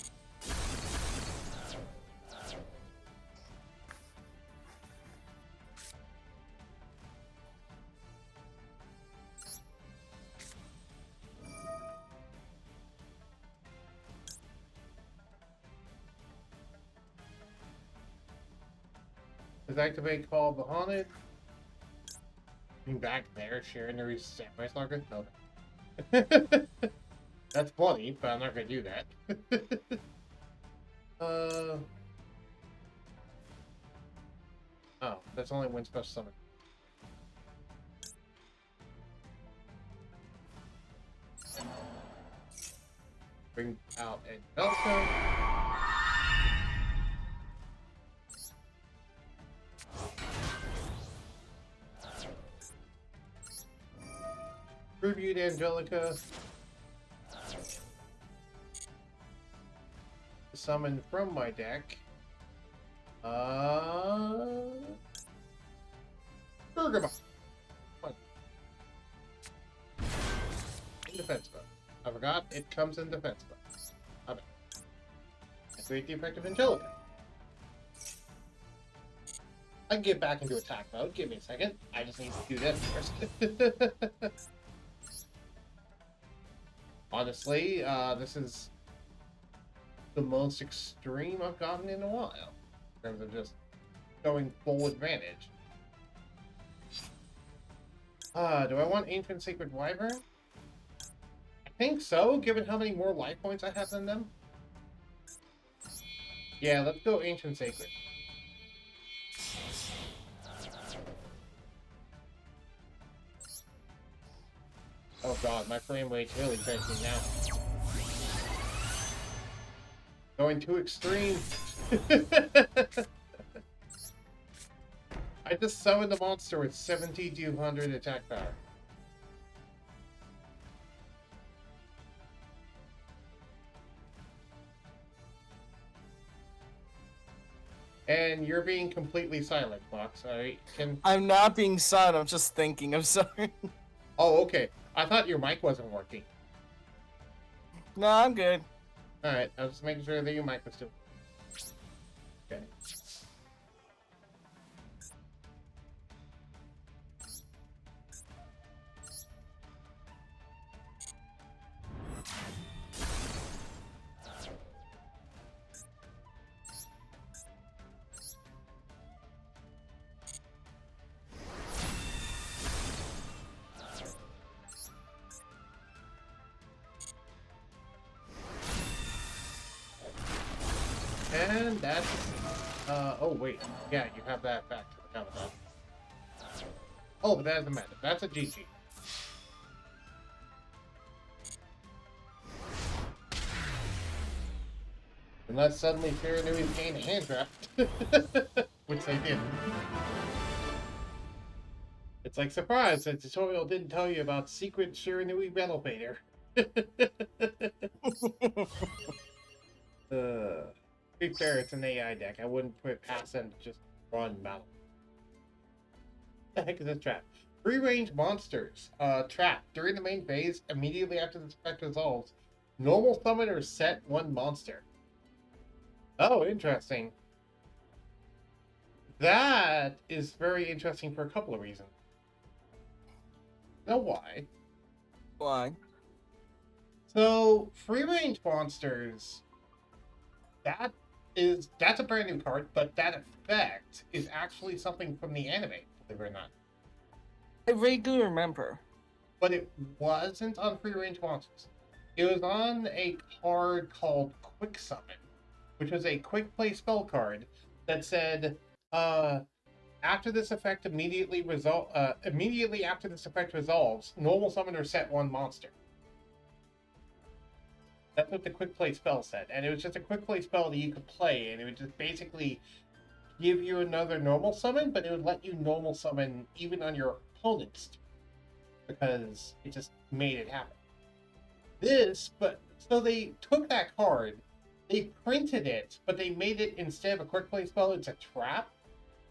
Does activate Call of the Haunted? Being back there, sharing the Samurai Saga? No. That's funny, but I'm not gonna do that. Oh, that's only when special summon. Bring out Angelica. Tribute Angelica. Summon from my deck. Bergamot. In defense mode. I forgot it comes in defense mode. Activate the effect of Angelica. I can get back into attack mode. Give me a second. I just need to do this first. Honestly, this is the most extreme I've gotten in a while. In terms of just going full advantage. Do I want Ancient Sacred Wyvern? I think so, given how many more life points I have than them. Yeah, let's go Ancient Sacred. Oh god, my frame rate's really taking now. Going too extreme. I just summoned a monster with 7200 attack power. And you're being completely silent, Fox. I'm not being silent. I'm just thinking. I'm sorry. Oh, okay. I thought your mic wasn't working. No, I'm good. Alright, I was just making sure that your mic was still... Okay. And that's... oh wait. Yeah, you have that back to the count. Oh, but that doesn't matter. That's a GG. Unless suddenly Shiranui gained a hand trap. Which they didn't. It's like, surprise, the tutorial didn't tell you about secret Shiranui Battle Fader. To be fair, it's an AI deck. I wouldn't put it past them to just run battle. What the heck is this trap? Free range monsters. Trap. During the main phase, immediately after the effect resolves, normal summoners set one monster. Oh, interesting. That is very interesting for a couple of reasons. Know why? Why? So, free range monsters, that's a brand new card, but that effect is actually something from the anime, believe it or not. I vaguely remember. But it wasn't on free range monsters. It was on a card called Quick Summon, which was a quick play spell card that said, after this effect immediately after this effect resolves, normal summoner set one monster. That's what the quick play spell said, and it was just a quick play spell that you could play, and it would just basically give you another normal summon, but it would let you normal summon even on your opponent's turn, because it just made it happen. So they took that card, they printed it, but they made it, instead of a quick play spell, it's a trap,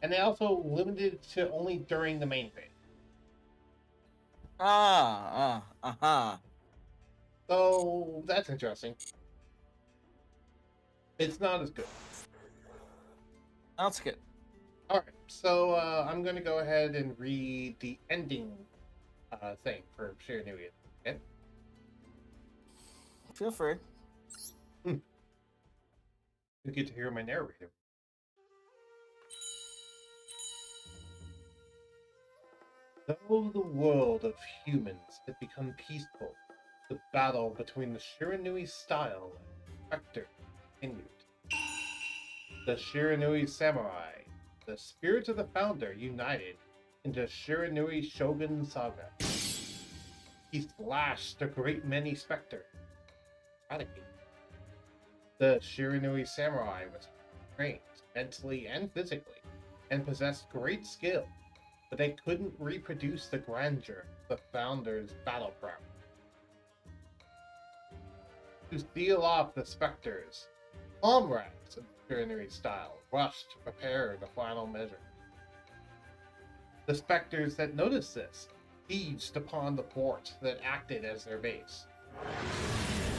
and they also limited it to only during the main phase. So that's interesting. It's not as good. That's good. Alright, so I'm going to go ahead and read the ending thing for Shiranui. Okay? Feel free. You get to hear my narrator. Though the world of humans had become peaceful, the battle between the Shiranui style and Spectre continued. The Shiranui samurai, the spirits of the founder, united into Shiranui Shogun Saga. He slashed a great many Spectre. Eradicated. The Shiranui samurai was trained mentally and physically, and possessed great skill, but they couldn't reproduce the grandeur of the founder's battle prowess. To seal off the Spectres, comrades of the Shiranui style rushed to prepare the final measure. The Spectres that noticed this sieged upon the fort that acted as their base.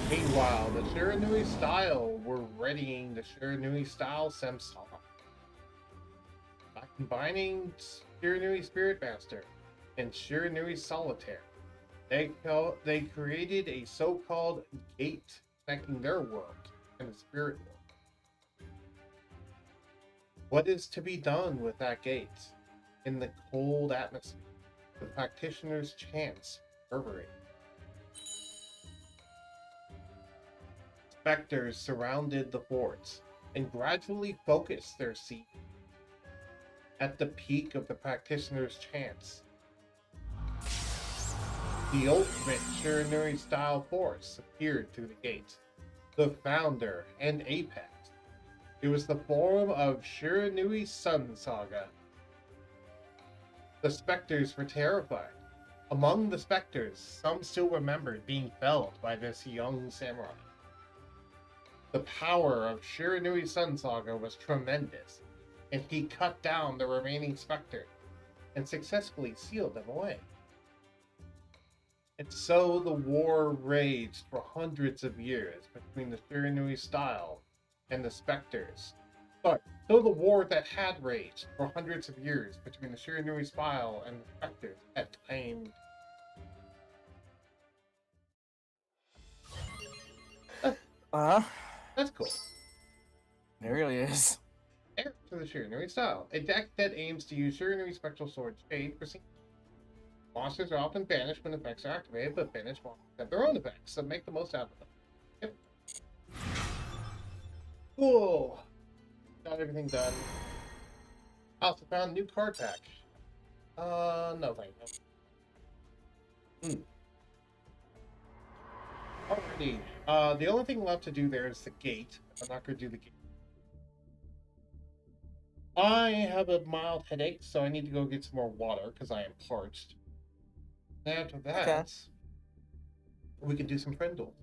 Meanwhile, the Shiranui style were readying the Shiranui style Samsara. By combining Shiranui Spirit Master and Shiranui Solitaire, they created a so-called gate connecting their world and the spirit world. What is to be done with that gate? In the cold atmosphere, the practitioner's chants reverberate. Spectres surrounded the forts and gradually focused their siege. At the peak of the practitioner's chants, The ultimate Shiranui-style force appeared through the gate. The founder and apex. It was the form of Shiranui Sun Saga. The specters were terrified. Among the specters, some still remembered being felled by this young samurai. The power of Shiranui Sun Saga was tremendous, and he cut down the remaining specters and successfully sealed them away. And so the war raged for hundreds of years between the Shiranui style and the specters. Sorry, so the war that had raged for hundreds of years between the Shiranui style and the specters had claimed. That's cool. It really is. Heir to the Shiranui style, a deck that aims to use Shiranui Spectral Sword Shade for monsters are often banished when effects are activated, but banished monsters have their own effects, so make the most out of them. Yep. Cool. Got everything done. I also found a new card pack. No thank you. Alrighty. The only thing left to do there is the gate. I'm not going to do the gate. I have a mild headache, so I need to go get some more water because I am parched. And after that, we can do some friend duel.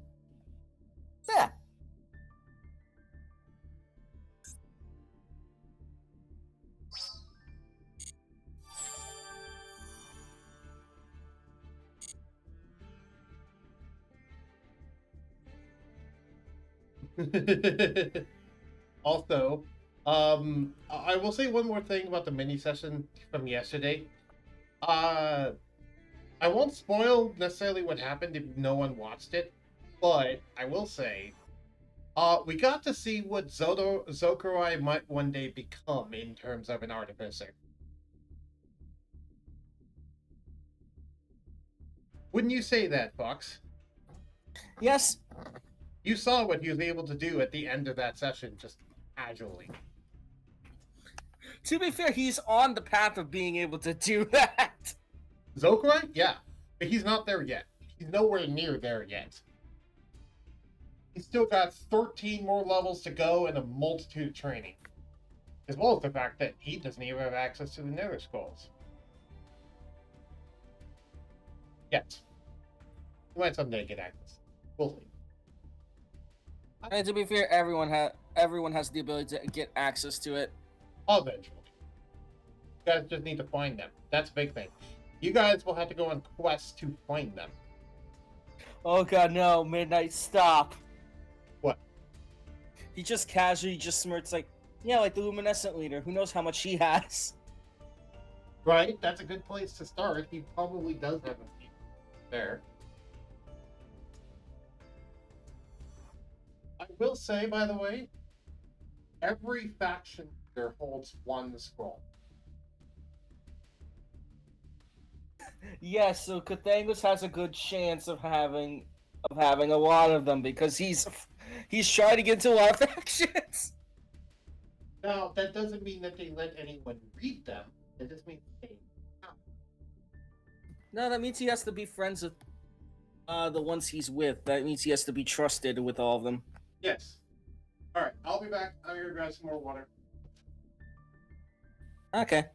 Yeah. Also, I will say one more thing about the mini session from yesterday. I won't spoil necessarily what happened if no one watched it, but I will say, we got to see what Zokurai might one day become in terms of an artificer. Wouldn't you say that, Fox? Yes. You saw what he was able to do at the end of that session, just casually. To be fair, he's on the path of being able to do that. Zokurai? Yeah. But he's not there yet. He's nowhere near there yet. He's still got 13 more levels to go and a multitude of training. As well as the fact that he doesn't even have access to the Nether Scrolls. Yet. He might someday get access. We'll see. And to be fair, everyone has the ability to get access to it. Eventually. You guys just need to find them. That's a big thing. You guys will have to go on quests to find them. Oh god, no, Midnight, stop. What? He just casually just smirks like, yeah, like the Luminescent leader. Who knows how much he has? Right? That's a good place to start. He probably does have a few there. I will say, by the way, every faction leader holds one scroll. Yes, so Cathangus has a good chance of having a lot of them because he's trying to get into a lot of factions. Now, that doesn't mean that they let anyone read them. It just means they No, that means he has to be friends with the ones he's with. That means he has to be trusted with all of them. Yes. Alright, I'll be back. I'm gonna grab some more water. Okay.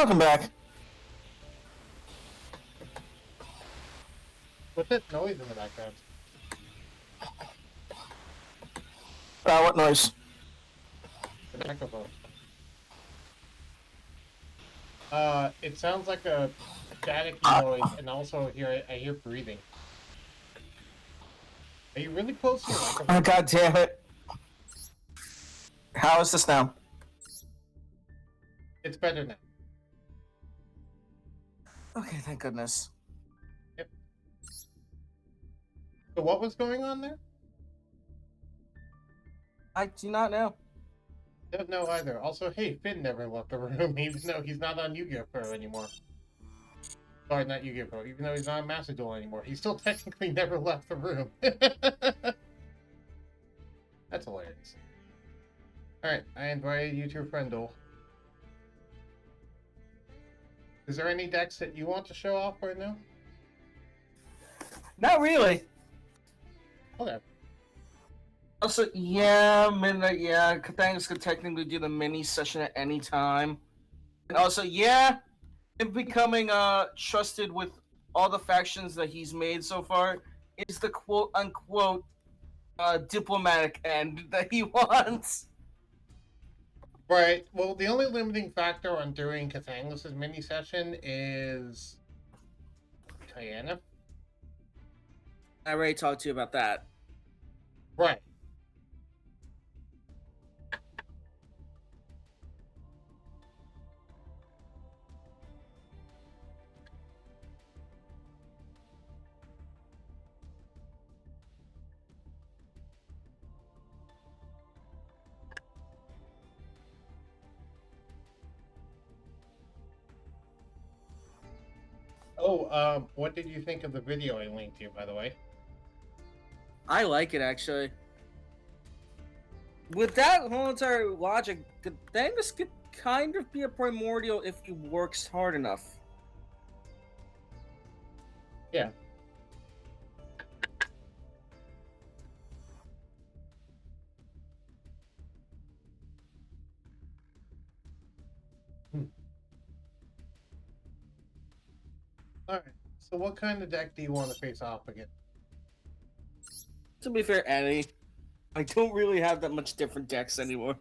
welcome back. What's that noise in the background? What noise? The microphone. It sounds like a staticky noise, and also I hear breathing. Are you really close to your microphone? Oh, God damn it. How is this now? It's better now. Okay, thank goodness. So what was going on there? I do not know. Don't know either. Also, hey, Finn never left the room, even though he's not on Yu-Gi-Oh! Pro anymore. Sorry, not Yu-Gi-Oh! Pro. Even though he's not on Master Duel anymore, he still technically never left the room. That's hilarious. Alright, I invited you to a friend duel. Is there any decks that you want to show off right now? Not really. Okay. Also, yeah, midnight, yeah, Kathangus could technically do the mini session at any time. And also, yeah, him becoming trusted with all the factions that he's made so far is the quote-unquote diplomatic end that he wants. Right. Well, the only limiting factor on doing Cathangus's mini session is Diana. I already talked to you about that. Right. Oh, what did you think of the video I linked you, by the way? I like it, actually. With that whole entire logic, Kathangus could kind of be a primordial if he works hard enough. Yeah. Alright, so what kind of deck do you want to face off against? To be fair, Annie, I don't really have that much different decks anymore.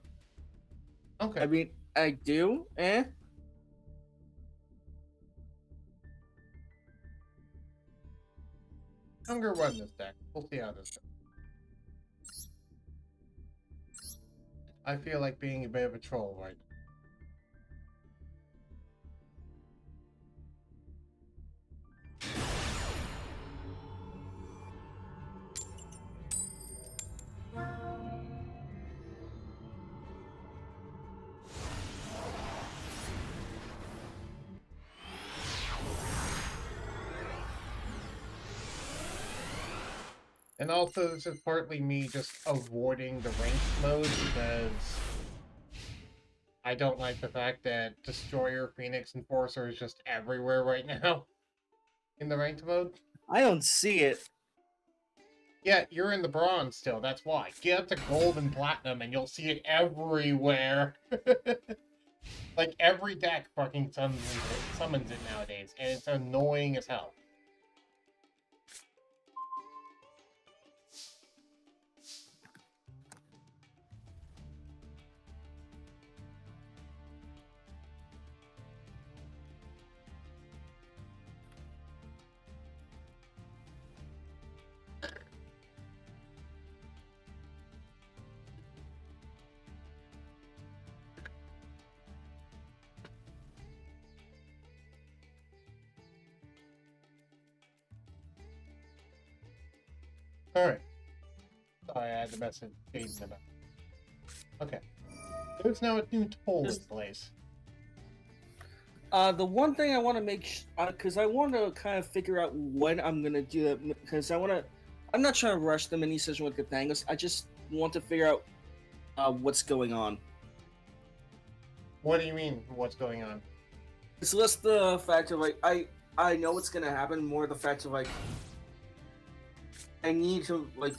Okay. I mean, I do, I'm gonna run this deck. We'll see how this goes. I feel like being a bit of a troll right now. And also, this is partly me just avoiding the ranked mode because I don't like the fact that Destroyer, Phoenix, Enforcer is just everywhere right now in the ranked mode. I don't see it. Yeah, you're in the bronze still, that's why. Get up to gold and platinum and you'll see it everywhere. Like, every deck fucking summons it nowadays, and it's annoying as hell. Alright. Sorry, I had the message changed about. Okay. There's now a new toll in place. The one thing I want to make, because I want to kind of figure out when I'm gonna do that, because I'm not trying to rush the mini session with Kathangus. I just want to figure out what's going on. What do you mean, what's going on? It's less the fact of like I know what's gonna happen, more the fact of like I need to like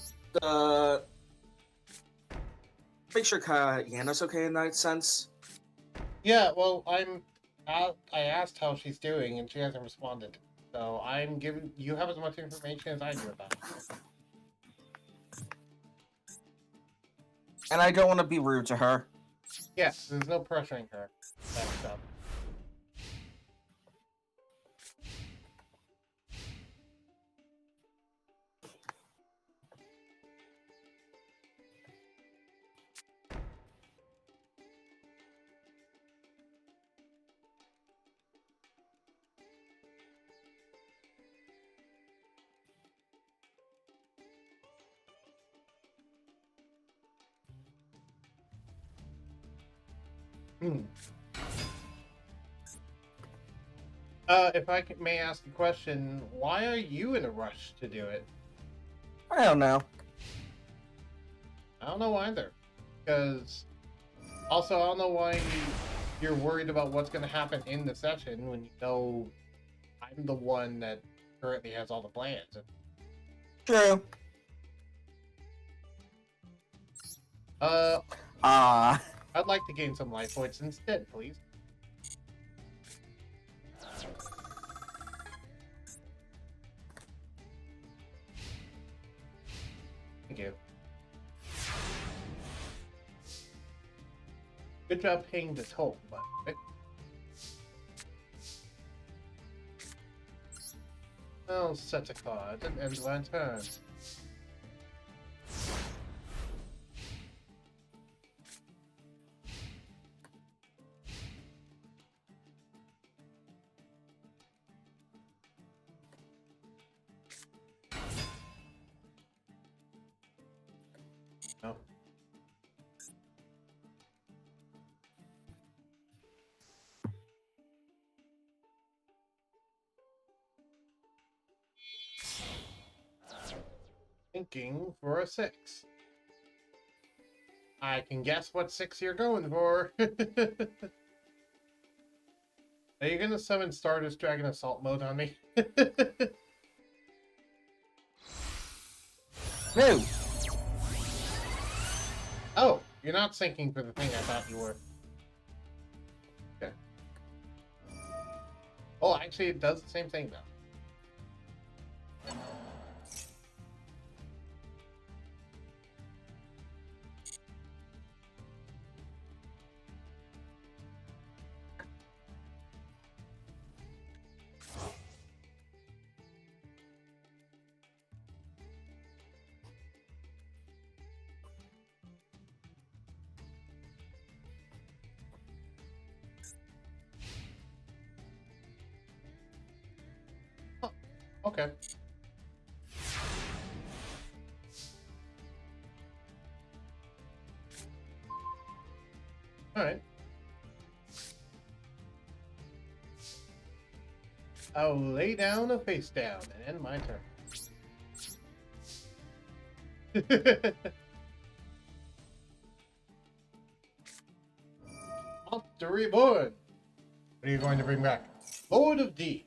make sure Yana's okay in that sense. Yeah, well, I'm I asked how she's doing, and she hasn't responded. So I'm giving you have as much information as I do about it. And I don't want to be rude to her. Yes, there's no pressuring her. That stuff. Hmm. If may ask a question, why are you in a rush to do it? I don't know. I don't know either. Because also, I don't know why you're worried about what's going to happen in the session when you know I'm the one that currently has all the plans. True. I'd like to gain some life points instead, please. Thank you. Good job paying the toll, by the way. I'll set a card and end my turn. No. Thinking for a 6. I can guess what 6 you're going for. Are you gonna summon Stardust Dragon Assault mode on me? No. Oh, you're not sinking for the thing I thought you were. Okay. Oh, actually, it does the same thing though. Okay. Alright. I'll lay down a face down and end my turn. Monster Reborn! What are you going to bring back? Lord of D.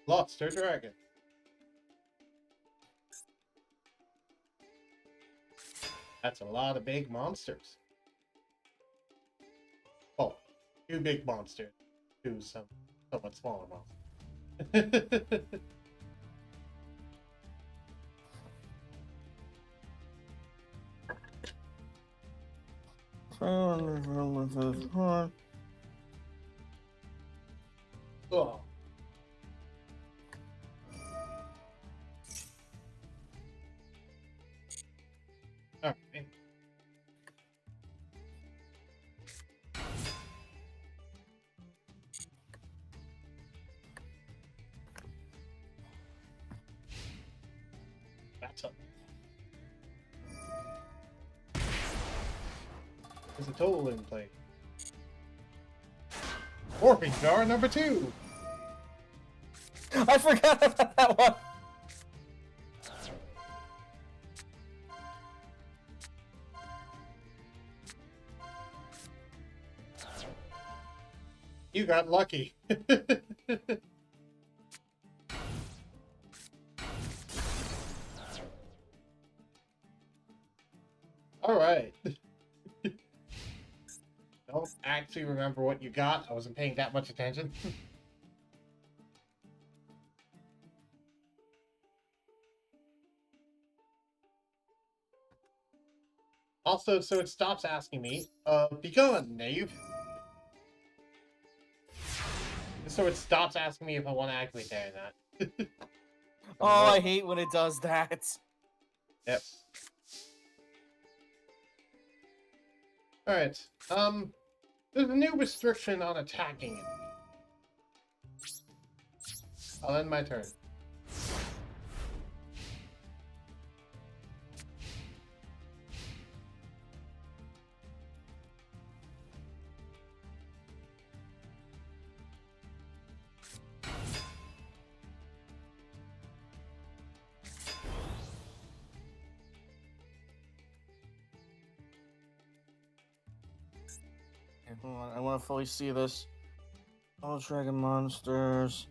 Lost her dragon. That's a lot of big monsters. Oh, 2 big monsters. 2 somewhat smaller monsters. Oh. Alright. That's up. There's a total in play. Morphing jar number 2. I forgot about that one. You got lucky. All right. Don't actually remember what you got. I wasn't paying that much attention. Also, so it stops asking me, be gone, knave. So it stops asking me if I want to activate that or not. Oh, I hate when it does that. Yep. Alright, there's a new restriction on attacking it. I'll end my turn. Okay, hold on, I want to fully see this. All dragon monsters.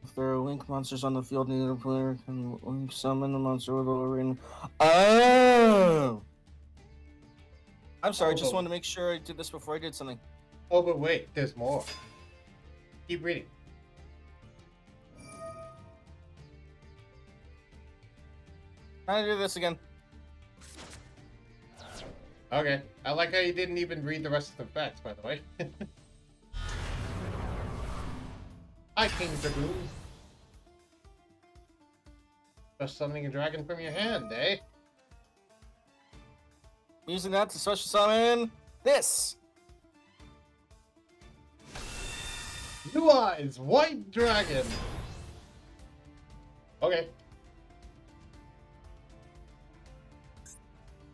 If there are link monsters on the field, neither player can link summon the monster with a ring. Oh! I'm sorry, just wanted to make sure I did this before I did something. Oh, but wait, there's more. Keep reading. Trying to do this again. Okay. I like how you didn't even read the rest of the facts, by the way. Hi, King Dragoon. Just summoning a dragon from your hand, eh? Using that to special summon this. Blue Eyes, White Dragon. Okay.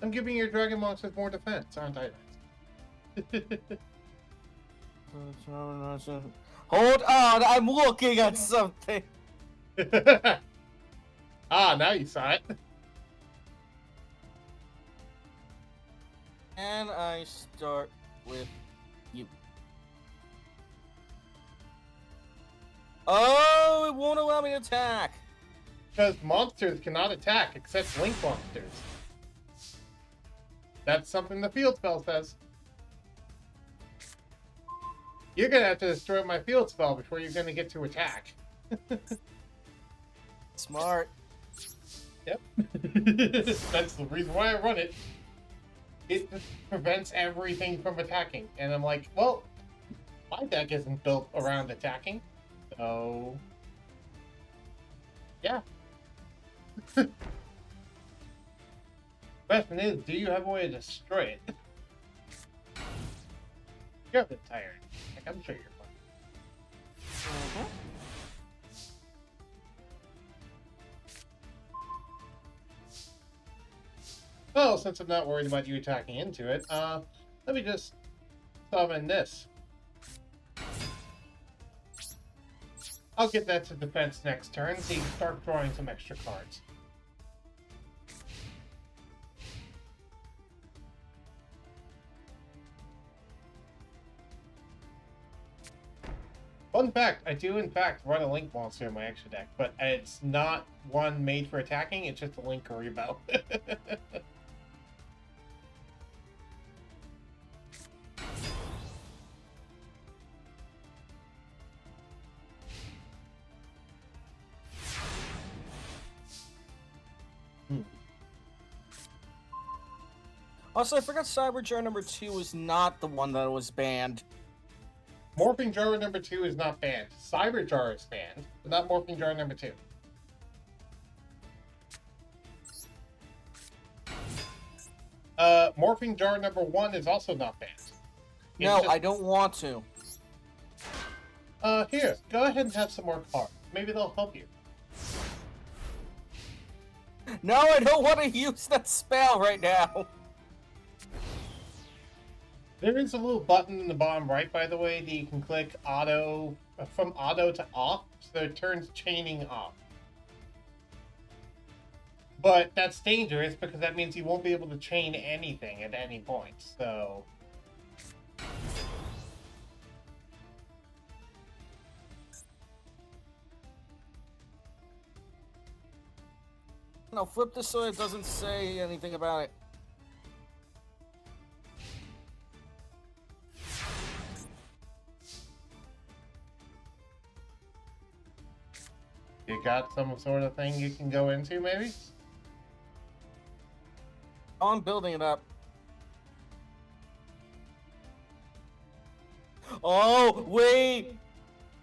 I'm giving your dragon monsters more defense, aren't I? Hold on, I'm looking at something. Ah, now you saw it. And I start with you. Oh, it won't allow me to attack. Because monsters cannot attack except link monsters. That's something the field spell says. You're gonna have to destroy my field spell before you're gonna get to attack. Smart. Yep. That's the reason why I run it. It just prevents everything from attacking. And I'm like, well, my deck isn't built around attacking. So, yeah. Question is, do you have a way to destroy it? You're a bit tired. Like, I'm sure you're fine. Well, since I'm not worried about you attacking into it, let me just summon this. I'll get that to defense next turn, so you can start drawing some extra cards. Fun fact, I do in fact run a Link monster in my extra deck, but it's not one made for attacking, it's just a Link Karibo. Also, I forgot Cyberjar number 2 was not the one that was banned. Morphing Jar number 2 is not banned. Cyberjar is banned, but not Morphing Jar number 2. Morphing Jar number 1 is also not banned. No, I don't want to. Here, go ahead and have some more cards. Maybe they'll help you. No, I don't want to use that spell right now. There is a little button in the bottom right, by the way, that you can click auto, from auto to off, so it turns chaining off. But that's dangerous because that means you won't be able to chain anything at any point, so... No, flip this so it doesn't say anything about it. You got some sort of thing you can go into, maybe? Oh, I'm building it up. Oh, wait!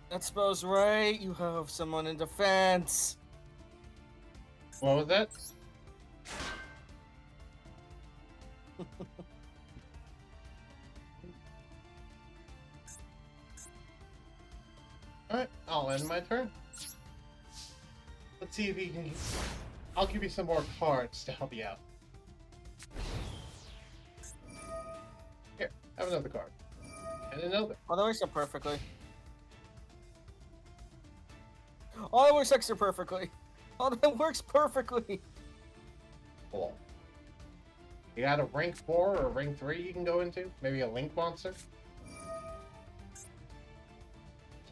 That spell's right. You have someone in defense. What was that? Alright, I'll end my turn. Let's see if you can... I'll give you some more cards to help you out. Here, have another card. And another. Oh, that works out perfectly. Oh, that works extra perfectly. Oh, that works perfectly. Cool. You got a rank 4 or a rank 3 you can go into? Maybe a link monster?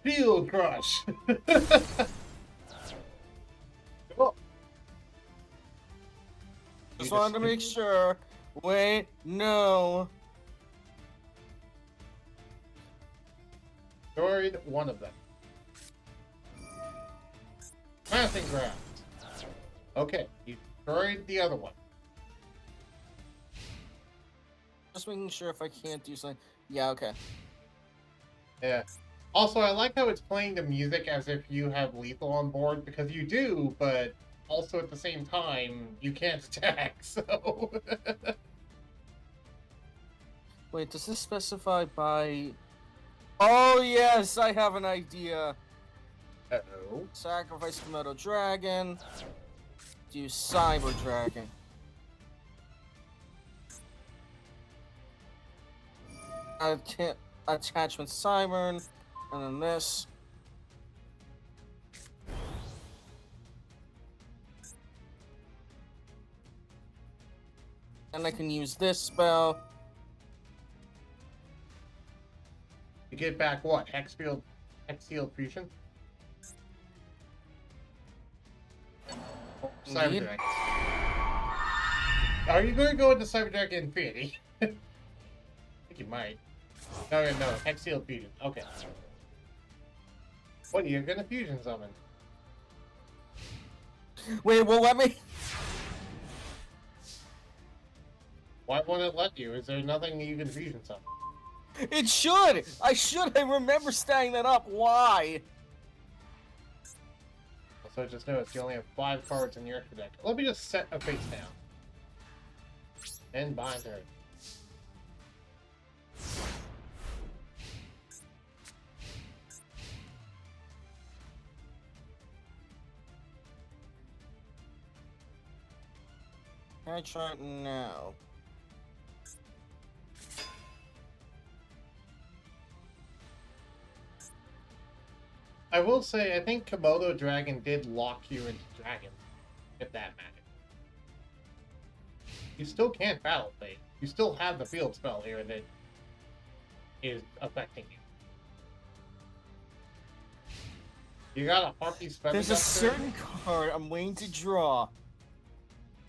Field Crush! Cool. Just wanted to make sure. Wait, no. Destroyed one of them. Passing ground. Okay, you destroyed the other one. Just making sure if I can't do something. Yeah, okay. Yeah. Also, I like how it's playing the music as if you have lethal on board, because you do, but also at the same time, you can't attack, so... Wait, does this specify by... Oh, yes, I have an idea. Uh-oh. Sacrifice Komodo Dragon. Do Cyber Dragon. I can't... Attachment Cybern. And then this. And I can use this spell. You get back what? Hexfield Fusion? Cyber Indeed. Dragon. Are you going to go into Cyber Dragon Infinity? I think you might. No, Hexfield Fusion. Okay. What, you're gonna fusion summon? Wait, well, let me... Why won't it let you? Is there nothing you can fusion summon? It should! I should! I remember staying that up. Why? Also, just notice you only have 5 cards in your extra deck. Let me just set a face down. And bind her. Can I try it now? I will say, I think Komodo Dragon did lock you into Dragon, if that matters. You still can't battle phase. You still have the field spell here that is affecting you. You got a Harpy's Feather There's a Duster? certain card I'm waiting to draw.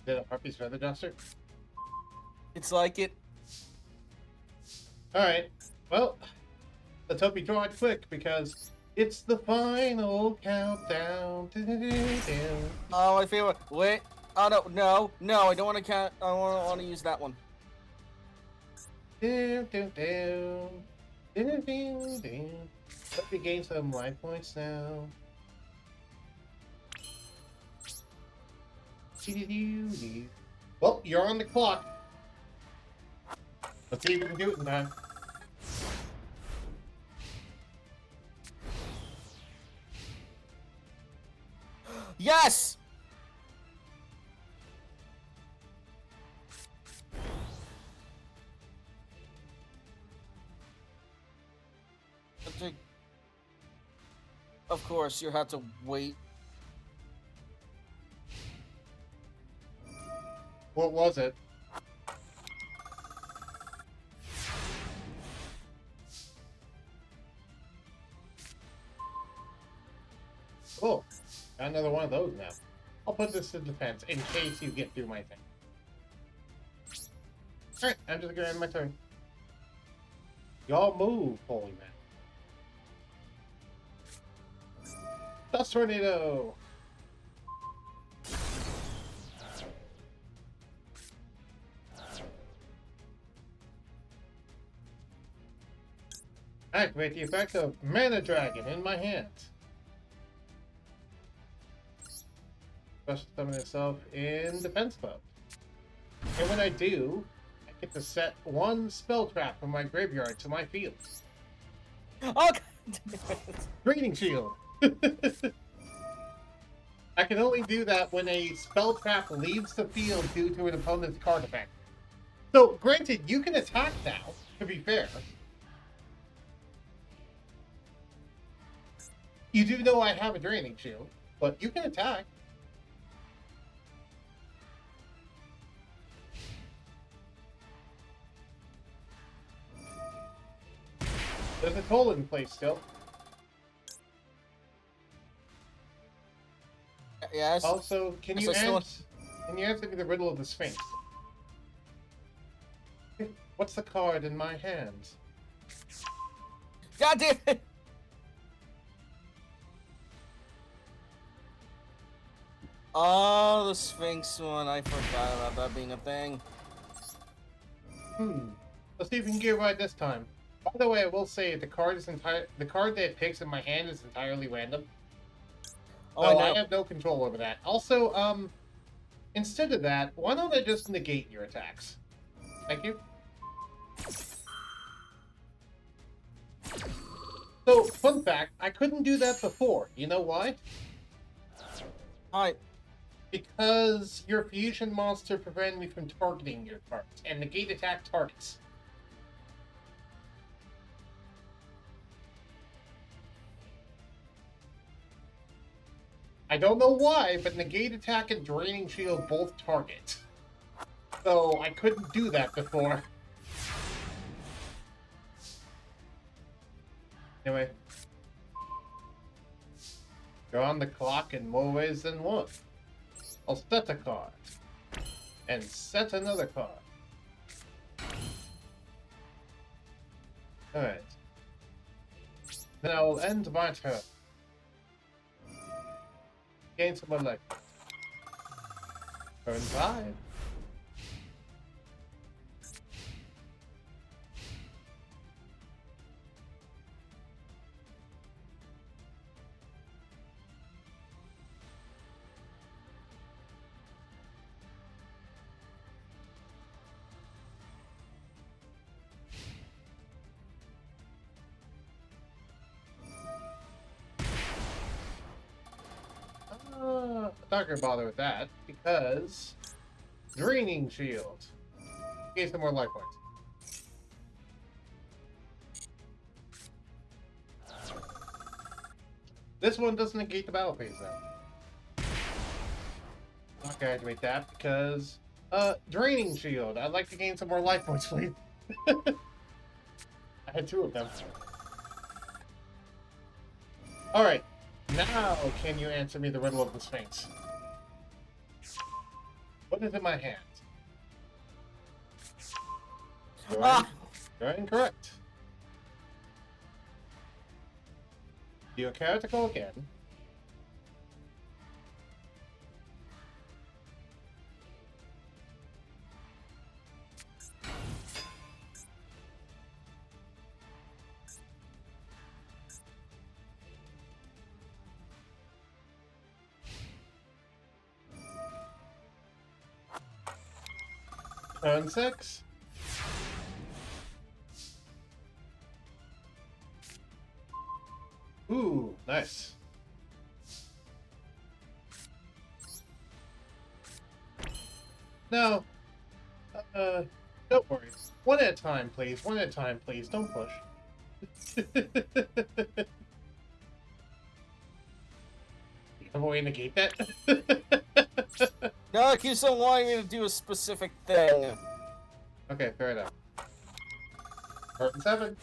Is it a Harpy's Feather Duster? It's like it. Alright, well, let's hope you draw it quick, because it's the final countdown. Oh, I feel it. Wait. Oh no! I don't want to count. I don't want to use that one. Hope you gain some life points now. Well, you're on the clock. Let's see if we can do it in time. Yes. Of course, you have to wait. What was it? Oh, got another one of those now. I'll put this to defense in case you get through my thing. Alright, I'm just gonna end my turn. Y'all move, holy man. Dust Tornado! Activate the effect of Mana Dragon in my hand. Special summon itself in defense mode. And when I do, I get to set one spell trap from my graveyard to my field. Oh, God damn it. Draining Shield! I can only do that when a spell trap leaves the field due to an opponent's card effect. So, granted, you can attack now, to be fair. You do know I have a Draining Shield, but you can attack. There's a toll in place still. Yes. Also, can you Yes, answer me the riddle of the Sphinx? What's the card in my hand? God damn it! Oh, the Sphinx one. I forgot about that being a thing. Let's see if we can get it right this time. By the way, I will say the card that it picks in my hand is entirely random. Oh, So I I know. have no control over that. Also, instead of that, why don't I just negate your attacks? Thank you. So, fun fact, I couldn't do that before. You know why? Alright. Because your fusion monster prevented me from targeting your cards, and negate attack targets. I don't know why, but negate attack and draining shield both target. So I couldn't do that before. Anyway. You're on the clock in more ways than one. I'll set a card. And set another card. Alright. Then I will end my turn. Gain some more life. Turn 5. Not gonna bother with that because draining shield. Gain some more life points. This one doesn't negate the battle phase though. Not gonna activate that because draining shield. I'd like to gain some more life points, please. I had 2 of them. Alright. Now can you answer me the riddle of the Sphinx? What is in my hand? You're incorrect. Do you care to go again? Turn 6. Ooh, nice. No. Don't worry. One at a time, please. One at a time, please. Don't push. I'm going to negate that. No, it keeps on wanting me to do a specific thing. Okay, fair enough. Curtain 7.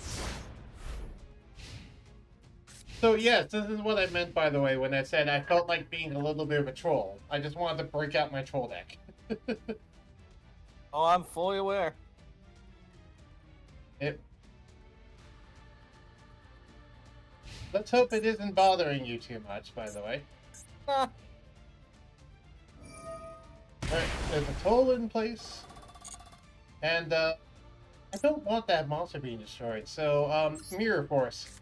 So yes, this is what I meant, by the way, when I said I felt like being a little bit of a troll. I just wanted to break out my troll deck. Oh, I'm fully aware. It, let's hope it isn't bothering you too much, by the way. Ah, Alright, there's a toll in place. And, I don't want that monster being destroyed, so, Mirror Force.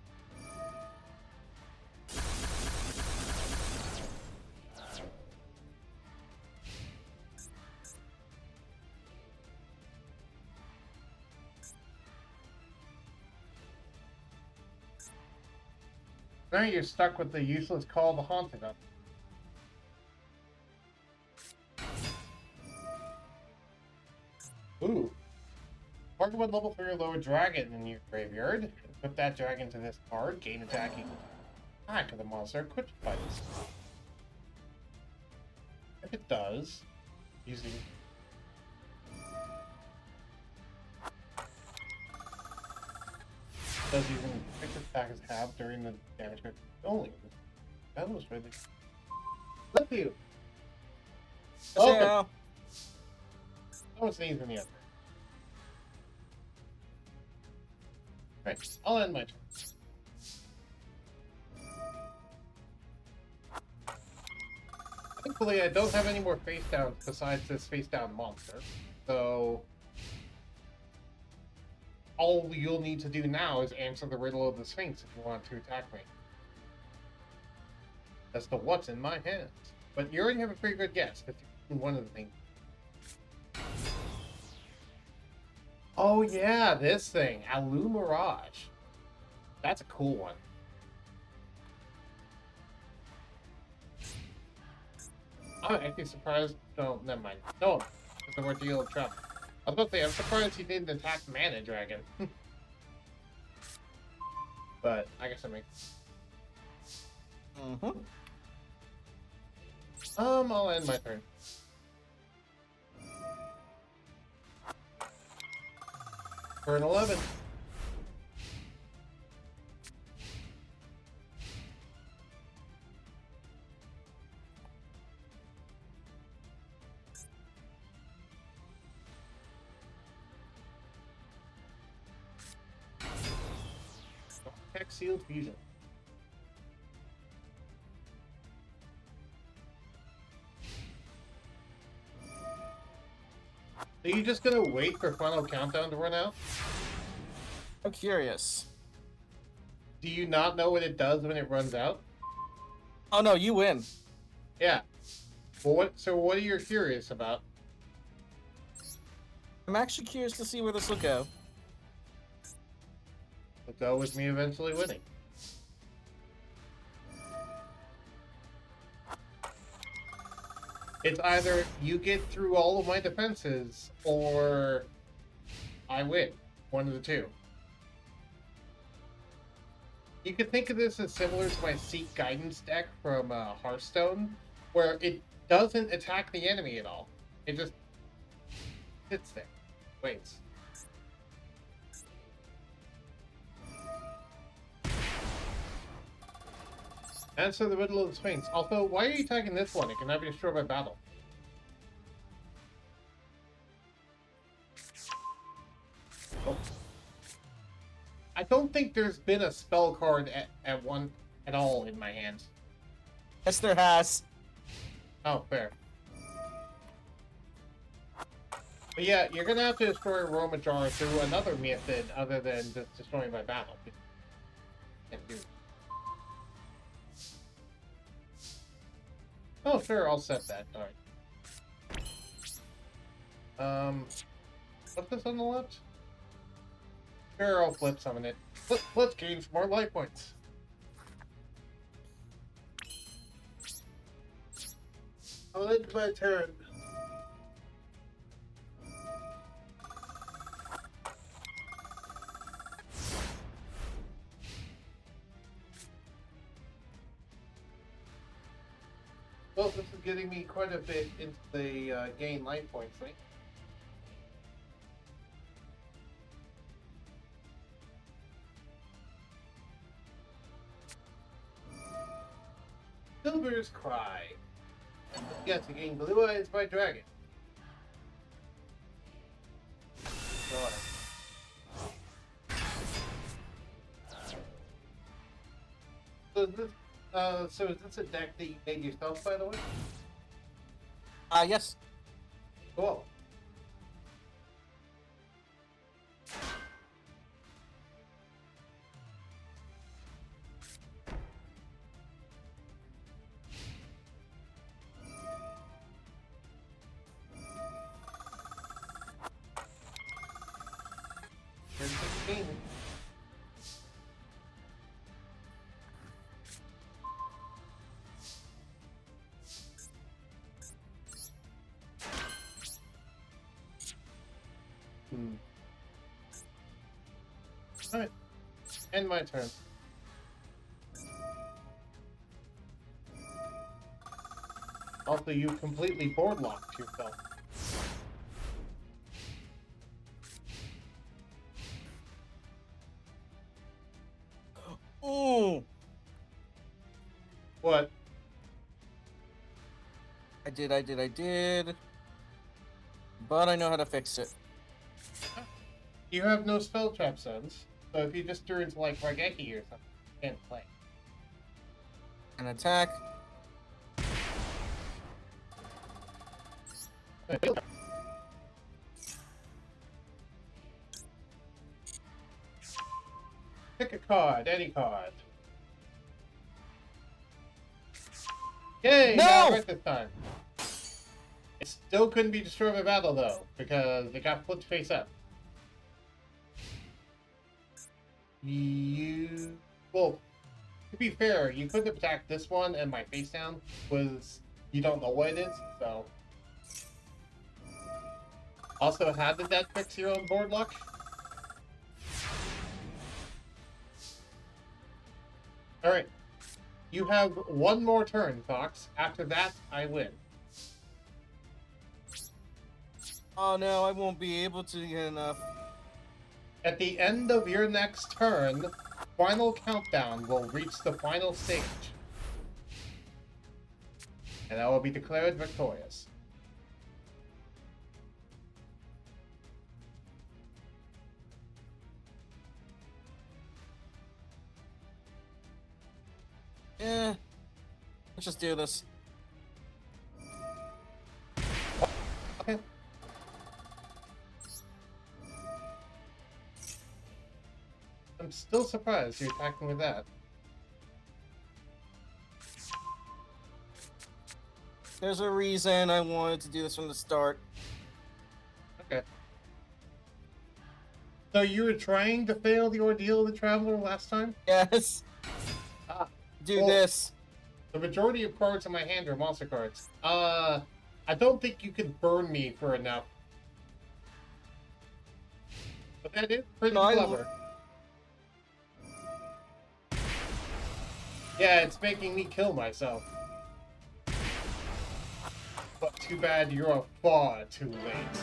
Now you're stuck with the useless Call of the Haunted up. Ooh. Target one level 3 or lower dragon in your graveyard. Put that dragon to this card. Gain attacking attack of the monster. Quit fights. If it does, using. Does using fixed attackers have during the damage card only. That was really. Let you! Okay. yeah. No one sneezing yet. Right, I'll end my turn. Thankfully, I don't have any more face downs besides this face down monster. So, all you'll need to do now is answer the riddle of the Sphinx if you want to attack me. As to what's in my hands. But you already have a pretty good guess, because you one of the things. Oh yeah, this thing, Alu Mirage. That's a cool one. I'm actually surprised. No, never mind. No, it's an ordeal of travel. I was about to say, I'm surprised he didn't attack Mana Dragon. But I guess that makes. Mm-hmm. I'll end my turn. Turn 11. Tech Sealed Fusion. Are you just gonna wait for Final Countdown to run out? I'm curious. Do you not know what it does when it runs out? Oh no, you win. Yeah. Well, what are you curious about? I'm actually curious to see where this will go. It'll go with me eventually winning. It's either you get through all of my defenses, or I win. One of the two. You could think of this as similar to my Seek Guidance deck from Hearthstone, where it doesn't attack the enemy at all. It just sits there, waits. Answer the riddle of the Sphinx. Also, why are you attacking this one? It cannot be destroyed by battle. Oh. I don't think there's been a spell card at all in my hands. Yes, there has. Oh, fair. But yeah, you're gonna have to destroy Roma Jar through another method other than just destroying by battle. Can't do it. Oh, sure, I'll set that. Alright. What's this on the left? Sure, I'll flip summon it. Let's gain some more life points. I'll end my turn. Well, this is getting me quite a bit into the gain life points thing. Silver's Cry. Yes, you gain blue eyes by dragon. Go ahead. So is this a deck that you made yourself, by the way? Yes. Cool. Turn 16. Alright. End my turn. Also, you completely board locked yourself. Ooh. What? I did. But I know how to fix it. You have no spell trap zones, so if you just turn into like Raigeki or something, you can't play. An attack. Pick a card, any card. Yay! No! Got it right this time. It still couldn't be destroyed by battle though, because it got flipped face up. Well, to be fair, you could have attacked this one and my face down was, you don't know what it is, so. Also, how did that fix your own board luck? Alright. You have one more turn, Fox. After that, I win. Oh no, I won't be able to get enough. At the end of your next turn, final countdown will reach the final stage. And I will be declared victorious. Let's just do this. Okay. I'm still surprised you're attacking with that. There's a reason I wanted to do this from the start. Okay. So you were trying to fail the ordeal of the Traveler last time? Yes. Ah, Do well, this. the majority of cards in my hand are monster cards. I don't think you can burn me for enough. But that is pretty No, clever. Yeah, it's making me kill myself. But too bad you're far too late.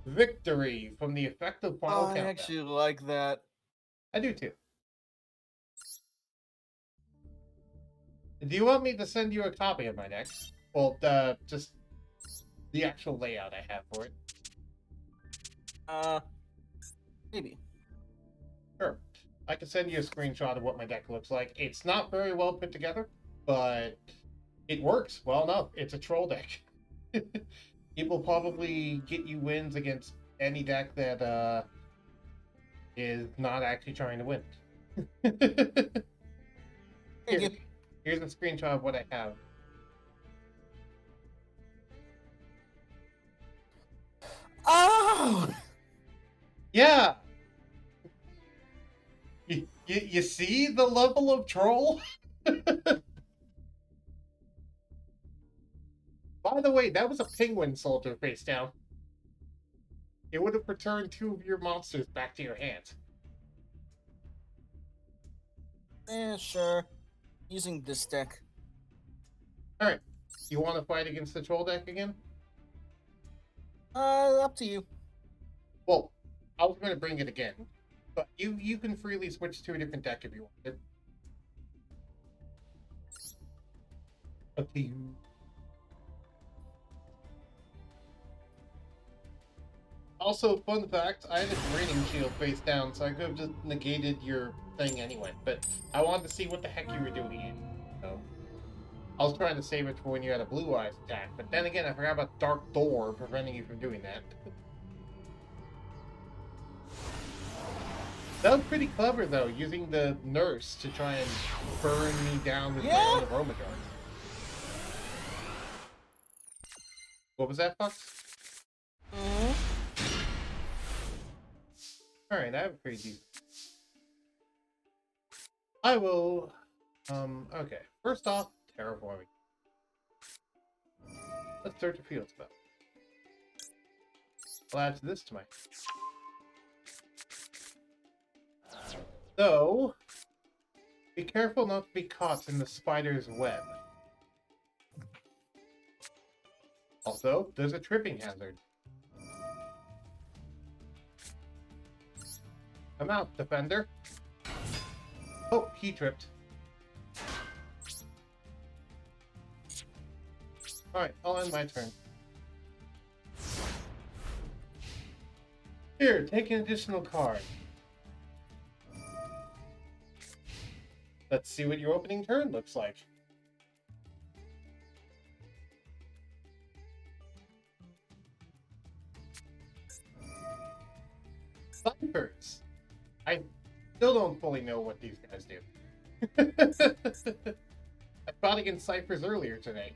Victory from the effective final I countdown. actually like that. I do too. Do you want me to send you a copy of my deck? Well, just the actual layout I have for it. Maybe. Sure. I can send you a screenshot of what my deck looks like. It's not very well put together, but it works well enough. It's a troll deck. It will probably get you wins against any deck that is not actually trying to win. Thank you. Here's a screenshot of what I have. Oh! Yeah! You see the level of troll? By the way, that was a penguin soldier face down. It would have returned 2 of your monsters back to your hand. Sure. Using this deck. Alright. You want to fight against the troll deck again? Up to you. Well, I was going to bring it again. But you can freely switch to a different deck if you wanted. Up to you. Also, fun fact, I had a draining shield face down, so I could have just negated your thing anyway, but I wanted to see what the heck you were doing. So, I was trying to save it for when you had a blue eyes attack, but then again, I forgot about Dark Door preventing you from doing that. That was pretty clever, though, using the nurse to try and burn me down with my own aroma jar. What was that, Fox? Alright, I have a pretty decent. I will. Okay. First off, terraforming. Let's search a field spell. I'll add this to my. So, be careful not to be caught in the spider's web. Also, there's a tripping hazard. Come out, defender. Oh, he tripped. Alright, I'll end my turn. Here, take an additional card. Let's see what your opening turn looks like. Ciphers. I still don't fully know what these guys do. I fought against ciphers earlier today.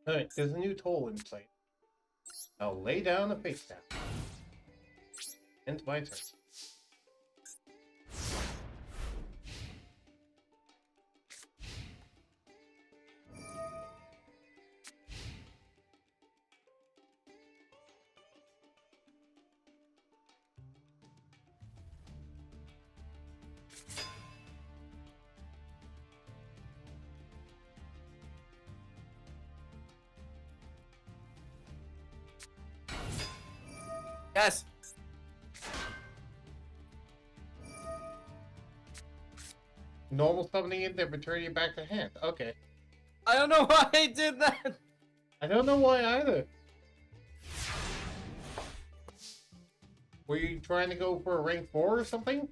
Alright, there's a new toll in place. I'll lay down a face down. End my turn. Yes. Normal summoning it, then return it back to hand. Okay. I don't know why I did that. I don't know why either. Were you trying to go for a rank 4 or something?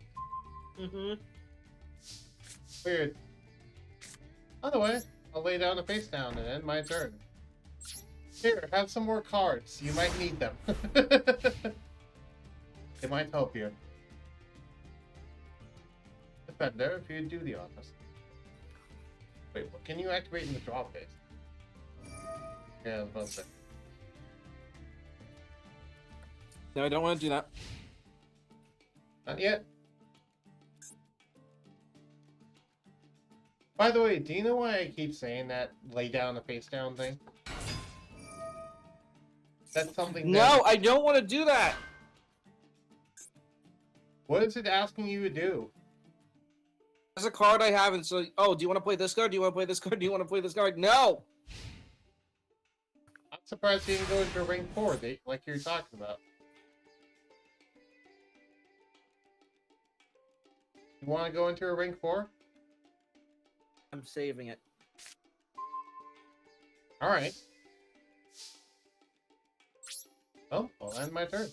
Mm-hmm. Weird. Either way, I'll lay down a face down and end my turn. Here, have some more cards. You might need them. It might help you. Defender, if you do the office. Wait, what can you activate in the draw phase? Yeah, one sec. No, I don't want to do that. Not yet. By the way, do you know why I keep saying that lay down a face down thing? That's something that... No, I don't want to do that. What is it asking you to do? There's a card I have, and so, oh, do you want to play this card? Do you want to play this card? Do you want to play this card? No! I'm surprised you didn't go into a rank 4, like you're talking about. You want to go into a rank 4? I'm saving it. Alright. Well, I'll end my turn.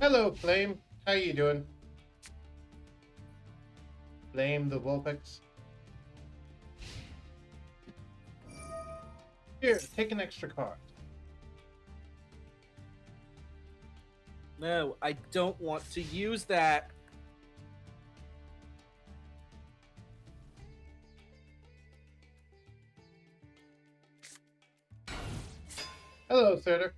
Hello, Flame. How you doing? Flame the Vulpix. Here, take an extra card. No, I don't want to use that. Hello, Sutter.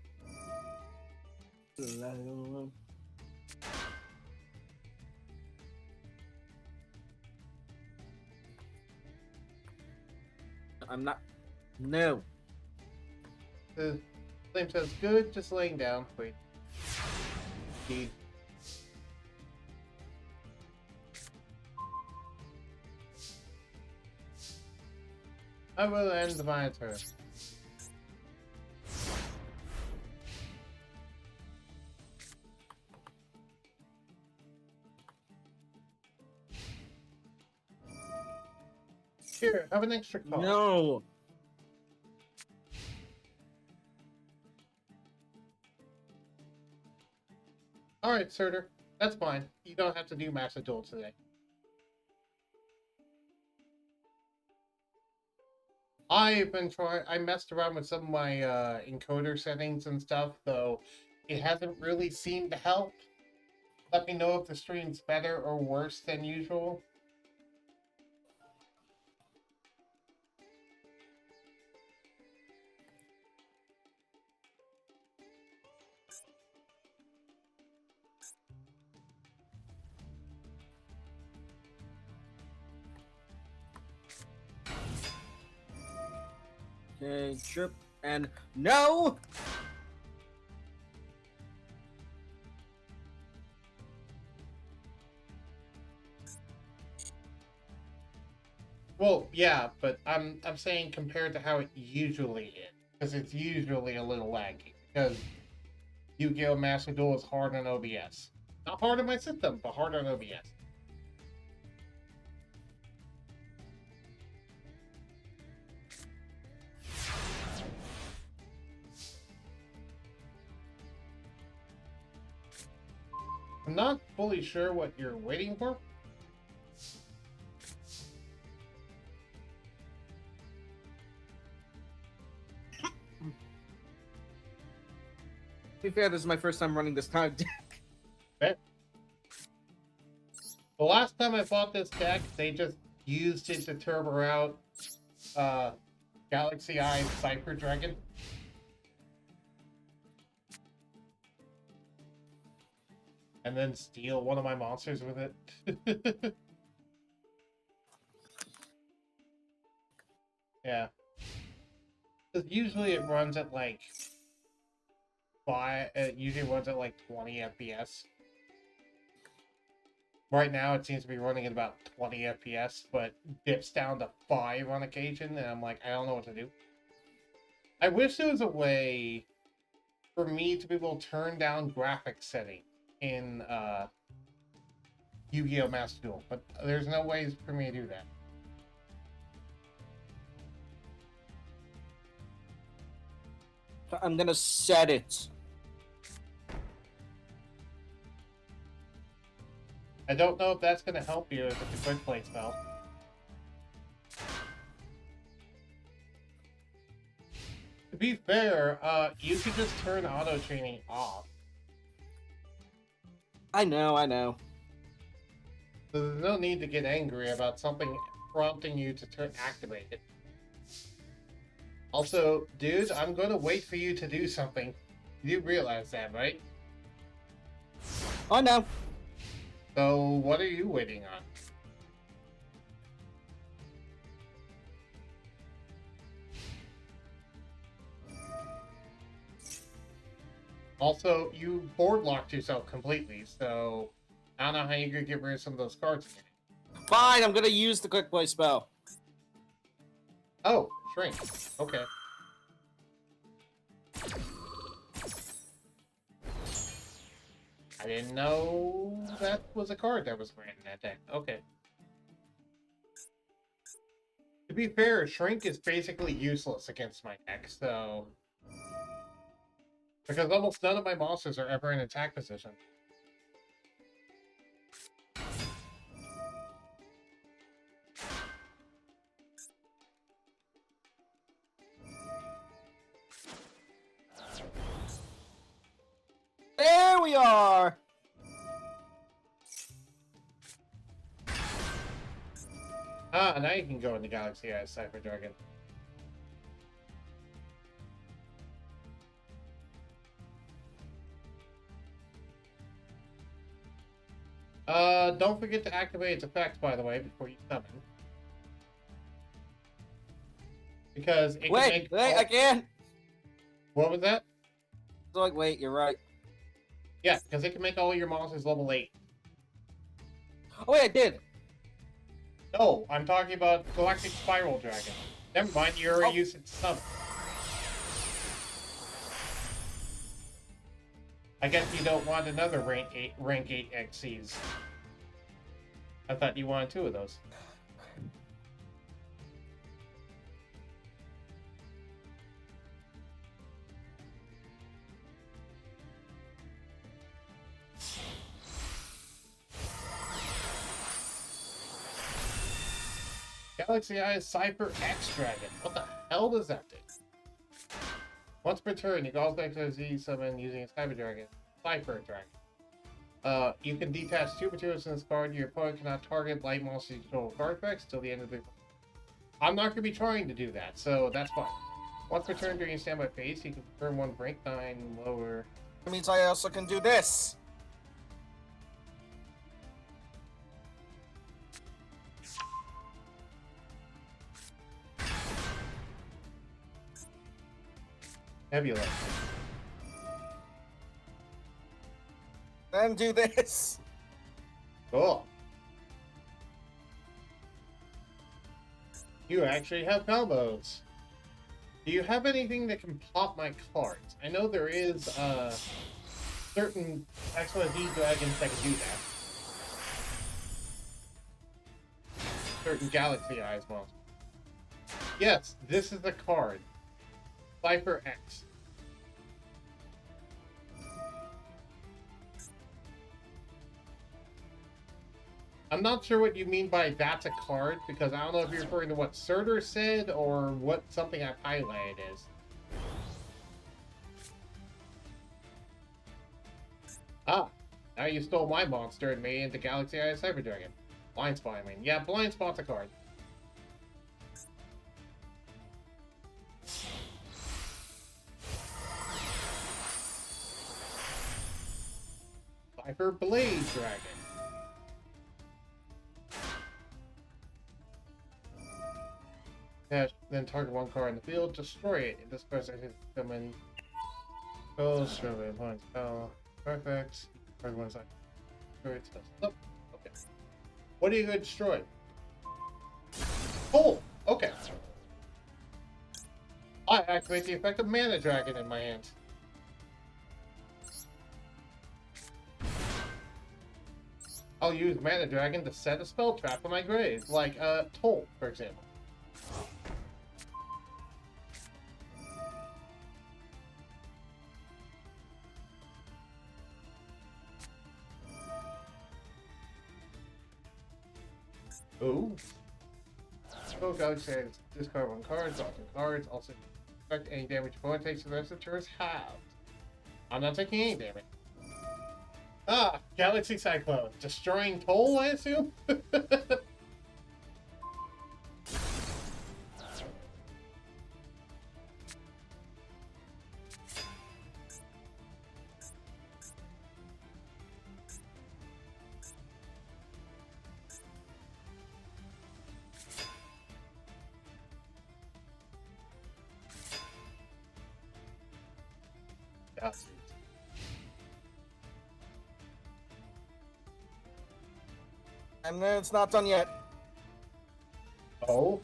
I'm not. No. The flame says, good, just laying down. Wait. Indeed. I will end my turn. Here, have an extra call. No. Alright, Surtur. That's fine. You don't have to do Master Duel today. I messed around with some of my encoder settings and stuff, though it hasn't really seemed to help. Let me know if the stream's better or worse than usual. Okay, trip and no. Well, yeah, but I'm saying compared to how it usually is, because it's usually a little laggy. Because Yu-Gi-Oh! Master Duel is hard on OBS. Not hard on my system, but hard on OBS. I'm not fully sure what you're waiting for. To be fair, this is my first time running this time deck. Bet. The last time I bought this deck, they just used it to turbo out Galaxy Eye Cypher Dragon. And then steal one of my monsters with it. Yeah. Because usually it runs at like it usually runs at like 20 FPS. Right now it seems to be running at about 20 FPS, but dips down to 5 on occasion, and I'm like, I don't know what to do. I wish there was a way for me to be able to turn down graphics setting in Yu-Gi-Oh! Master Duel, but there's no ways for me to do that. I'm gonna set it. I don't know if that's going to help you if it's a quick play spell. To be fair, you could just turn auto chaining off. I know. There's no need to get angry about something prompting you to activate it. Also, dude, I'm going to wait for you to do something. You realize that, right? Oh no. So, what are you waiting on? Also, you board locked yourself completely, so I don't know how you're going to get rid of some of those cards again. Fine, I'm gonna use the quick play spell. Oh, shrink. Okay. I didn't know that was a card that was granted in that deck. Okay. To be fair, shrink is basically useless against my deck, so... Because almost none of my monsters are ever in attack position. There we are. Ah, now you can go into Galaxy Eye Cypher Dragon. Don't forget to activate its effects, by the way, before you summon. Because it can make wait, again. What was that? It's like, wait, you're right. Yeah, because it can make all your monsters level 8. Oh wait, I did. No, I'm talking about Galactic Spiral Dragon. Never mind, you already used its summon. I guess you don't want another rank 8 XCs. I thought you wanted 2 of those. Galaxy Eyes Cypher X Dragon. What the hell does that do? Once per turn, you can also XYZ summon using a Cyber Dragon. Cypher Dragon. You can detach 2 materials in this card. Your opponent cannot target light monsters you control with card effects till the end of the... I'm not going to be trying to do that, so that's fine. Once per turn during your standby phase, you can confirm 1 rank 9 lower. That means I also can do this. Nebula. Then do this. Cool. You actually have combos. Do you have anything that can pop my cards? I know there is certain XYZ dragons that can do that. Certain Galaxy Eyes monsters. Yes, this is the card. Cypher X. I'm not sure what you mean by that's a card, because I don't know if you're referring to what Surtur said or what something I've highlighted is. Ah, now you stole my monster and made it into Galaxy Eye Cyber Dragon. Blind Spot, I mean. Yeah, Blind Spot's a card. Cypher Blade Dragon. Then target 1 card in the field, destroy it. If this person hits summon spells, show the opponent's spell. Perfect. Target 1 side. Destroy it. Oh, okay. What are you going to destroy? Oh, okay. I activate the effect of Mana Dragon in my hand. I'll use Mana Dragon to set a spell trap on my grave, like Toll, for example. Ooh. Oh, Galaxy says discard 1 card, draw 2 cards, also affect any damage opponent takes the rest of the turns halved. I'm not taking any damage. Ah, Galaxy Cyclone. Destroying Toll, I assume? Yes. And then it's not done yet. Oh?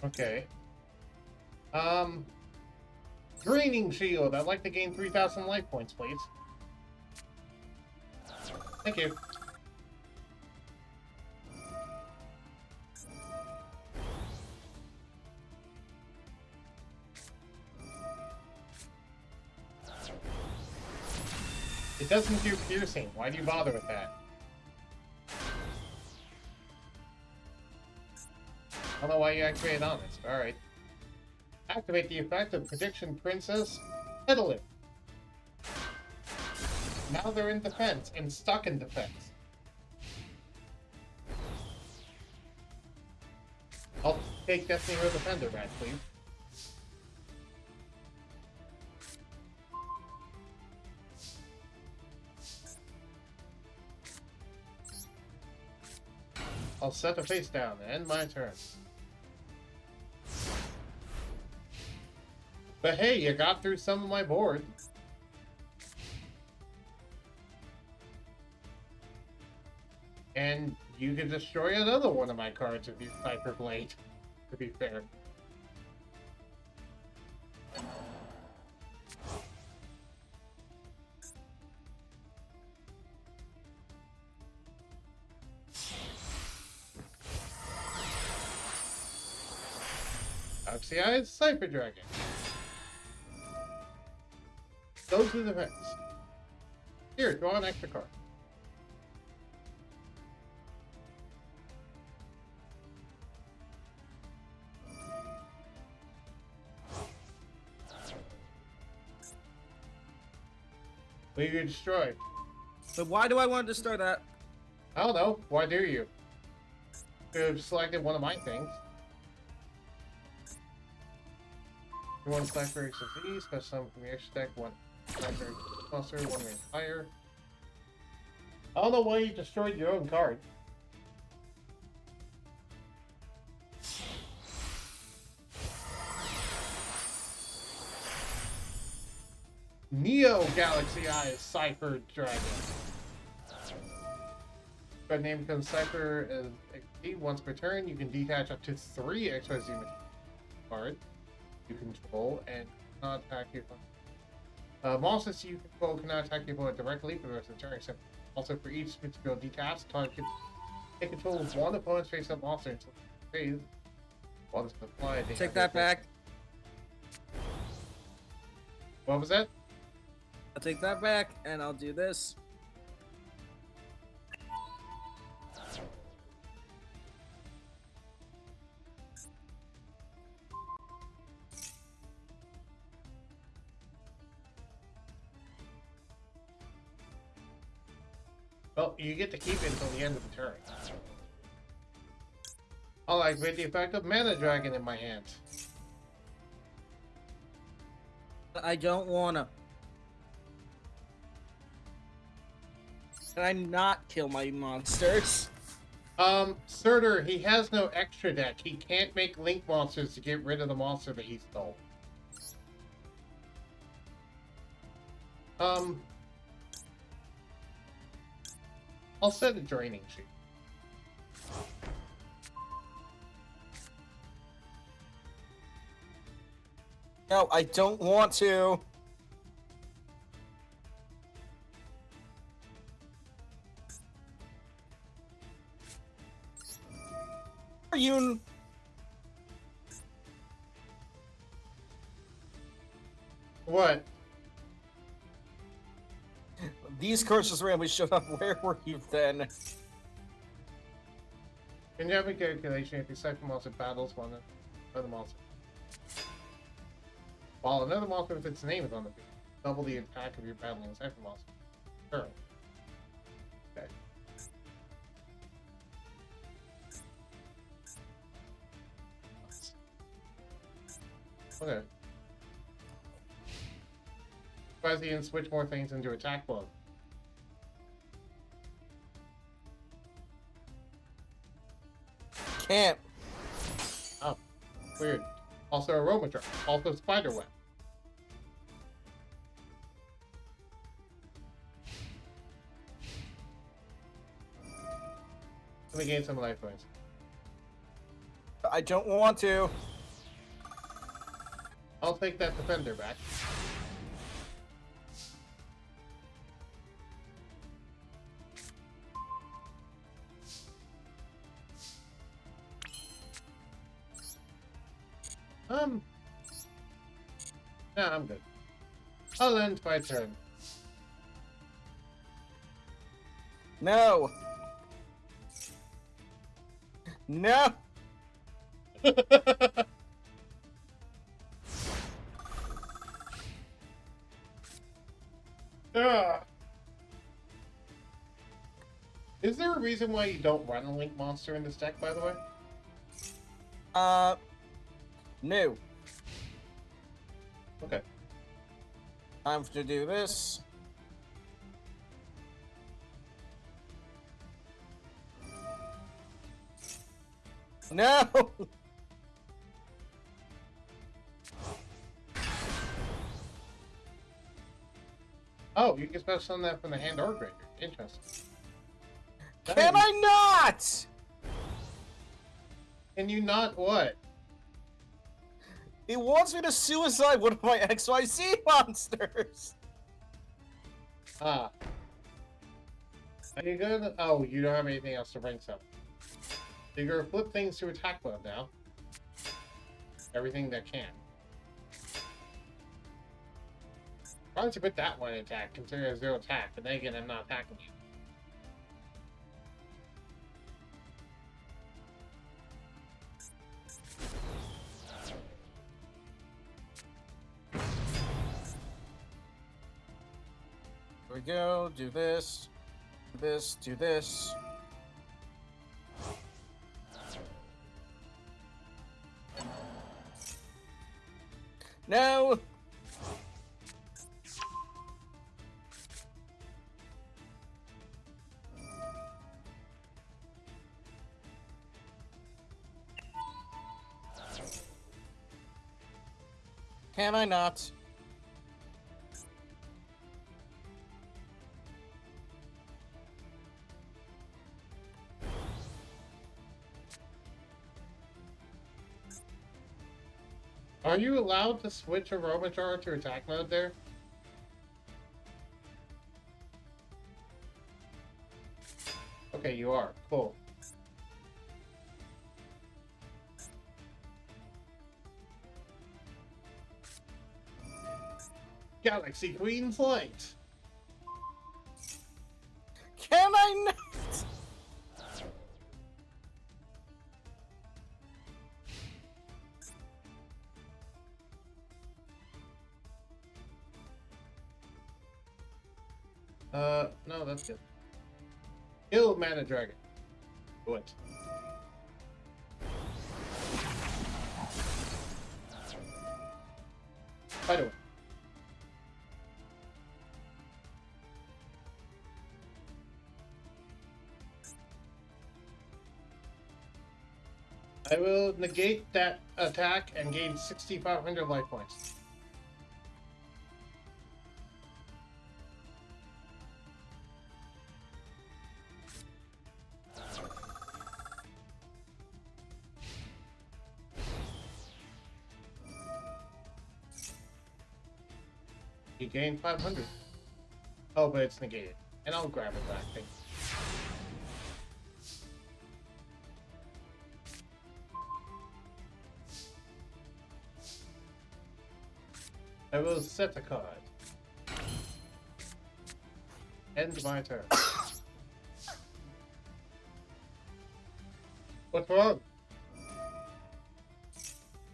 Okay. Draining Shield. I'd like to gain 3,000 life points, please. Thank you. It doesn't do piercing. Why do you bother with that? I don't know why you activated Honest. Alright. Activate the effect of Prediction Princess Petalith. Now they're in defense and stuck in defense. I'll take Destiny Road Defender back, please. I'll set the face down and end my turn. But hey, you got through some of my board. And you can destroy another one of my cards with your Sniper Blade, to be fair. Galaxy Eyes, Cypher Dragon. Those are the events. Here, draw an extra card. What are you going to destroy? But why do I want to destroy that? I don't know. Why do you? Could have selected one of my things. You want Sniper XFE, special summon from the extra deck, one Sniper Monster, one range higher. I don't know why you destroyed your own card. Neo Galaxy Eyes Cypher Dragon. Red name becomes Cypher as XP. Once per turn, you can detach up to 3 XYZ cards you control and cannot attack your opponent. Monsters you control cannot attack your opponent directly for the rest of the turn, except also for each material detached, target can take control of one opponent's face-up monster until the phase. While this is applied, they Take have that back. What was that? I'll take that back, and I'll do this. Well, you get to keep it until the end of the turn. I'll activate the effect of Mana Dragon in my hand. I don't wanna. Can I not kill my monsters? Surtur, he has no extra deck. He can't make link monsters to get rid of the monster that he stole. I'll set a draining sheet. No, I don't want to. Are you? What? These curses randomly showed up. Where were you then? Can you have a calculation if the second monster battles one another monster? While another monster with its name is on the field, double the attack of your battling second monster. Sure. Okay. Okay. Surprised he didn't switch more things into attack mode. Can't. Oh, weird. Also Aromatron. Also Spiderweb. Let me gain some life points. I don't want to. I'll take that defender back. Nah, I'm good. I'll end my turn. No. No. Ah. Is there a reason why you don't run a Link monster in this deck, by the way? No. Okay. Time to do this. No! Oh, you can special summon that from the hand or graveyard. Interesting. Can I not? Can you not what? He wants me to suicide one of my XYZ monsters! Ah. Are you gonna... Oh, you don't have anything else to bring some. So you're gonna flip things to attack mode now. Everything that can. Why don't you put that one in attack, consider it 0 attack, but then again, I'm not attacking you. Here we go, do this, do this, do this. No! Can I not? Are you allowed to switch a Robojar to attack mode there? Okay, you are. Cool. Galaxy Queen's Light! Can I not? No, that's good. Kill Mana Dragon. Do it. By the way. I will negate that attack and gain 6,500 life points. You gain 500. Oh, but it's negated. And I'll grab it back. Thanks. I will set a card. End my turn. What's wrong?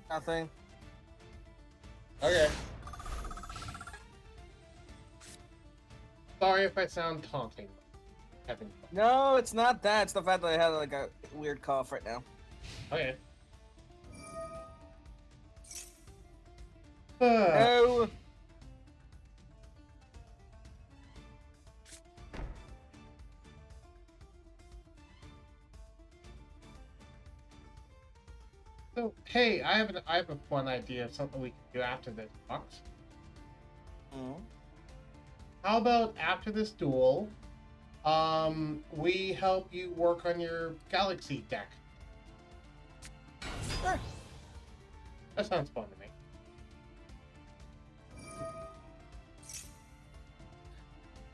Nothing. Okay. Sorry if I sound taunting. Having fun. No, it's not that. It's the fact that I had like a weird cough right now. Okay. No. So hey, I have a fun idea of something we can do after this box. Mm. How about after this duel, we help you work on your Galaxy deck? Sure. That sounds fun to me.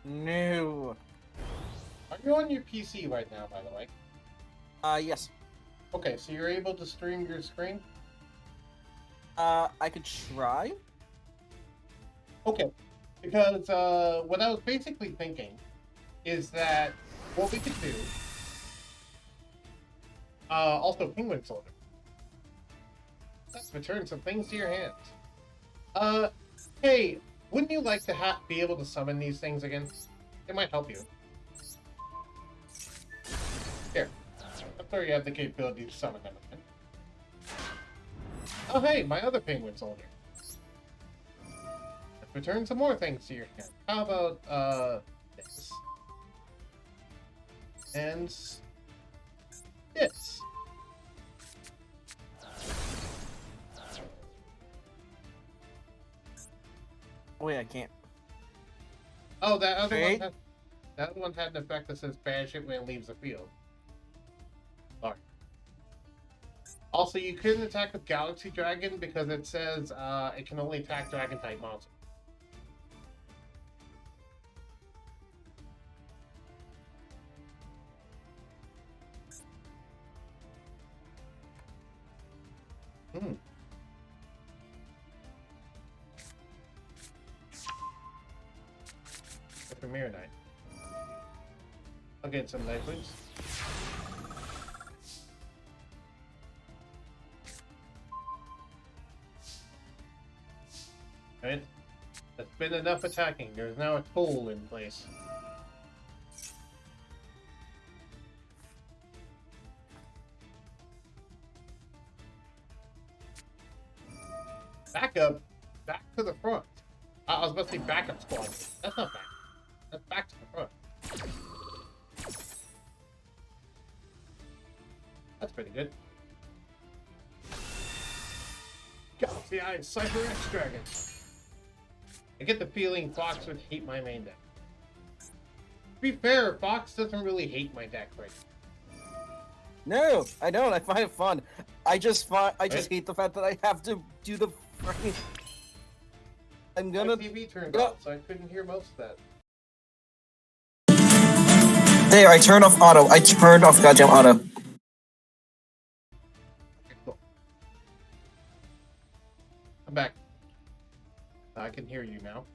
No. Are you on your PC right now, by the way? Yes. Okay, so you're able to stream your screen? I could try. Okay, because what I was basically thinking is that what we could do. Also, Penguin Soldier. Let's return some things to your hands. Hey, wouldn't you like to be able to summon these things again? It might help you. Here. That's where you have the capability to summon them again. Oh hey, my other penguin soldier. Let's return some more things to your hand. How about this? And this. Wait, I can't. Oh, that other Right? one had an effect that says banish it when it leaves the field. Sorry. Also, you couldn't attack with Galaxy Dragon because it says it can only attack Dragon type monsters. Hmm. The Premier Knight. I'll get some life points. Right? That's been enough attacking. There's now a toll in place. Back up. Back to the front. I was about to say backup squad. That's not back. That's back to the front. That's pretty good. Galaxy Eye Cyber X Dragon. I get the feeling Fox would hate my main deck. To be fair, Fox doesn't really hate my deck right No, I don't. I find it fun. I just Right. hate the fact that I have to do the. I'm now. gonna. My TV turned Yeah. off, so I couldn't hear most of that. There, I turned off auto. I turned off goddamn auto. Okay, cool. I'm back. I can hear you now.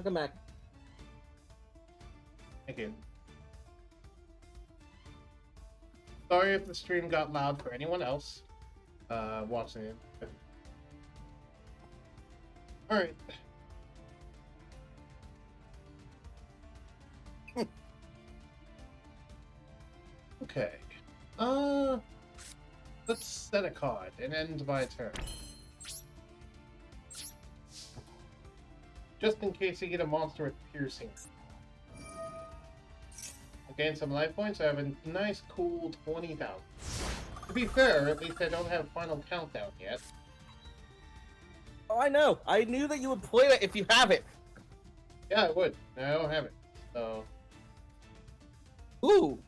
Come back. Again. Sorry if the stream got loud for anyone else watching it. Alright. Okay. Let's set a card and end my turn. Just in case you get a monster with piercing. Gain some life points, I have a nice cool 20,000. To be fair, at least I don't have final countdown yet. Oh, I know. I knew that you would play it if you have it. Yeah, I would. I don't have it. So, Ooh.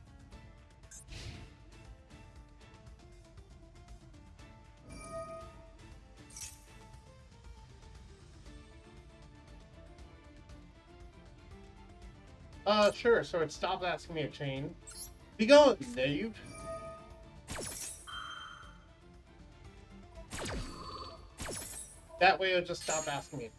sure, so it stopped asking me a chain. Be gone, knave! That way it'll just stop asking me.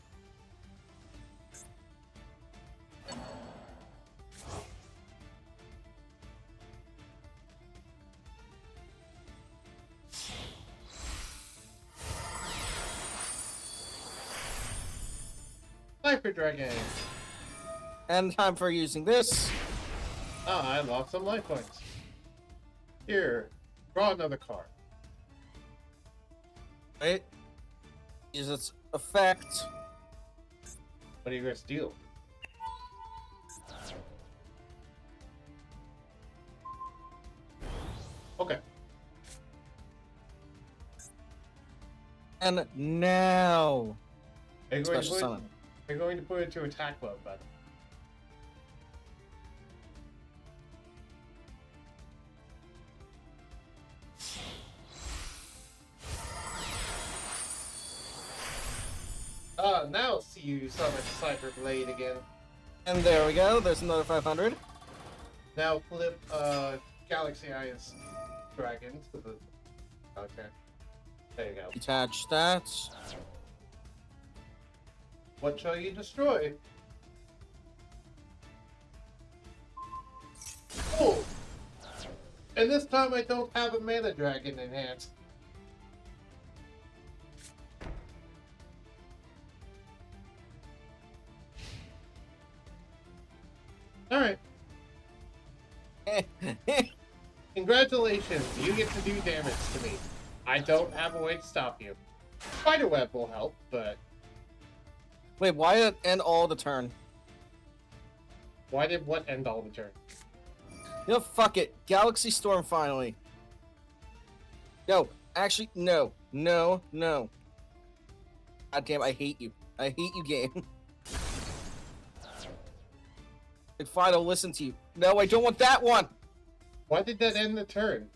Cypher Dragon! And time for using this. Ah, I lost some life points. Here, draw another card. Right? Use its effect. What do you guys deal? Okay. And now. Are you going to Special put, summon. are you going to put it to attack mode button? Now see you summon Cypher Blade again. And there we go. There's another 500. Now flip Galaxy Eyes Dragon to the. Okay. There you go. Detach that. What shall you destroy? Oh! And this time I don't have a mana dragon in hand. Alright. Congratulations, you get to do damage to me. I don't have a way to stop you. Spiderweb will help, but Wait, why end all the turn? why did what end all the turn? You know, fuck it. Galaxy Storm finally. No, actually, no. No. God damn, I hate you. I hate you, game. Like, fine, I'll listen to you. No, I don't want that one! Why did that end the turn?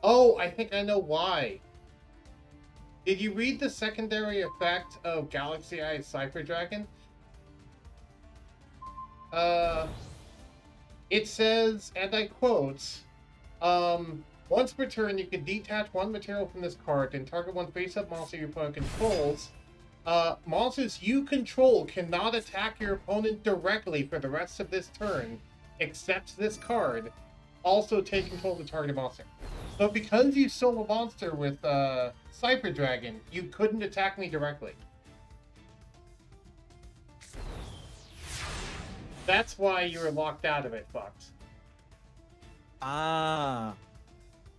Oh, I think I know why. Did you read the secondary effect of Galaxy Eye Cypher Dragon? It says, and I quote, once per turn, you can detach one material from this card and target one face-up monster your opponent controls. Monsters you control cannot attack your opponent directly for the rest of this turn, except this card. Also take control of the target monster. So because you stole a monster with Cypher Dragon, you couldn't attack me directly. That's why you were locked out of it, Fox. Ah.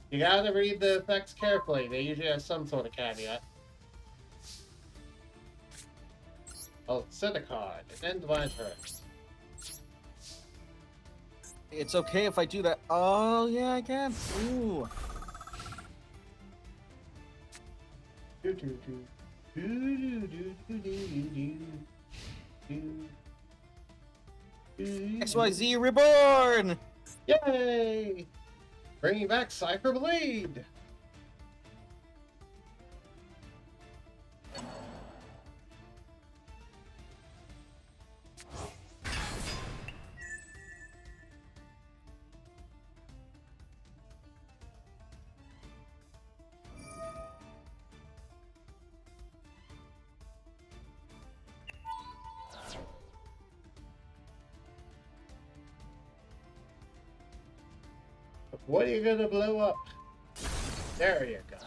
You gotta read the effects carefully. They usually have some sort of caveat. I'll set a card and end my turn. It's okay if I do that. Oh, yeah, I can. Ooh. Do, do, do. Do, do, do, do, do, do, do. XYZ Reborn! Yay! Bringing back Cypher Blade! What are you gonna blow up? There you go.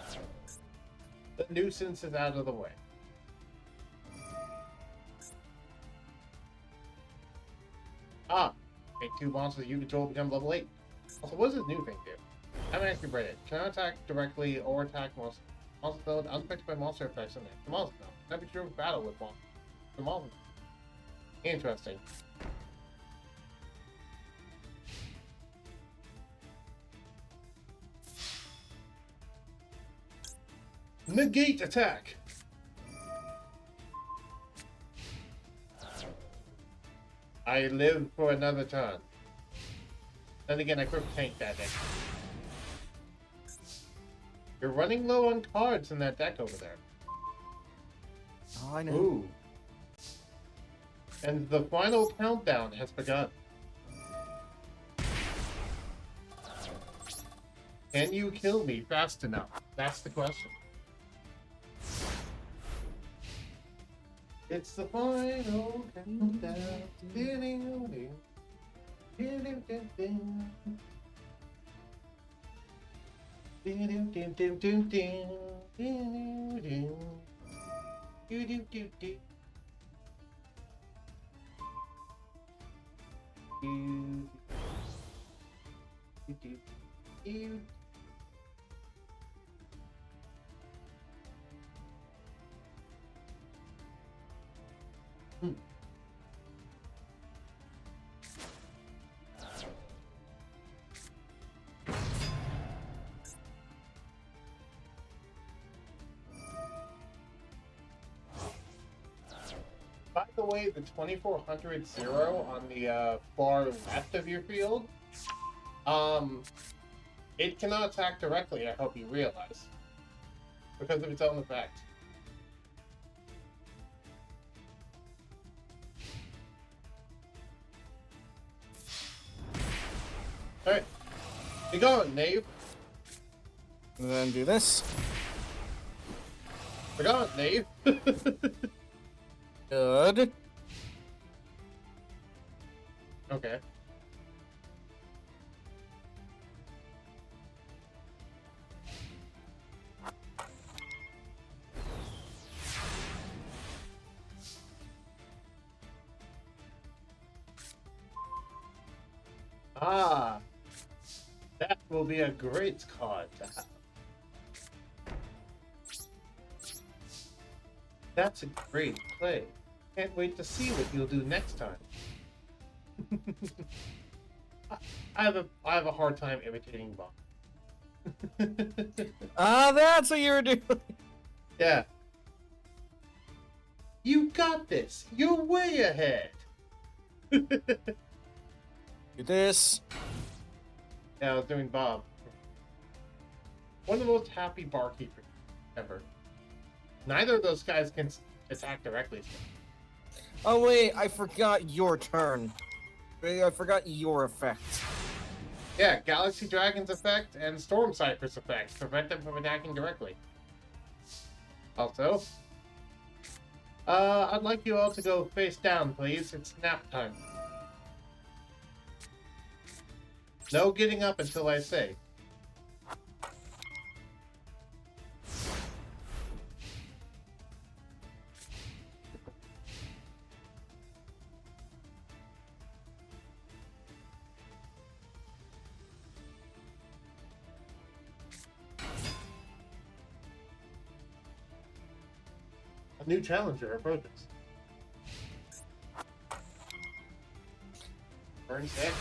The nuisance is out of the way. Ah, make two monsters you control become level 8. Also, what does this new thing do? I haven't actually read it. Cannot attack directly or attack monsters. Monster build unaffected by monster effects on it. The monster now. Never sure battle with monsters. The monster. Interesting. Negate attack. I live for another turn. Then again, I could tank that deck. You're running low on cards in that deck over there. Oh, I know. Ooh. And the final countdown has begun. Can you kill me fast enough? That's the question. It's the final countdown. By the way, the 2400 zero on the far left of your field, it cannot attack directly, I hope you realize, because of its own effect. Alright, be gone, knave. And then do this. Be gone, knave. Good. Okay. Ah, that will be a great card to have. That's a great play. Can't wait to see what you'll do next time. I have a hard time imitating Bob. That's what you were doing. Yeah. You got this. You're way ahead. Do this. Yeah, I was doing Bob. One of the most happy barkeepers ever. Neither of those guys can attack directly. Oh wait, I forgot your turn. I forgot your effect. Yeah, Galaxy Dragon's effect and Storm Cypress effects prevent them from attacking directly. Also, I'd like you all to go face down, please. It's nap time. No getting up until I say. A new challenger approaches. Burn 6.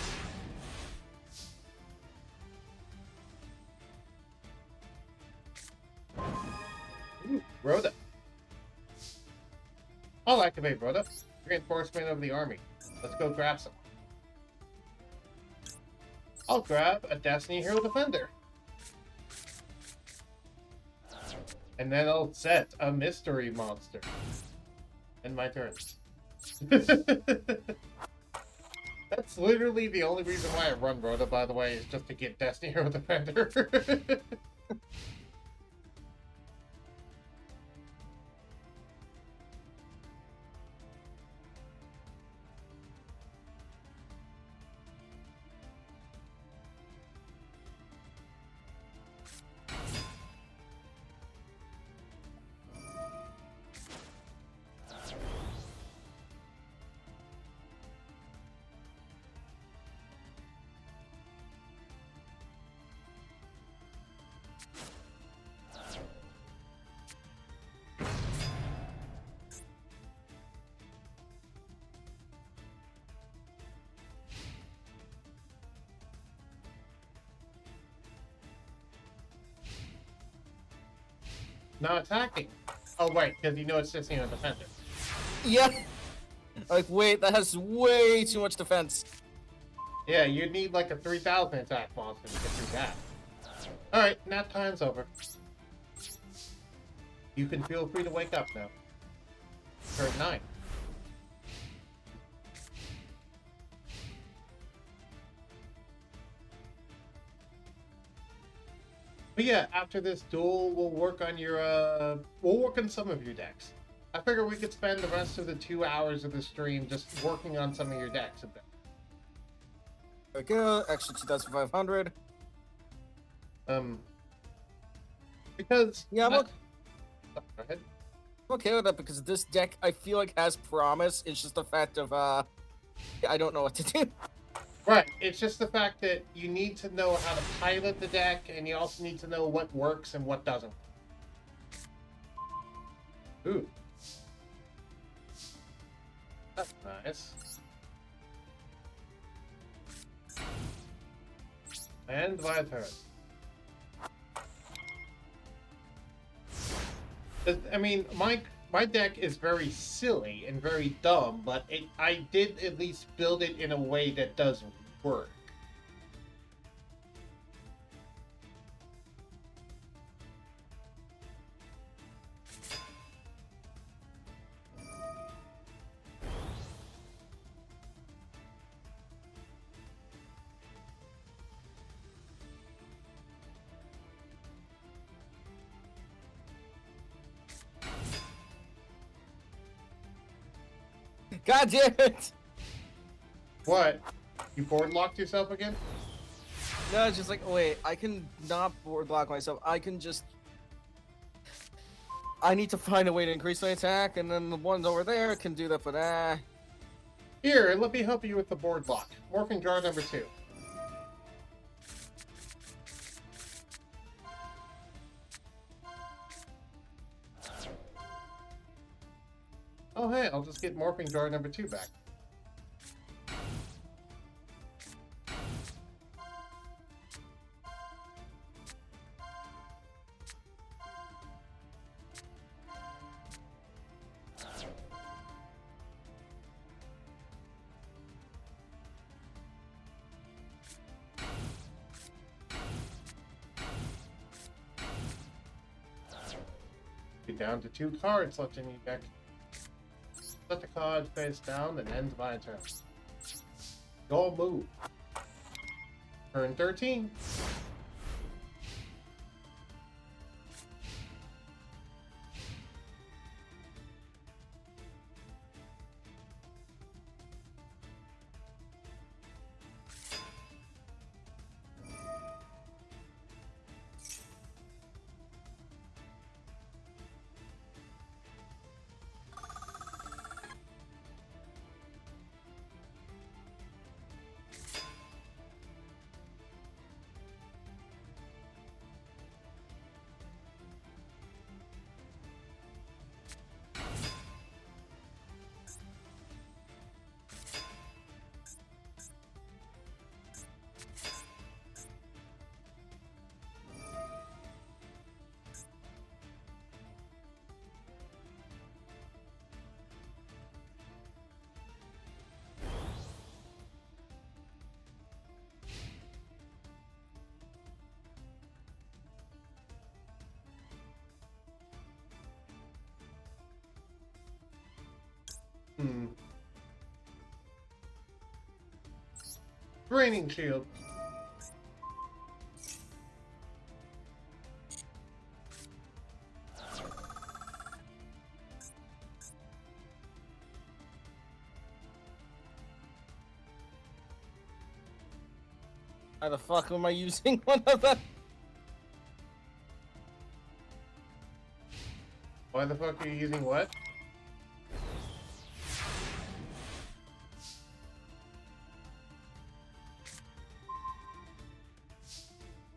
Ooh, Rhoda. I'll activate Rhoda. Reinforcement of the army. Let's go grab some. I'll grab a Destiny Hero Defender. And then I'll set a mystery monster. End my turn. That's literally the only reason why I run Rhoda, by the way, is just to get Destiny Hero Defender. Not attacking. Oh, wait, because you know it's just a defender. Yeah. Like, wait, that has way too much defense. Yeah, you'd need like a 3,000 attack monster to get through that. Alright, nap time's over. You can feel free to wake up now. Turn 9. But yeah, after this duel, we'll work on some of your decks. I figure we could spend the rest of the 2 hours of the stream just working on some of your decks a bit. There we go, extra 2,500. Because... Yeah, Go ahead. I'm okay with that because this deck, I feel like, has promise. It's just the fact of, I don't know what to do. Right, it's just the fact that you need to know how to pilot the deck, and you also need to know what works and what doesn't. Ooh. That's nice. And my turn. I mean, my deck is very silly and very dumb, but I did at least build it in a way that does work. God damn it! What? You board locked yourself again? No, it's just like, wait, I can not board block myself. I can just... I need to find a way to increase my attack, and then the ones over there can do that, but Here, let me help you with the board lock. Morphing jar number 2. Oh hey, I'll just get morphing jar number 2 back. Be down to 2 cards left in your deck. Let the card face down and ends my turn. Your move. Turn 13. Draining shield. Why the fuck am I using one of them? Why the fuck are you using what?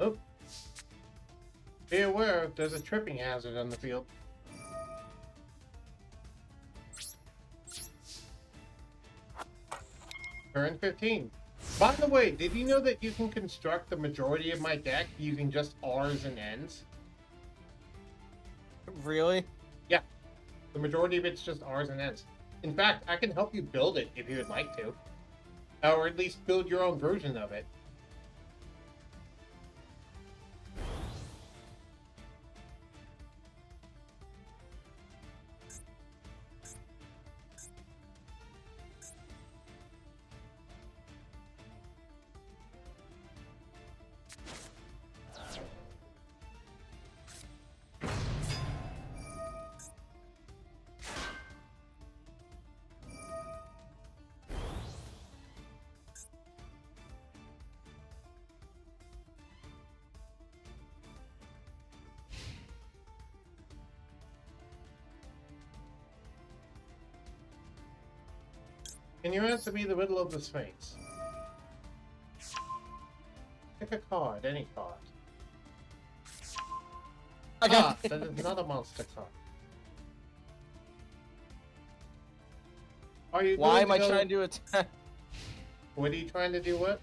Oh. Be aware, there's a tripping hazard on the field. Turn 15. By the way, did you know that you can construct the majority of my deck using just R's and N's? Really? Yeah. The majority of it's just R's and N's. In fact, I can help you build it if you would like to. Or at least build your own version of it. Can you answer me the riddle of the Sphinx? Pick a card, any card. Ah, that is not a monster card. Are you Why going am I go... trying to attack? What are you trying to do? What?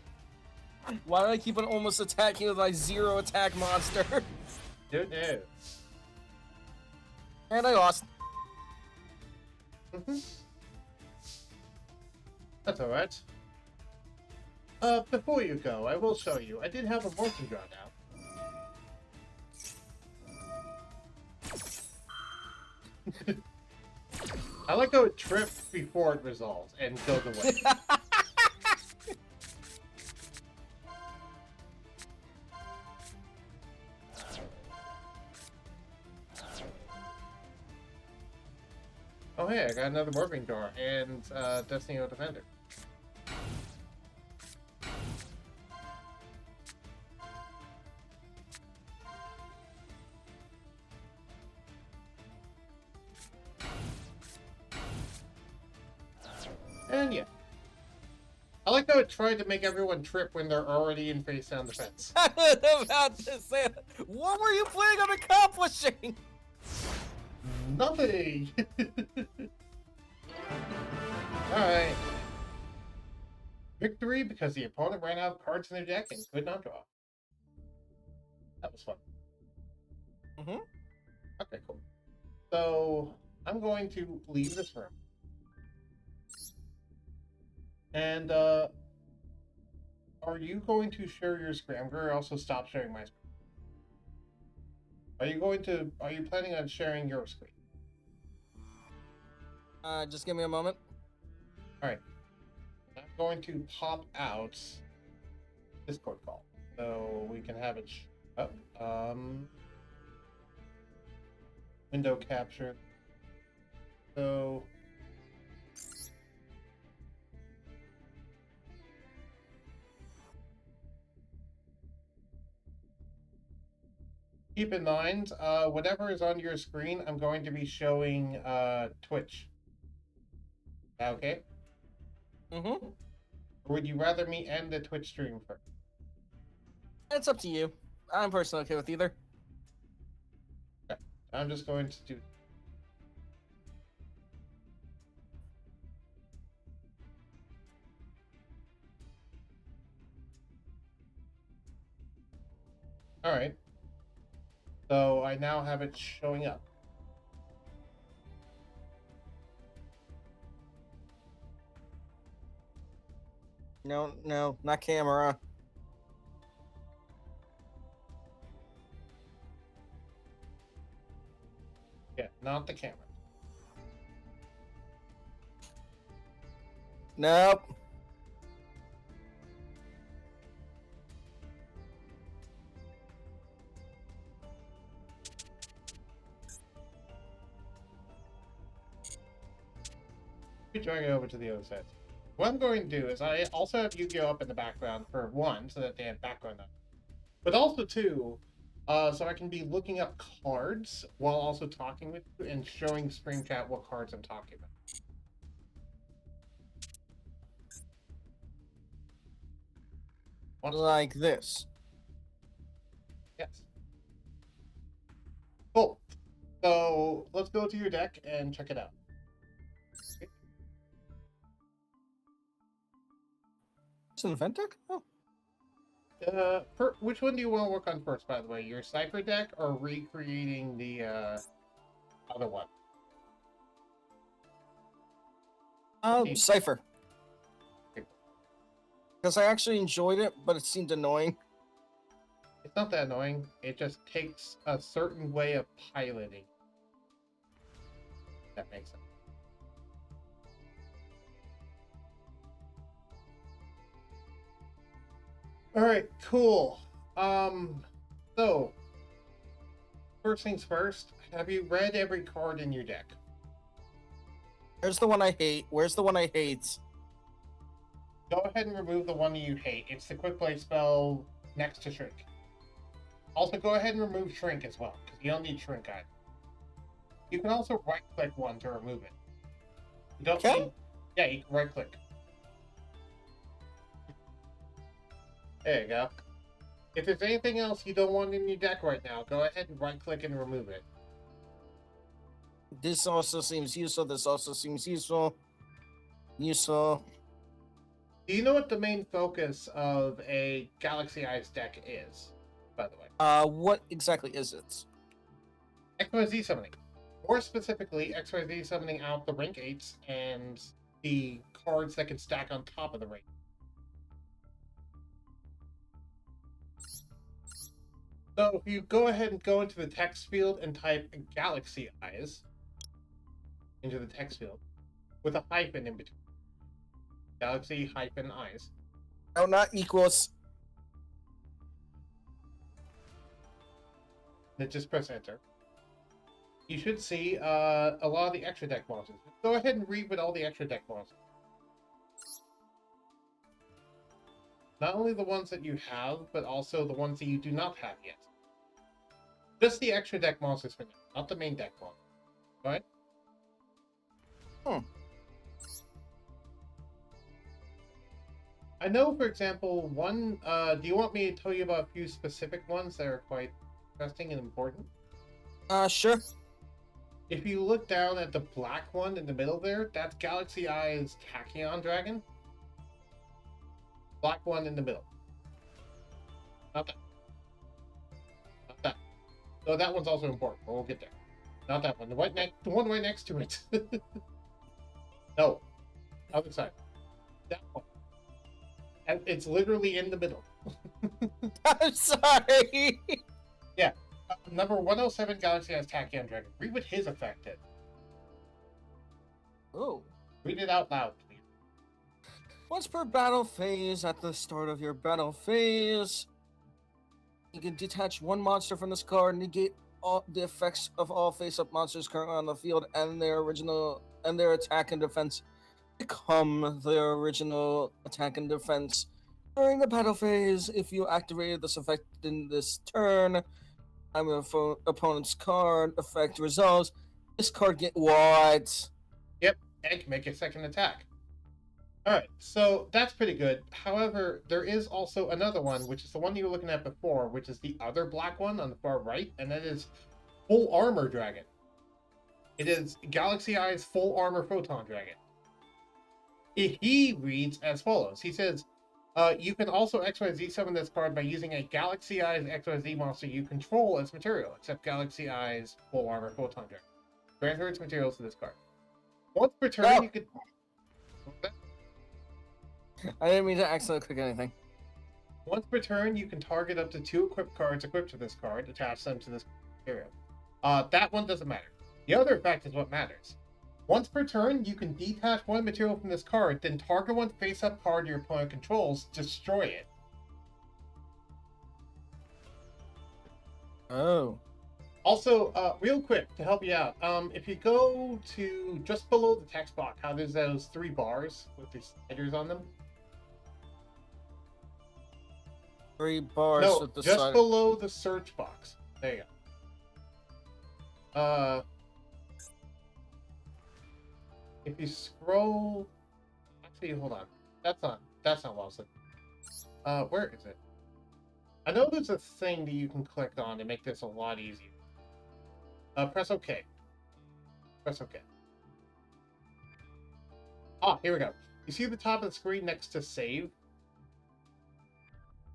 Why do I keep on almost attacking with my 0 attack monster? Don't know. And I lost. That's alright. Before you go, I will show you. I did have a morphing draw now. I like how it trips before it resolves and goes away. Oh hey, I got another morphing door and Destiny of Defender. And yeah. I like how it tried to make everyone trip when they're already in face down defense. I was about to say, what were you planning on accomplishing? Nothing! victory because the opponent ran out of cards in their deck and could not draw. That was fun. Mhm. Okay, cool. So I'm going to leave this room. And are you going to share your screen? Or also stop sharing my screen. Are you planning on sharing your screen? Just give me a moment. Alright. I'm going to pop out Discord call. So we can have it up. Window capture. So keep in mind, whatever is on your screen, I'm going to be showing Twitch. Okay? Mm-hmm. Or would you rather me end the Twitch stream first? It's up to you. I'm personally okay with either. Okay. I'm just going to do. Alright. So I now have it showing up. No, no, not camera. Yeah, not the camera. Nope. Be drag it over to the other side. What I'm going to do is I also have Yu-Gi-Oh up in the background for one, so that they have background up. But also two, so I can be looking up cards while also talking with you and showing screen chat what cards I'm talking about. Like this. Yes. Cool. So let's go to your deck and check it out. It's an event deck? Oh. Which one do you want to work on first, by the way? Your Cypher deck or recreating the other one? Cypher. Because I actually enjoyed it, but it seemed annoying. It's not that annoying. It just takes a certain way of piloting. That makes sense. All right, cool. So first things first. Have you read every card in your deck? Where's the one I hate? Where's the one I hate? Go ahead and remove the one you hate. It's the quick play spell next to Shrink. Also, go ahead and remove Shrink as well, because you don't need Shrink either. You can also right-click one to remove it. You don't Okay. need... Yeah, you can right-click. There you go. If there's anything else you don't want in your deck right now, go ahead and right-click and remove it. This also seems useful. This also seems useful. Useful. Do you know what the main focus of a Galaxy Eyes deck is, by the way? What exactly is it? XYZ summoning. More specifically, XYZ summoning out the rank 8s and the cards that can stack on top of the rank. So if you go ahead and go into the text field and type Galaxy Eyes into the text field with a hyphen in between. Galaxy hyphen Eyes. No, not equals. Then just press enter. You should see a lot of the extra deck monsters. Go ahead and read what all the extra deck monsters. Not only the ones that you have, but also the ones that you do not have yet. Just the extra deck monsters for now, not the main deck monsters. Alright? I know, for example, one... do you want me to tell you about a few specific ones that are quite interesting and important? Sure. If you look down at the black one in the middle there, that's Galaxy Eyes Tachyon Dragon. Black one in the middle. Not that. Not that. So that one's also important, but we'll get there. Not that one. The one right next to it. No. Other side. That one. And it's literally in the middle. I'm sorry. Number 107 Galaxy has Tachyon Dragon. Read what his effect is. Oh. Read it out loud, please. Once per battle phase, at the start of your battle phase, you can detach one monster from this card, negate all the effects of all face-up monsters currently on the field, and their attack and defense become their original attack and defense during the battle phase. If you activated this effect in this turn, I'm your opponent's card effect resolves. This card get what? Yep, and can make a second attack. Alright, so that's pretty good. However, there is also another one, which is the one you were looking at before, which is the other black one on the far right, and that is Full Armor Dragon. It is Galaxy Eye's Full Armor Photon Dragon. He reads as follows. He says, you can also XYZ summon this card by using a Galaxy Eyes XYZ monster you control as material, except Galaxy Eyes Full Armor Photon Dragon. Transfer its materials to this card. Once per turn, No. you could... I didn't mean to accidentally click anything. Once per turn, you can target up to 2 equipped cards equipped to this card, attach them to this material. That one doesn't matter. The other effect is what matters. Once per turn, you can detach one material from this card, then target one face-up card your opponent controls, destroy it. Oh. Also, real quick, to help you out, if you go to just below the text box, how there's those 3 bars with the sliders on them? 3 bars No, with the just side. below the search box. There you go. If you scroll... Actually, hold on. That's not what I was looking. Where is it? I know there's a thing that you can click on to make this a lot easier. Press OK. Press OK. Ah, here we go. You see the top of the screen next to save?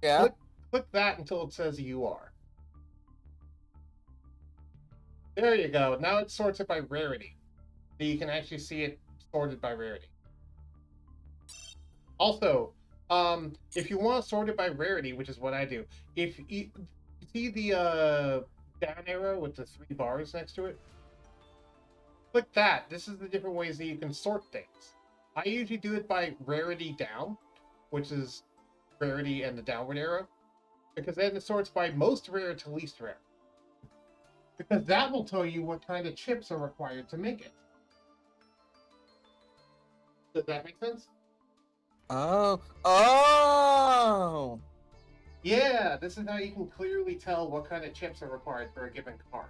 Yeah. Click that until it says you are. There you go. Now it sorts it by rarity. So you can actually see it sorted by rarity. Also, if you want to sort it by rarity, which is what I do, if you see the down arrow with the 3 bars next to it, click that. This is the different ways that you can sort things. I usually do it by rarity down, which is rarity and the downward arrow, because then it sorts by most rare to least rare. Because that will tell you what kind of chips are required to make it. Does that make sense? Oh. Oh. Yeah, this is how you can clearly tell what kind of chips are required for a given card.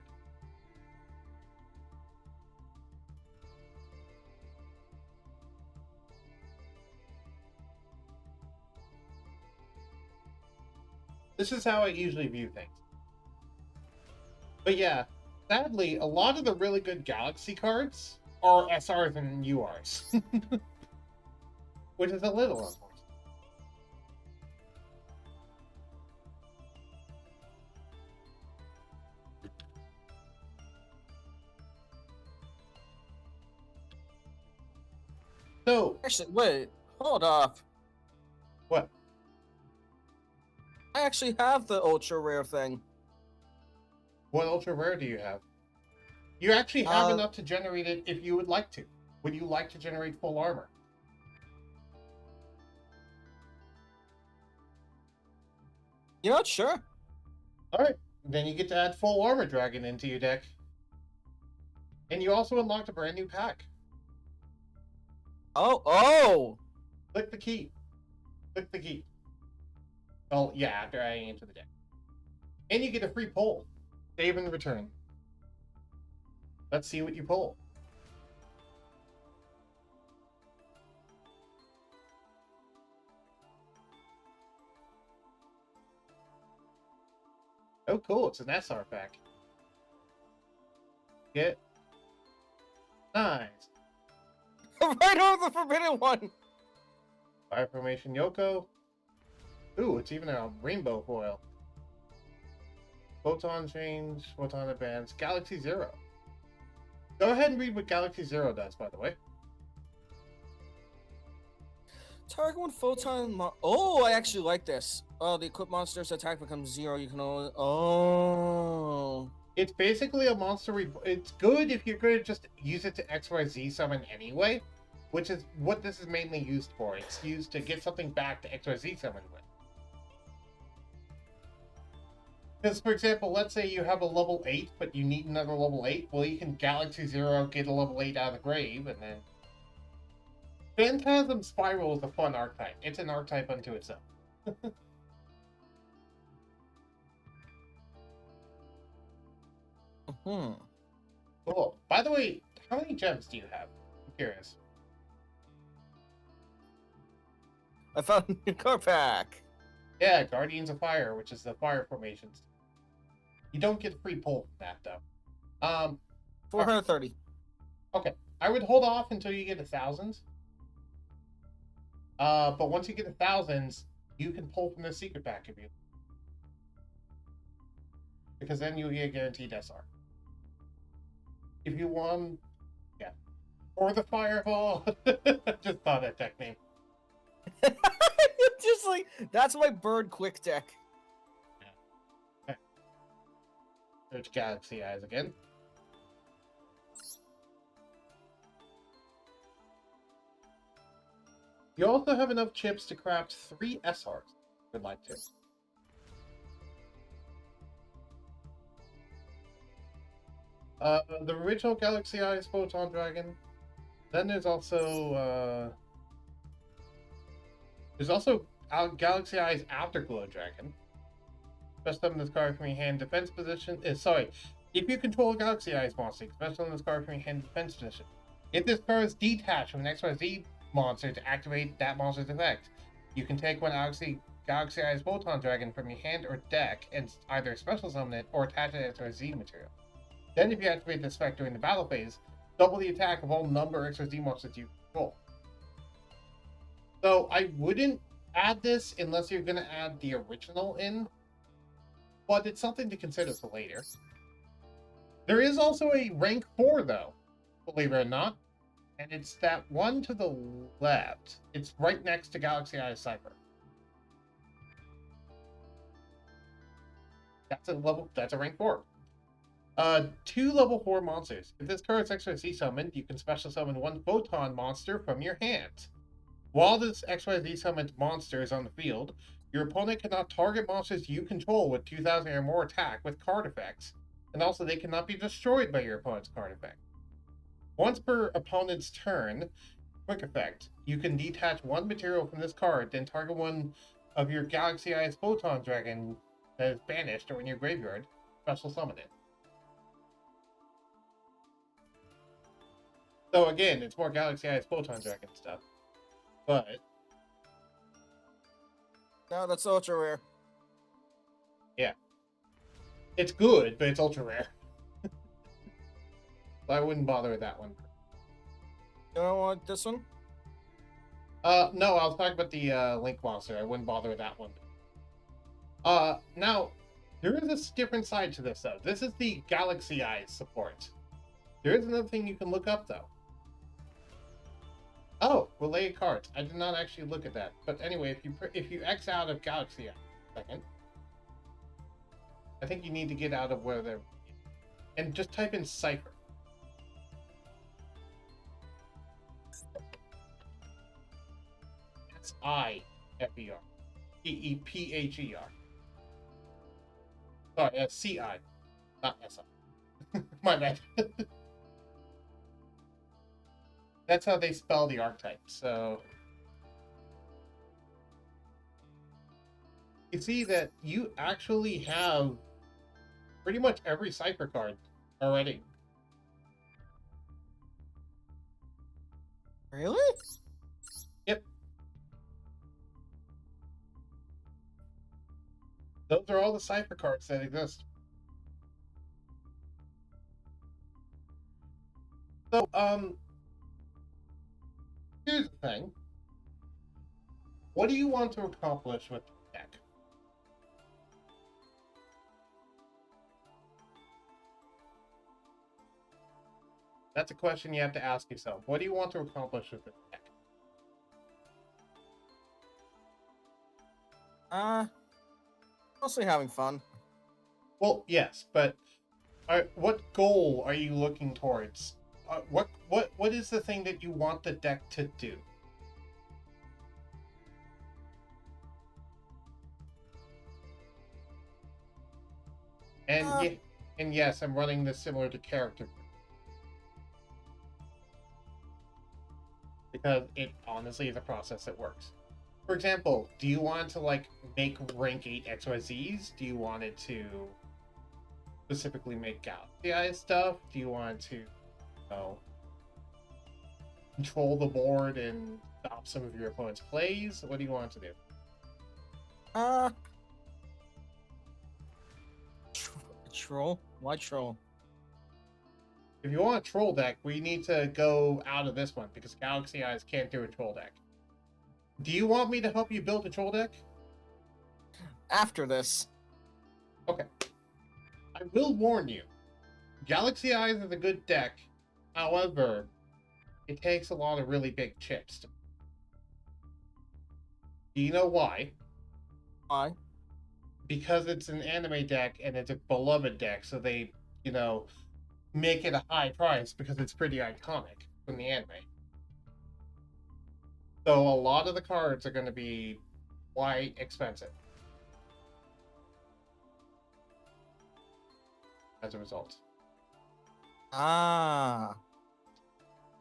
This is how I usually view things. But yeah, sadly, a lot of the really good Galaxy cards are SRs and URs. Which is a little unfortunate. So, Actually, wait. Hold up. what? I actually have the ultra rare thing. What ultra rare do you have? You actually have Uh, enough to generate it if you would like to. Would you like to generate full armor? You know what? Sure. Alright, then you get to add full armor dragon into your deck. And you also unlocked a brand new pack. Oh. Oh. Click the key. Click the key. Oh, yeah, after adding it to the deck. And you get a free pull. Save and return. Let's see what you pull. Oh, cool. It's an SR pack. Get. Nice. Right over the forbidden one. Fire Formation Yoko. Ooh, it's even a rainbow foil. Photon change, photon advance, Galaxy Zero. Go ahead and read what Galaxy Zero does, by the way. Target one photon. Oh, I actually like this. Oh, the equipped monster's attack becomes 0. You can only. Oh. It's basically a monster. It's good if you're going to just use it to XYZ summon anyway, which is what this is mainly used for. It's used to get something back to XYZ summon with. Because, for example, let's say you have a level 8, but you need another level 8. Well, you can Galaxy Zero, get a level 8 out of the grave, and then... Phantasm Spiral is a fun archetype. It's an archetype unto itself. Cool. By the way, how many gems do you have? I'm curious. I found a new card pack. Yeah, Guardians of Fire, which is the fire formations. You don't get free pull from that, though. 430. Okay. I would hold off until you get 1,000. But once you get 1,000, you can pull from the secret pack if you... Because then you'll get guaranteed SR. If you want... Yeah. Or the Fireball! Just thought that deck name. Just like, that's my bird quick deck. Search Galaxy Eyes again. You also have enough chips to craft 3 SRs. Would like to. The original Galaxy Eyes Photon Dragon. Then there's also Galaxy Eyes Afterglow Dragon. Special summon this card from your hand defense position. Sorry, if you control a Galaxy Eyes monster, special summon this card from your hand defense position. If this card is detached from an XYZ monster to activate that monster's effect, you can take one Galaxy Eyes Photon Dragon from your hand or deck and either special summon it or attach it to XYZ material. Then, if you activate this effect during the battle phase, double the attack of all number XYZ monsters you control. So, I wouldn't add this unless you're going to add the original in, but it's something to consider for later. There is also a rank 4, though, believe it or not, and it's that one to the left. It's right next to Galaxy Eyes Cypher. That's a rank 4. 2 level 4 monsters. If this card is XYZ summoned, you can special summon 1 Photon monster from your hand. While this XYZ summoned monster is on the field, your opponent cannot target monsters you control with 2,000 or more attack with card effects, and also they cannot be destroyed by your opponent's card effect. Once per opponent's turn, quick effect, you can detach 1 material from this card, then target one of your Galaxy Eyes Photon Dragon that is banished or in your graveyard, special summon it. So again, it's more Galaxy Eyes Photon Dragon stuff. But... No, that's ultra rare. Yeah. It's good, but it's ultra rare. So I wouldn't bother with that one. You don't want this one? No, I was talking about the Link monster. I wouldn't bother with that one. Now, there is a different side to this, though. This is the Galaxy Eyes support. There is another thing you can look up, though. Oh, relay cards. I did not actually look at that. But anyway, if you X out of Galaxy Eyes, second, I think you need to get out of where they're, and just type in Cypher. S-I-F-E-R. E-E-P-H-E-R. Sorry, C-I, not S-I. My bad. That's how they spell the archetype, so... You see that you actually have pretty much every Cypher card already. Really? Yep. Those are all the Cypher cards that exist. So, here's the thing. What do you want to accomplish with the deck? That's a question you have to ask yourself. What do you want to accomplish with this deck? Mostly having fun. Well, yes, but what goal are you looking towards? What is the thing that you want the deck to do? And and yes, I'm running this similar to character because it honestly is a process that works. For example, do you want to like make rank 8 XYZs? Do you want it to specifically make Galaxy Eye stuff? Do you want to, control the board and stop some of your opponent's plays? What do you want to do? Troll? Why troll? If you want a troll deck, we need to go out of this one because Galaxy Eyes can't do a troll deck. Do you want me to help you build a troll deck? After this. Okay. I will warn you. Galaxy Eyes is a good deck. However, it takes a lot of really big chips. Do you know why? Why? Because it's an anime deck and it's a beloved deck, so they, make it a high price because it's pretty iconic from the anime. So a lot of the cards are going to be quite expensive as a result.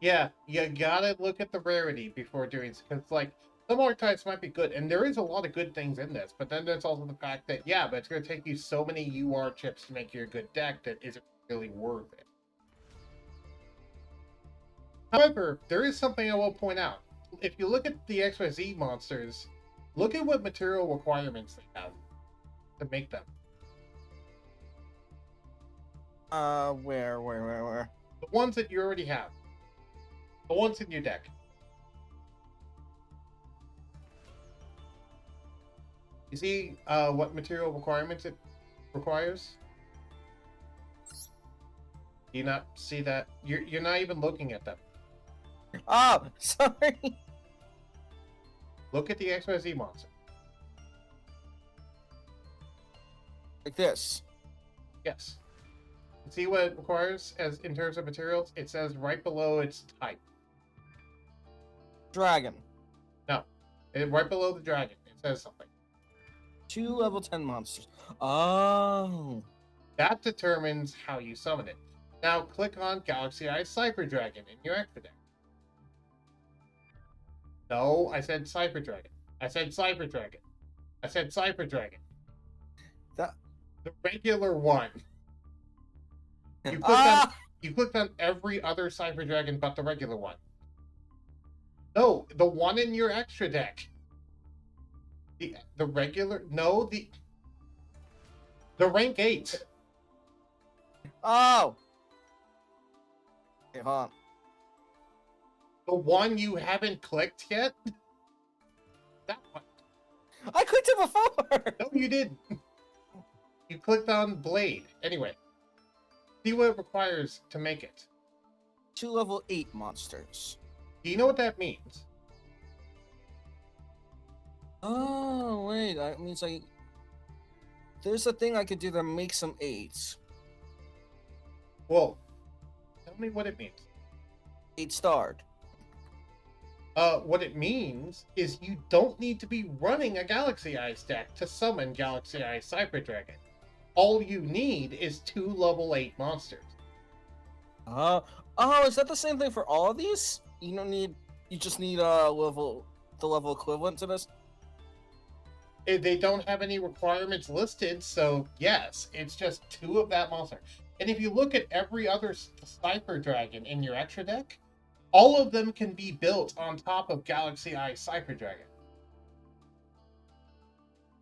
Yeah, you gotta look at the rarity before doing this, because some archetypes might be good, and there is a lot of good things in this, but then there's also the fact that, yeah, but it's going to take you so many UR chips to make you a good deck that isn't really worth it. However, there is something I will point out. If you look at the XYZ monsters, look at what material requirements they have to make them. Where? The ones that you already have. The ones in your deck. You see what material requirements it requires? Do you not see that? You're not even looking at them. Oh, sorry. Look at the XYZ monster. Like this. Yes. See what it requires as in terms of materials? It says right below its type. Dragon. No. Right below the dragon. It says something. 2 level 10 monsters. Oh. That determines how you summon it. Now click on Galaxy Eye Cypher Dragon in your extra deck. No, I said Cypher Dragon. I said Cypher Dragon. I said Cypher Dragon. The regular one. You clicked on every other Cypher Dragon but the regular one. No, the one in your extra deck. The regular... No, the rank 8. Oh! Okay, hold on. The one you haven't clicked yet? That one. I clicked it before! No, you didn't. You clicked on Blade. Anyway. See what it requires to make it. 2 level 8 monsters. Do you know what that means? Oh, wait. That means there's a thing I could do to make some 8s. Well, tell me what it means. 8 starred. What it means is you don't need to be running a Galaxy Eye deck to summon Galaxy Eye Cypher Dragon. All you need is 2 level 8 monsters. Oh, is that the same thing for all of these? You just need the level equivalent to this? They don't have any requirements listed, so yes, it's just 2 of that monster. And if you look at every other Cypher Dragon in your extra deck, all of them can be built on top of Galaxy Eye Cypher Dragon.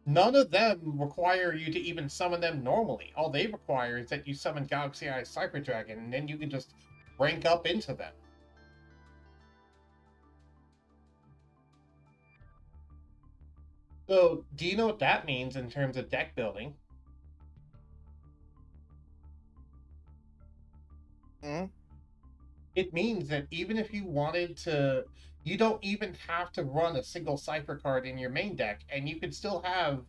None of them require you to even summon them normally. All they require is that you summon Galaxy Eye Cypher Dragon, and then you can just rank up into them. So, do you know what that means in terms of deck building? Hmm? it means that even if you wanted to, you don't even have to run a single Cypher card in your main deck, and you could still have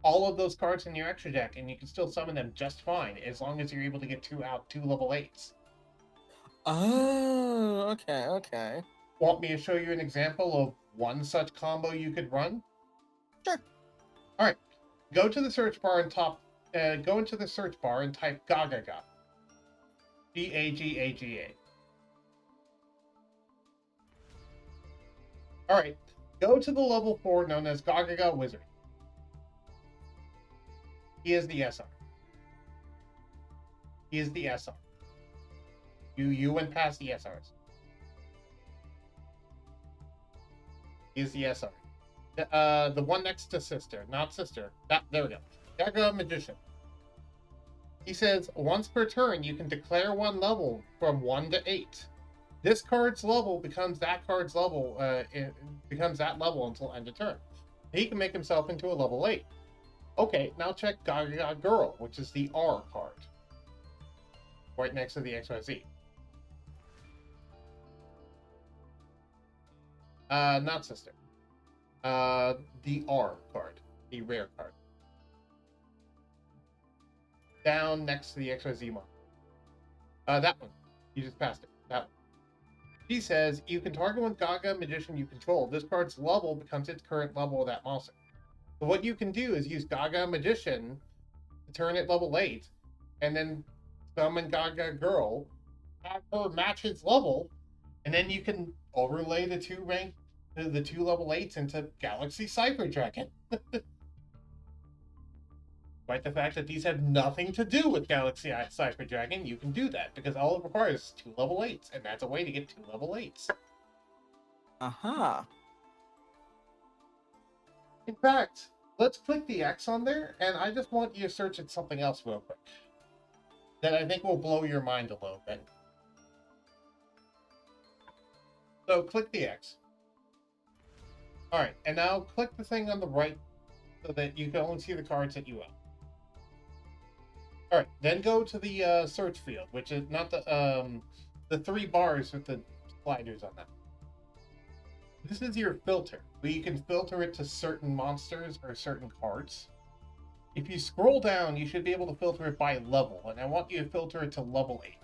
all of those cards in your extra deck, and you can still summon them just fine, as long as you're able to get two level 8s. Oh, okay, okay. Want me to show you an example of one such combo you could run? Sure. All right. Go to the search bar and go into the search bar and type Gagaga. Gagaga. All right. Go to the level 4 known as Gagaga Wizard. He is the SR. He is the SR. You went past the SRs. He is the SR. The one next to Sister, not Sister. There we go. Gagaga Magician. He says, once per turn, you can declare one level from 1 to 8. This card's level becomes that card's level, becomes that level until end of turn. He can make himself into a level 8. Okay, now check Gagaga Girl, which is the R card. Right next to the XYZ. Not Sister. The R card. The rare card. Down next to the XYZ mark. That one. You just passed it. That one. He says, you can target one Gagaga Magician you control. This card's level becomes its current level of that monster. So what you can do is use Gagaga Magician to turn it level 8, and then summon Gagaga Girl, have her match its level, and then you can overlay the two level 8s into Galaxy Cypher Dragon. Despite the fact that these have nothing to do with Galaxy Cypher Dragon, you can do that because all it requires is 2 level 8s, and that's a way to get 2 level 8s. Uh-huh. In fact, let's click the X on there, and I just want you to search at something else real quick that I think will blow your mind a little bit. So click the X. All right, and now click the thing on the right so that you can only see the cards that you own. All right, then go to the search field, which is not the 3 bars with the sliders on them. This is your filter, where you can filter it to certain monsters or certain cards. If you scroll down, you should be able to filter it by level, and I want you to filter it to level 8.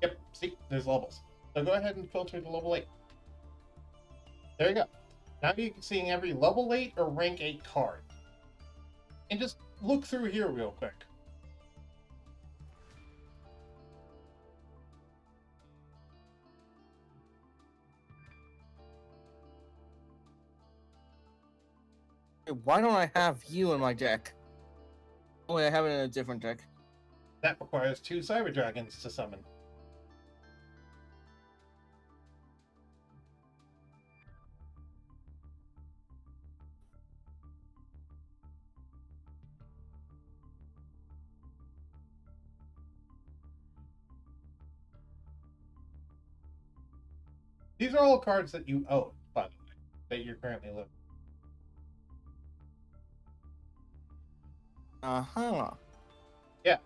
Yep, see, there's levels. So go ahead and filter to level 8. There you go. Now you can see every level 8 or rank 8 card. And just look through here real quick. Hey, why don't I have you in my deck? Oh, wait, I have it in a different deck. That requires 2 Cyber Dragons to summon. These are all cards that you own, by the way, that you're currently living. Uh-huh. Yeah.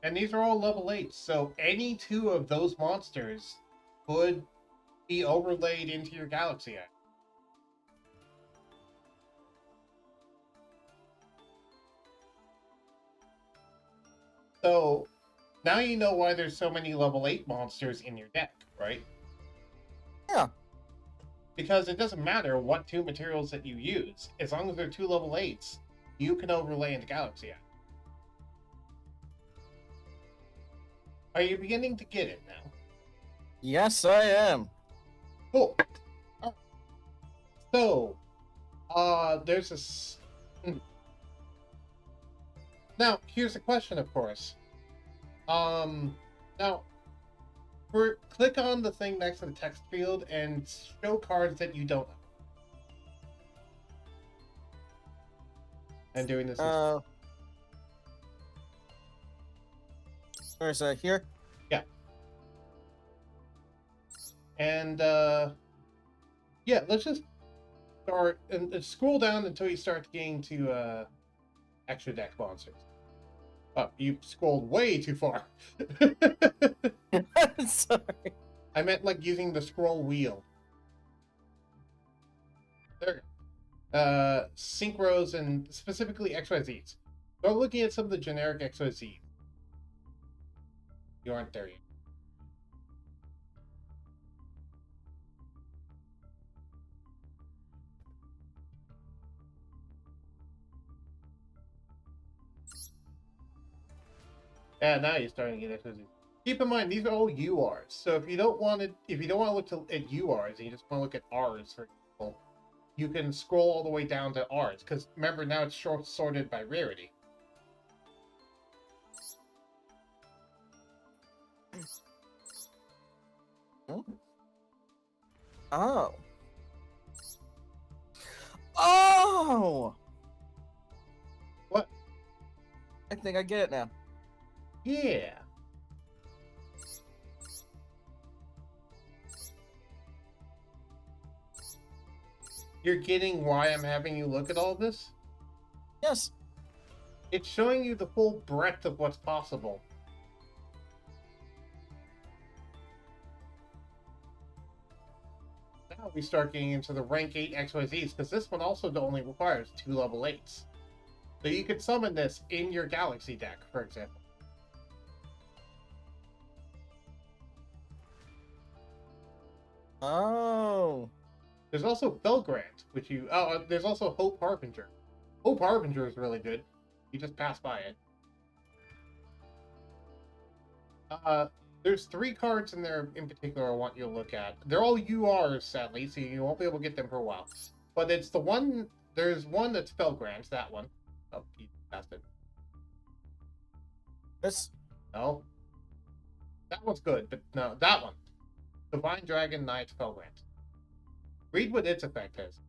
And these are all level 8, so any 2 of those monsters could be overlaid into your Galaxy Act. So, now you know why there's so many level 8 monsters in your deck, right? Yeah. Because it doesn't matter what 2 materials that you use. As long as they're 2 level 8s, you can overlay into Galaxy Act. Are you beginning to get it now? Yes, I am. Cool. Alright. So, there's this... Now, here's the question, of course. Now, click on the thing next to the text field and show cards that you don't know. I'm doing this. Where is that? Here? Yeah. And, yeah, let's just start and scroll down until you start getting to, extra deck monsters. Oh, you scrolled way too far. Sorry. I meant like using the scroll wheel. There. Synchros and specifically XYZs. Start looking at some of the generic XYZ. You aren't there yet. And now you're starting to get XYZ. Keep in mind these are all URs. So if you don't want to, look at URs and you just want to look at Rs, for example, you can scroll all the way down to Rs. Because remember, now it's sorted by rarity. Oh. Oh! What? I think I get it now. Yeah. You're getting why I'm having you look at all this? Yes. It's showing you the full breadth of what's possible. Now we start getting into the rank 8 XYZs, because this one also only requires 2 level 8s. So you could summon this in your Galaxy deck, for example. Oh. There's also Felgrant, which you... Oh, there's also Hope Harbinger. Hope Harbinger is really good. You just pass by it. There's 3 cards in there in particular I want you to look at. They're all URs, sadly, so you won't be able to get them for a while. But it's the one... There's one that's Felgrant, that one. Oh, you passed it. This. No. That one's good, but no, that one. Divine Dragon Knight Felgrant. Read what its effect is.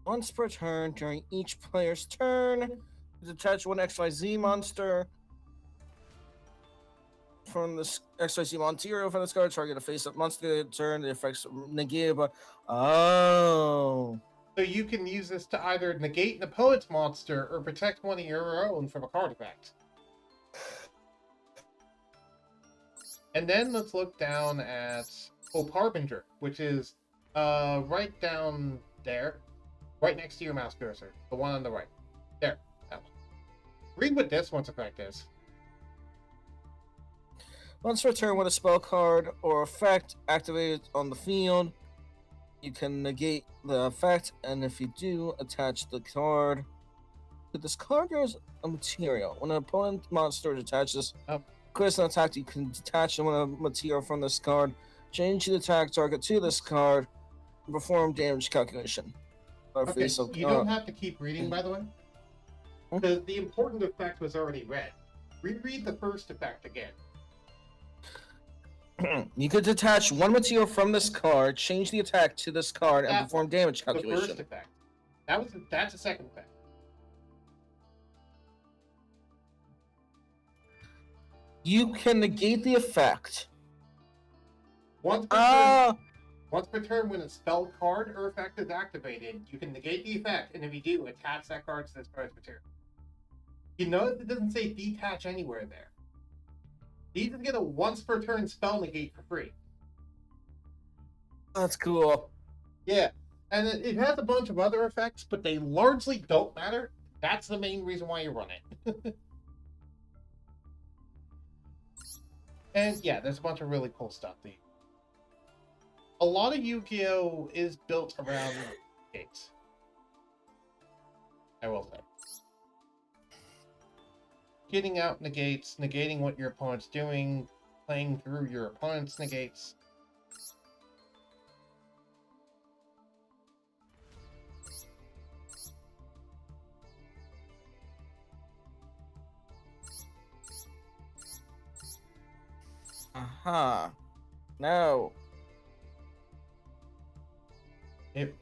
Once per turn, during each player's turn, detach one XYZ monster from this XYZ Monteiro from this card. Target a face-up monster turn. The effects negated by. Oh. So you can use this to either negate an opponent's monster or protect one of your own from a card effect. And then let's look down at Hope Harbinger, which is right down there, right next to your mouse cursor, the one on the right. There, that one. Read what this one's effect is. Once per turn, when a spell card or effect activated on the field, you can negate the effect, and if you do, attach the card. To this card, there's a material. When an opponent monster attaches crits an attack, you can detach one material from this card, change the attack target to this card, and perform damage calculation. Okay, you don't have to keep reading, by the way. Hmm? The important effect was already read. Reread the first effect again. You could detach one material from this card, change the attack to this card, and That perform one. damage The calculation. first effect. That's the second effect. You can negate the effect. Once per turn, when a spell card or effect is activated, you can negate the effect, and if you do, attach that card to this card's material. You notice it doesn't say detach anywhere there. You just get a once per turn spell negate for free. That's cool. Yeah, and it has a bunch of other effects, but they largely don't matter. That's the main reason why you run it. And yeah, there's a bunch of really cool stuff. A lot of Yu-Gi-Oh! Is built around gates. I will say. Getting out negates, negating what your opponent's doing, playing through your opponent's negates. Uh-huh. No. It,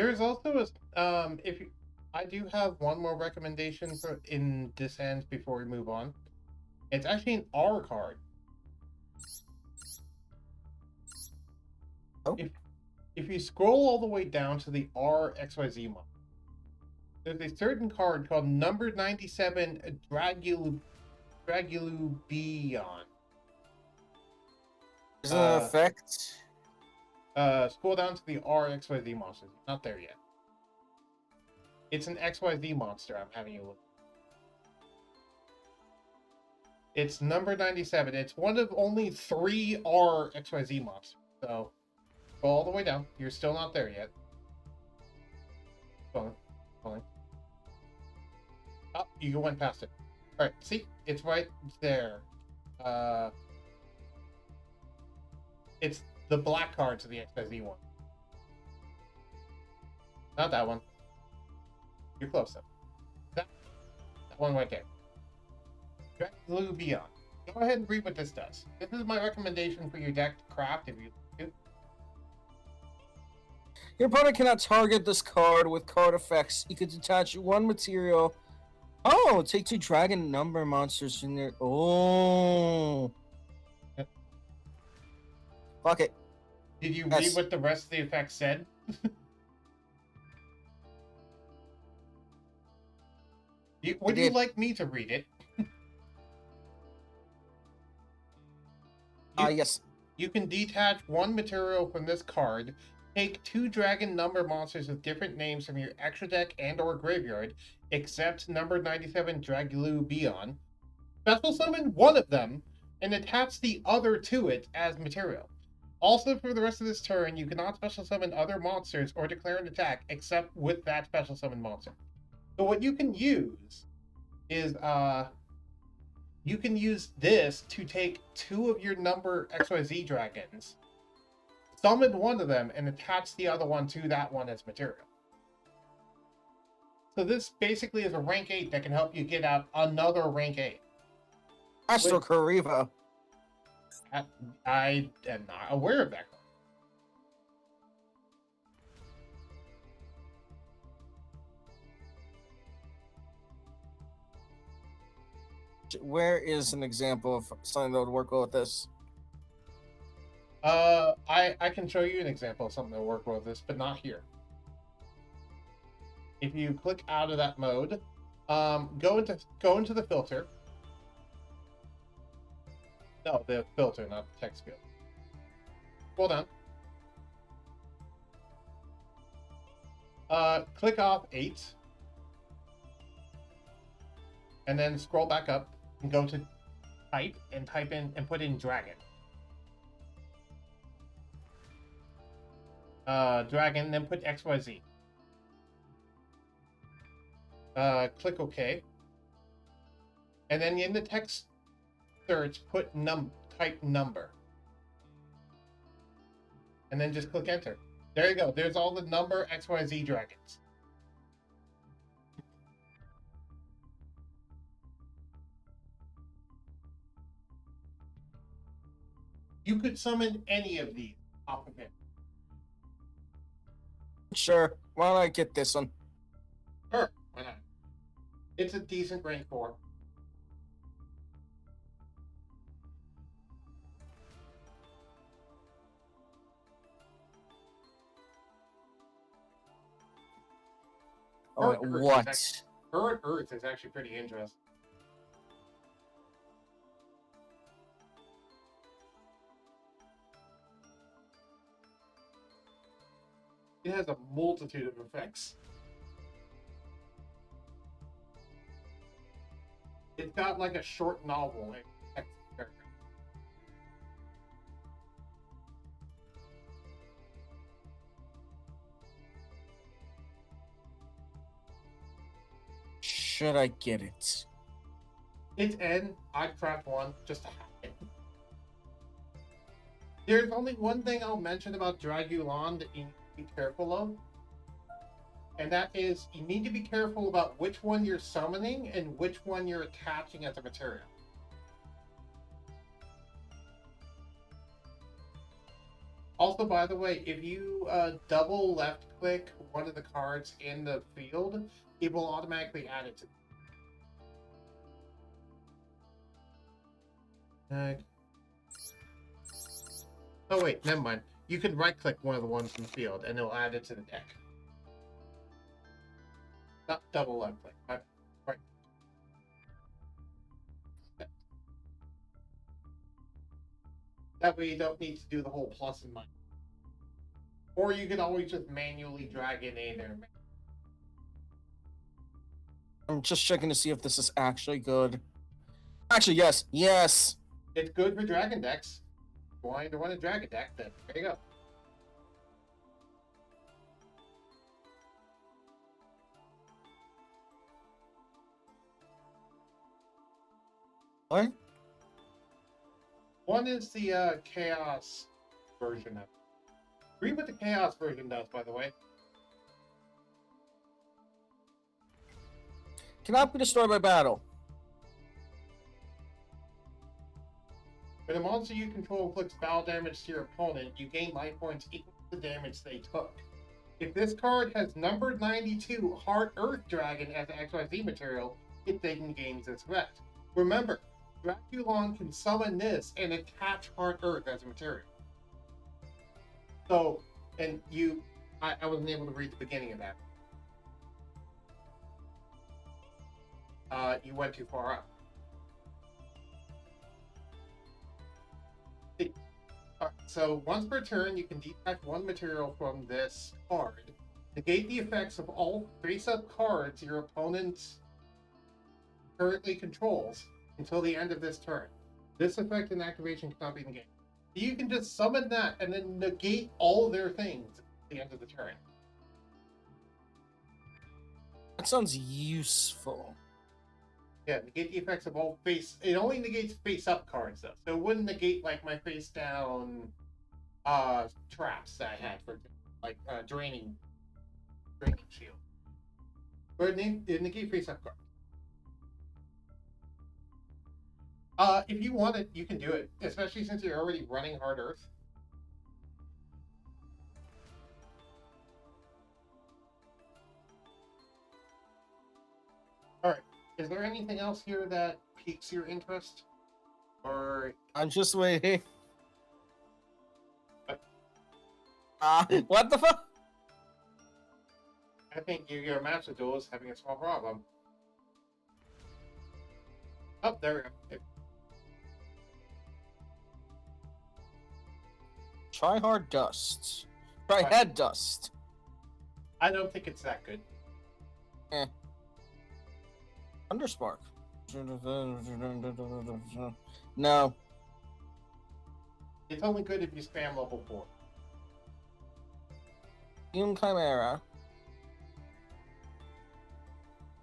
There's also if you, I do have one more recommendation for in this end before we move on. It's actually an R card. Oh. If you scroll all the way down to the R XYZ model, there's a certain card called number 97 Dragulebion. Is it an effect? Scroll down to the R XYZ monsters. Not there yet. It's an XYZ monster I'm having you look. It's number 97. It's one of only 3 R XYZ monsters. So, go all the way down. You're still not there yet. Going. Oh, you went past it. Alright, see? It's right there. It's the black card to the XYZ one. Not that one. You're close though. That one right there. Blue Beyond. Go ahead and read what this does. This is my recommendation for your deck to craft if you do. Your opponent cannot target this card with card effects. You could detach one material. Oh, take 2 dragon number monsters from your. Oh. Fuck it. Did you Yes. read what the rest of the effect said? Would you like me to read it? Yes. You can detach one material from this card, take 2 dragon number monsters with different names from your extra deck and or graveyard, except number 97 Dragulebion, special summon one of them, and attach the other to it as material. Also, for the rest of this turn, you cannot special summon other monsters or declare an attack except with that special summon monster. So what you can use is, you can use this to take 2 of your number XYZ dragons, summon one of them, and attach the other one to that one as material. So this basically is a rank 8 that can help you get out another rank 8. Astro Kariva. I am not aware of that. Where is an example of something that would work well with this? I can show you an example of something that will work well with this, but not here. If you click out of that mode, go into the filter. No, the filter, not the text field. Scroll down. Click off 8. And then scroll back up and go to type in and put in dragon. Dragon, then put XYZ. Click OK. And then in the text search, put type number. And then just click enter. There you go. There's all the number XYZ dragons. You could summon any of these off of it. Sure. Why don't I get this one? Sure, why not? It's a decent rank 4. Oh, Current Earth what? Current Earth is actually pretty interesting. It has a multitude of effects. It's got like a short novel. Should I get it? It's N. I'd craft one just to have it. There's only one thing I'll mention about Dragulon that you need to be careful of. And that is, you need to be careful about which one you're summoning and which one you're attaching as a material. Also, by the way, if you double left click one of the cards in the field, it will automatically add it to. Oh wait, never mind. You can right click one of the ones in the field, and it'll add it to the deck. Not double left click. Right. That way you don't need to do the whole plus and minus. Or you can always just manually drag it in there. I'm just checking to see if this is actually good. Actually, yes. Yes. It's good for dragon decks. If you want to run a dragon deck, then there you go. What? One is the Chaos version of it. Read what the Chaos version does, by the way. Cannot be destroyed by battle. When a monster you control inflicts battle damage to your opponent, you gain life points equal to the damage they took. If this card has numbered 92 Heart Earth Dragon as an XYZ material, it then gains this effect. Remember, Draculon can summon this and attach Heart Earth as a material. So, and I wasn't able to read the beginning of that. You went too far up. So once per turn, you can detach one material from this card. Negate the effects of all face-up cards your opponent currently controls until the end of this turn. This effect and activation cannot be negated. You can just summon that and then negate all their things at the end of the turn. That sounds useful. Yeah, negate the effects of all face. It only negates face-up cards though, so it wouldn't negate like my face-down traps that I had for like draining shield. But it negate face-up cards. If you want it, you can do it, especially since you're already running Hard Earth. All right. Is there anything else here that piques your interest? Or I'm just waiting. What? What the fuck? I think Yu-Gi-Oh! Master Duel is having a small problem. Oh, there we go. Try hard dust. Try head dust. I don't think it's that good. Underspark. No. It's only good if you spam level 4. Fume Chimera.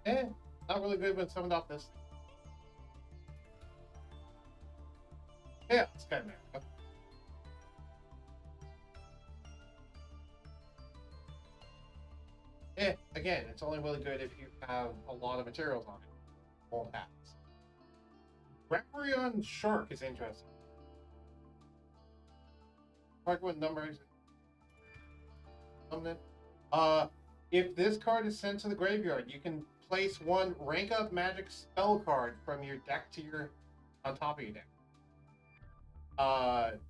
Not really good when summoned off this. Yeah, it's kind of again, it's only really good if you have a lot of materials on it. Won't happen. Requirion Shark is interesting. Part what numbers? If this card is sent to the graveyard, you can place one rank up magic spell card from your deck to your on top of your deck.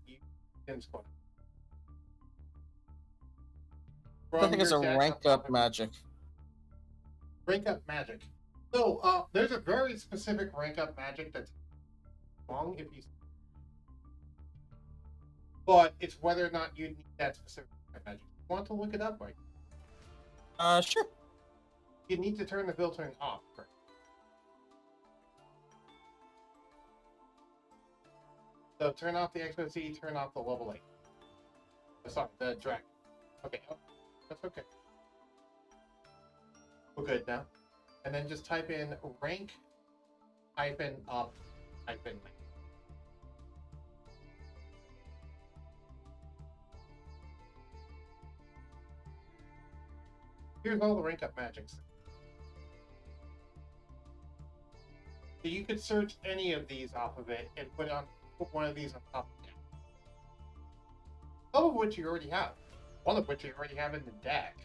You can score. I think it's a rank up magic. Rank up magic. So, there's a very specific rank up magic that's wrong if you. But it's whether or not you need that specific magic. You want to look it up, right? Sure. You need to turn the filtering off first. So turn off the XOC, turn off the level 8. Sorry, the drag. Okay, that's okay. We're good now. And then just type in rank -up -. Here's all the rank up magics. So you could search any of these off of it and put one of these on top of it. Some of which you already have. One of which you already have in the deck.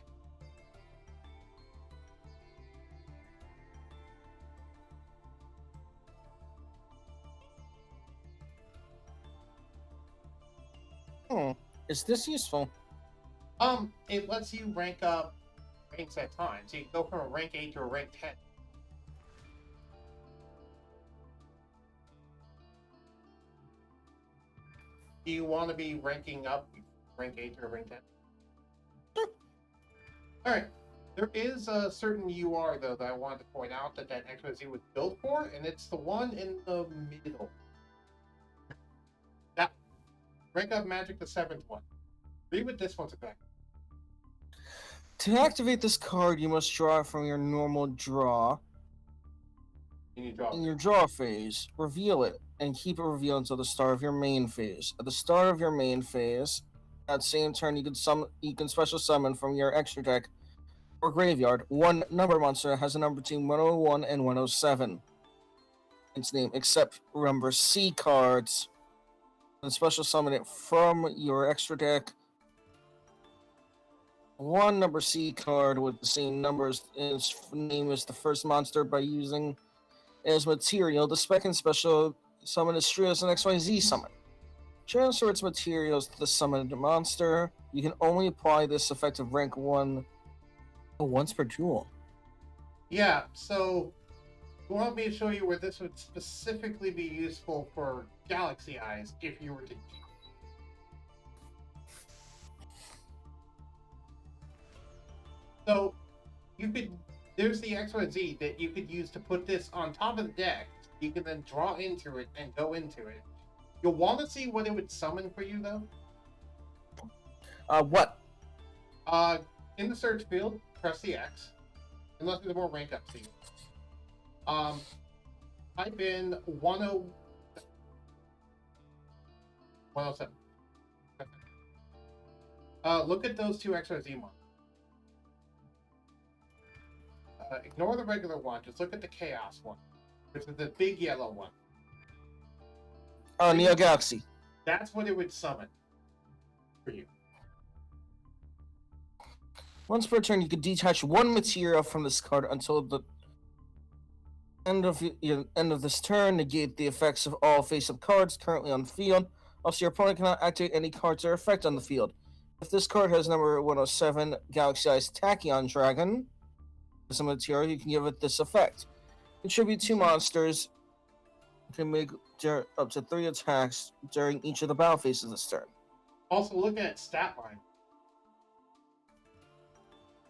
Is this useful? It lets you rank up ranks at times. So you can go from a rank 8 to a rank 10. Do you want to be ranking up rank 8 to a rank 10? Sure. Alright. There is a certain UR, though, that I wanted to point out that XYZ was built for, and it's the one in the middle. That rank up magic, the 7th one. Read what this one's about. To activate this card, you must draw it from your normal draw. Can you draw? In your draw phase, reveal it, and keep it revealed until the start of your main phase. At the start of your main phase, that same turn, you can special summon from your extra deck or graveyard one number monster that has a number between 101 and 107. Its name, except number C cards, and special summon it from your extra deck. One number C card with the same numbers its name as the first monster by using as material. The second special summon is treated as an XYZ summon. Transfer its materials to the summoned monster. You can only apply this effect of rank 1 once per duel. Yeah, so you want me to show you where this would specifically be useful for Galaxy Eyes if you were to. So you could. There's the XYZ that you could use to put this on top of the deck. You can then draw into it and go into it. You'll want to see what it would summon for you, though. What? In the search field, press the X. Unless there's more rank up to you. Type in 107. Look at those two XYZ models. Ignore the regular one. Just look at the Chaos one, which is the big yellow one. Neo Galaxy. That's what it would summon for you. Once per turn, you can detach one material from this card until the end of this turn. Negate the effects of all face-up cards currently on the field. Also, your opponent cannot activate any cards or effect on the field. If this card has number 107, Galaxy Eyes Tachyon Dragon, some material, you can give it this effect. Contribute 2 monsters. You can make up to 3 attacks during each of the battle phases this turn. Also, look at its stat line.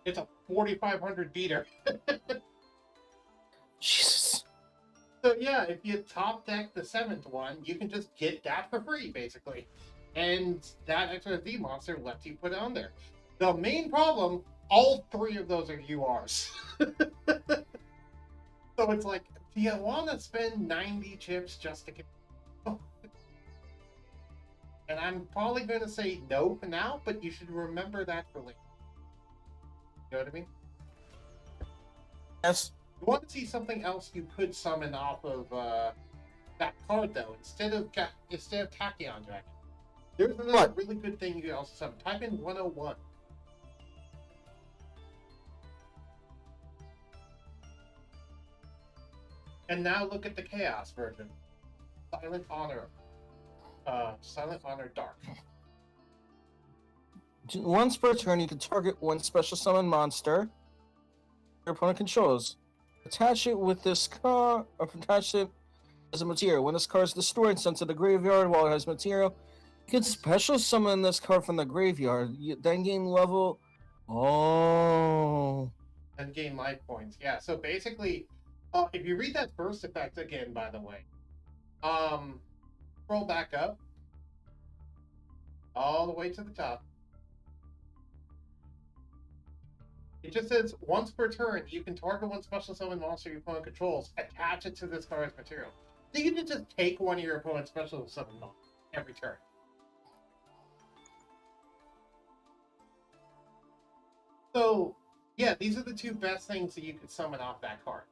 It's a 4,500 beater. Jesus. So yeah, if you top deck the 7th one, you can just get that for free, basically. And that XYZ monster lets you put it on there. The main problem, all 3 of those are URs. So it's like, do you want to spend 90 chips just to get... And I'm probably going to say no for now, but you should remember that for later. You know what I mean? Yes. You want to see something else you could summon off of that card, though, instead of Tachyon Dragon. There's another really good thing you can also summon. Type in 101. And now look at the Chaos version. Silent Honor Dark. Once per turn, you can target one special summon monster your opponent controls. Attach it with this card, or attach it as a material. When this card is destroyed and sent to the graveyard while it has material, you can special summon this card from the graveyard. Then gain level. Oh. And gain life points. Yeah, so basically, if you read that first effect again, by the way, scroll back up all the way to the top. It just says, once per turn, you can target one special summon monster your opponent controls, attach it to this card's material. So you can just take one of your opponent's special summon monsters every turn. So, yeah, these are the 2 best things that you can summon off that card.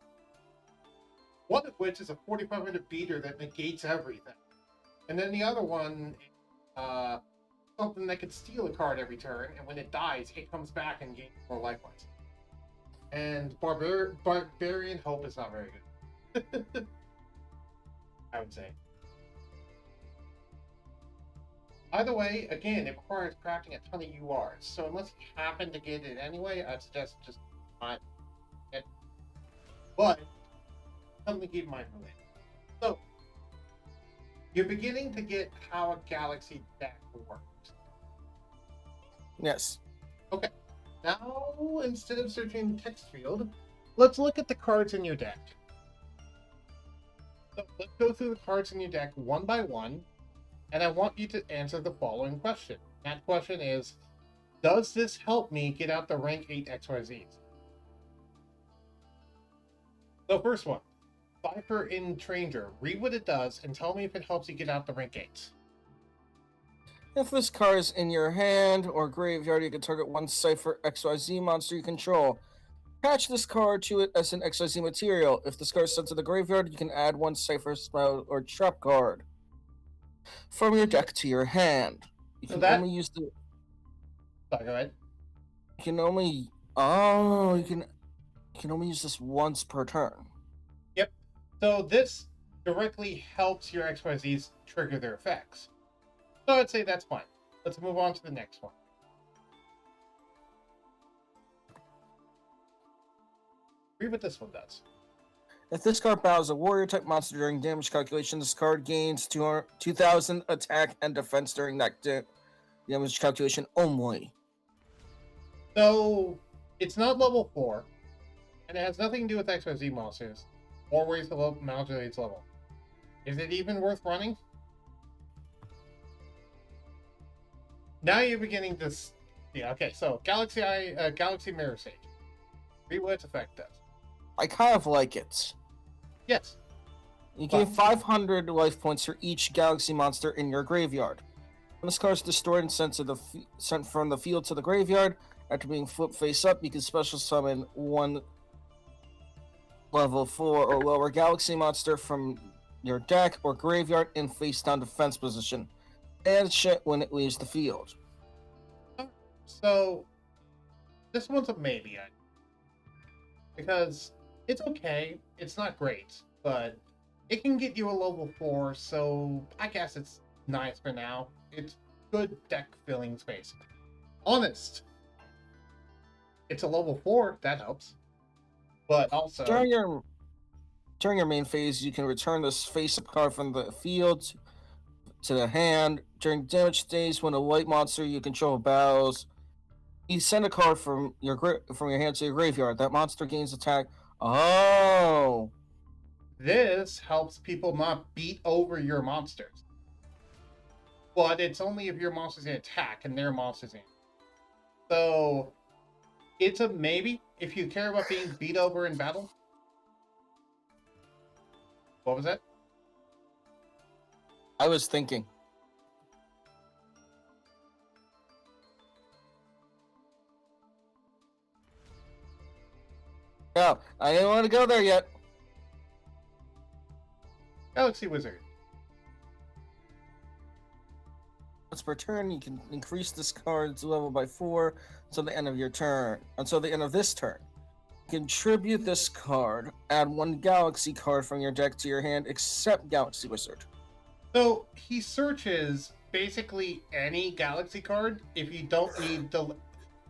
One of which is a 4,500 beater that negates everything. And then the other one, something that could steal a card every turn, and when it dies, it comes back and gains more life points. And Barbarian Hope is not very good. I would say. Either way, again, it requires crafting a ton of URs, so unless you happen to get it anyway, I'd suggest just not it. But, something to keep in mind for later. So, you're beginning to get how a Galaxy deck works. Yes. Okay, now instead of searching the text field, let's look at the cards in your deck. So let's go through the cards in your deck one by one, and I want you to answer the following question. That question is, does this help me get out the rank 8 XYZs? So first one, Cypher in Tranger. Read what it does and tell me if it helps you get out the rank 8s. If this card is in your hand or graveyard, you can target one Cypher XYZ monster you control. Attach this card to it as an XYZ material. If this card is sent to the graveyard, you can add one Cypher spell or trap card from your deck to your hand. You So can that- only use the. Sorry, go ahead. You can only. Oh, you can only use this once per turn. So this directly helps your XYZs trigger their effects. So I'd say that's fine. Let's move on to the next one. Read what this one does. If this card battles a warrior type monster during damage calculation, this card gains 2,000 attack and defense during that damage calculation only. So it's not level 4, and it has nothing to do with XYZ monsters, or raise the modulate's level. Is it even worth running? Now you're beginning to... Yeah, okay, so Galaxy Mirror Sage. Read what its effect does. I kind of like it. Yes. You gain 500 life points for each galaxy monster in your graveyard. When this card is destroyed and sent from the field to the graveyard, after being flipped face up, you can special summon one level 4 or lower galaxy monster from your deck or graveyard in face down defense position. And shit when it leaves the field. So, this one's a maybe. Because it's okay. It's not great, but it can get you a level 4, so I guess it's nice for now. It's good deck filling space. Honest. It's a level 4, that helps. But also... During your main phase, you can return this face-up card from the field to the hand. During damage phase, when a white monster you control battles, you send a card from your hand to your graveyard. That monster gains attack. Oh! This helps people not beat over your monsters. But it's only if your monster's in attack and their monster's in. So, it's a maybe if you care about being beat over in battle. What was that? I was thinking. No, I didn't want to go there yet. Galaxy Wizard. Once per turn, you can increase this card's level by 4 until the end of your turn. Until the end of this turn. Contribute this card. Add one Galaxy card from your deck to your hand, except Galaxy Wizard. So he searches basically any Galaxy card if you don't need the.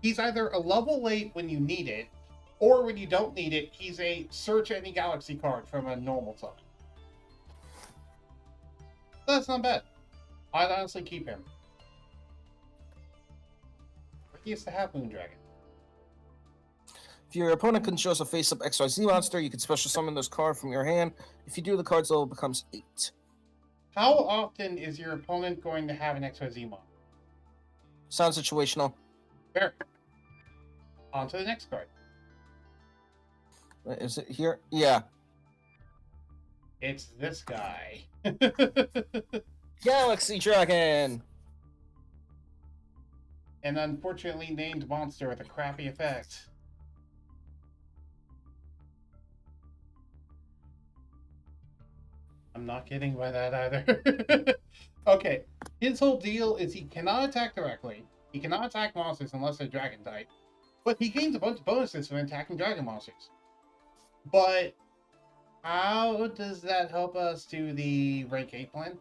He's either a level 8 when you need it, or when you don't need it, he's a search any Galaxy card from a normal summon. That's not bad. I'd honestly keep him. He used to have Moondragon. If your opponent controls a face-up XYZ monster, you can special summon this card from your hand. If you do, the card's level becomes 8. How often is your opponent going to have an XYZ mon? Sounds situational. Fair. On to the next card. Is it here? Yeah. It's this guy. Galaxy Dragon! An unfortunately named monster with a crappy effect. I'm not getting by that either. Okay, his whole deal is he cannot attack directly. He cannot attack monsters unless they're dragon type. But he gains a bunch of bonuses from attacking dragon monsters. But how does that help us do the rank 8 plan?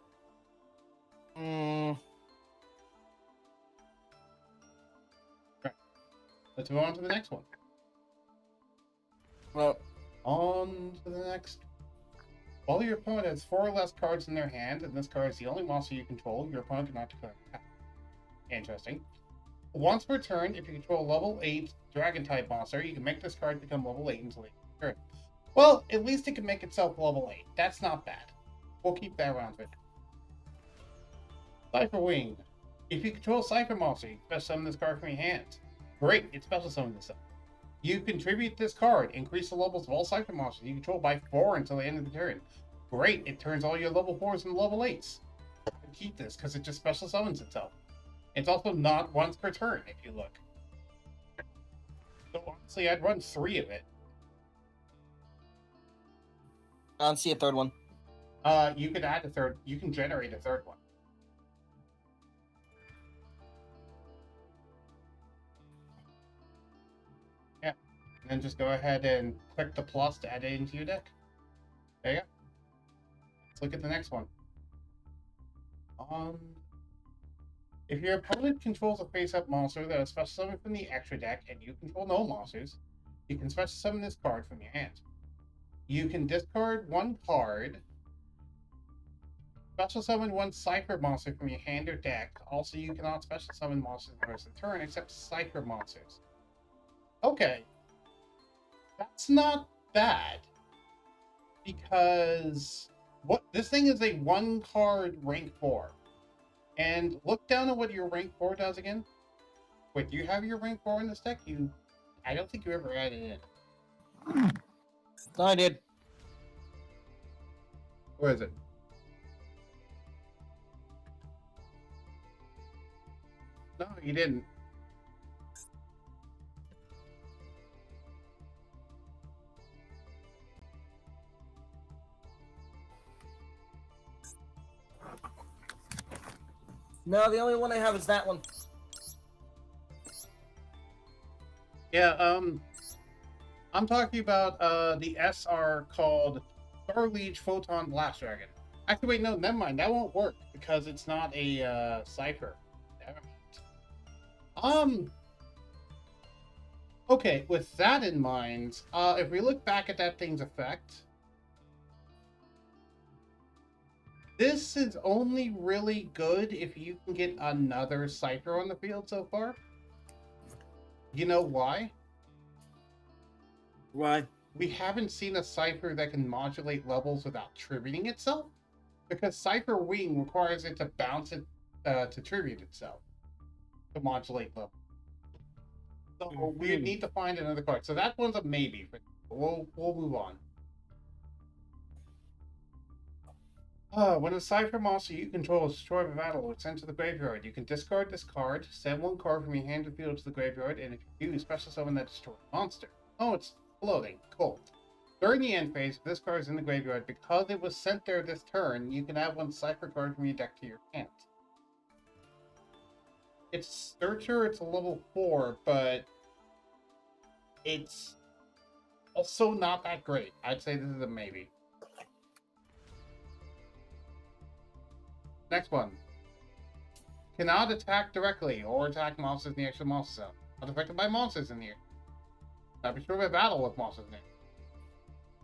Let's move on to the next one. Well, On to the next. While your opponent has 4 or less cards in their hand, and this card is the only monster you control, your opponent cannot declare an attack. Interesting. Once per turn, if you control a level 8 dragon type monster, you can make this card become level 8 until your turn. Well, at least it can make itself level 8. That's not bad. We'll keep that around for now. Cypher Wing. If you control a Cypher monster, you can special summon this card from your hand. Great, it special summons itself. You contribute this card, increase the levels of all Cypher monsters you control by 4 until the end of the turn. Great, it turns all your level 4s into level 8s. Keep this, because it just special summons itself. It's also not once per turn, if you look. So honestly, I'd run 3 of it. I don't see a third one. You could add a third, you can generate a third one. Yeah, and then just go ahead and click the plus to add it into your deck. There you go. Let's look at the next one. If your opponent controls a face-up monster that is special summoned from the extra deck and you control no monsters, you can special summon this card from your hand. You can discard 1 card, special summon 1 Cypher monster from your hand or deck. Also, you cannot special summon monsters the rest of the turn except Cypher monsters. Okay. That's not bad. Because this thing is a 1 card rank 4. And look down at what your rank 4 does again. Wait, do you have your rank 4 in this deck? I don't think you ever added it in. No, I did. Where is it? No, you didn't. No, the only one I have is that one. Yeah, I'm talking about the SR called Starliege Photon Blast Dragon. Actually, wait, no, never mind. That won't work because it's not a Cypher. Never mind. Okay, with that in mind, if we look back at that thing's effect, this is only really good if you can get another Cypher on the field so far. You know why? Why? We haven't seen a Cypher that can modulate levels without tributing itself, because Cypher Wing requires it to bounce it to tribute itself to modulate level. So we need to find another card. So that one's a maybe, but we'll move on. When a Cypher monster you control is destroyed by battle or sent to the graveyard, you can discard this card, send 1 card from your hand to field to the graveyard, and if you do, special summon that destroyed monster. Oh, it's floating. Cool. During the end phase, if this card is in the graveyard, because it was sent there this turn, you can add 1 Cypher card from your deck to your hand. It's Searcher, it's a level 4, but it's also not that great. I'd say this is a maybe. Next one. Cannot attack directly or attack monsters in the extra monster zone. Not affected by monsters in the area. Not be sure of a battle with monsters in it.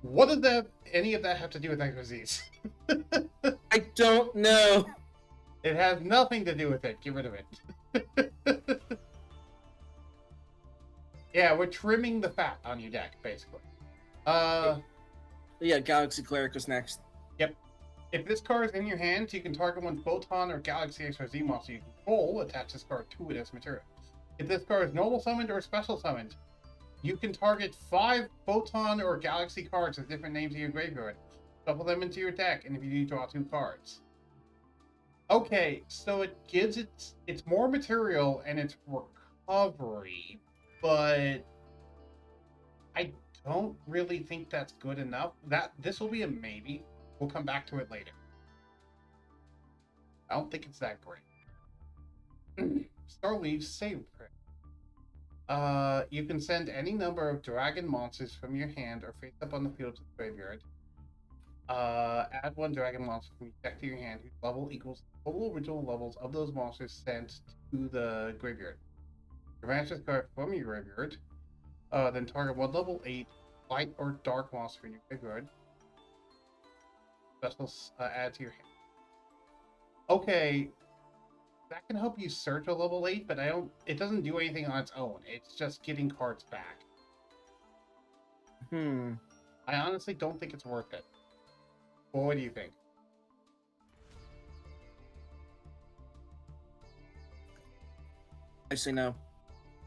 What does any of that have to do with XYZs? I don't know. It has nothing to do with it. Get rid of it. Yeah, we're trimming the fat on your deck, basically. Yeah, Galaxy Cleric is next. Yep. If this card is in your hand, you can target 1 Photon or Galaxy XYZ monster you control, attach this card to it as material. If this card is normal summoned or special summoned, you can target 5 Photon or Galaxy cards with different names in your graveyard. Shuffle them into your deck, and if you do, draw 2 cards. Okay, so it gives it's more material and it's recovery, but I don't really think that's good enough. This will be a maybe. We'll come back to it later. I don't think it's that great. Starweave's save print. You can send any number of dragon monsters from your hand or face up on the field to the graveyard. Add one dragon monster from your deck to your hand whose level equals the total original levels of those monsters sent to the graveyard. Banish this card from your graveyard. Then target one level 8 light or dark monster in your graveyard. Special add to your hand. Okay, that can help you search a level 8, but it doesn't do anything on its own. It's just getting cards back. I honestly don't think it's worth it. Well, what do you think? I say no.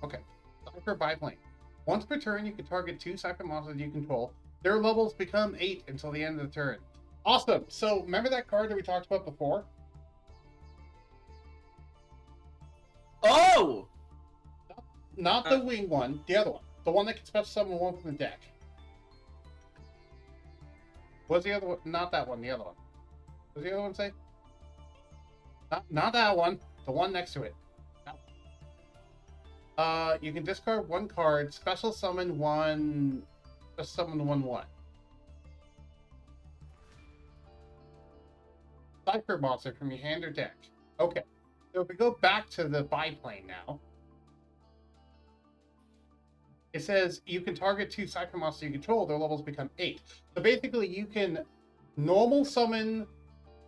Okay. Cypher biplane. Once per turn, you can target 2 Cypher monsters you control. Their levels become 8 until the end of the turn. Awesome! So, remember that card that we talked about before? Oh! Not the wing one, the other one. The one that can special summon one from the deck. What's the other one? Not that one, the other one. What's the other one say? Not that one. The one next to it. You can discard one card, special summon one, just summon 1/1. Cypher monster from your hand or deck. Okay. So if we go back to the biplane now, it says you can target 2 Cypher monsters you control, their levels become 8. So basically you can normal summon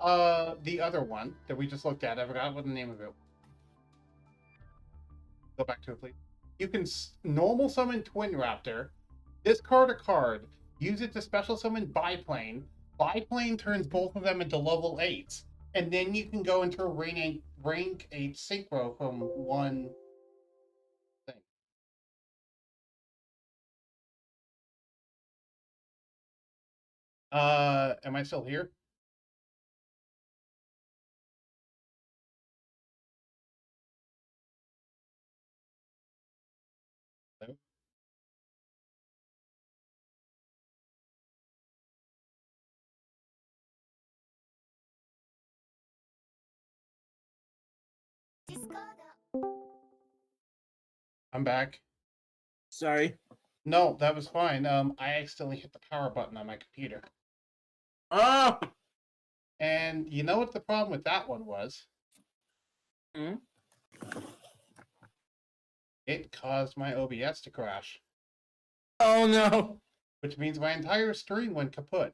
the other one that we just looked at. I forgot what the name of it was. Go back to it, please. You can normal summon Twin Raptor, discard a card, use it to special summon Biplane. Biplane turns both of them into level 8s, and then you can go into a rank 8 synchro from one thing. Am I still here? Hello? I'm back. Sorry. No, that was fine. I accidentally hit the power button on my computer. Oh! And you know what the problem with that one was? Hmm? It caused my OBS to crash, Oh no! which means my entire stream went kaput.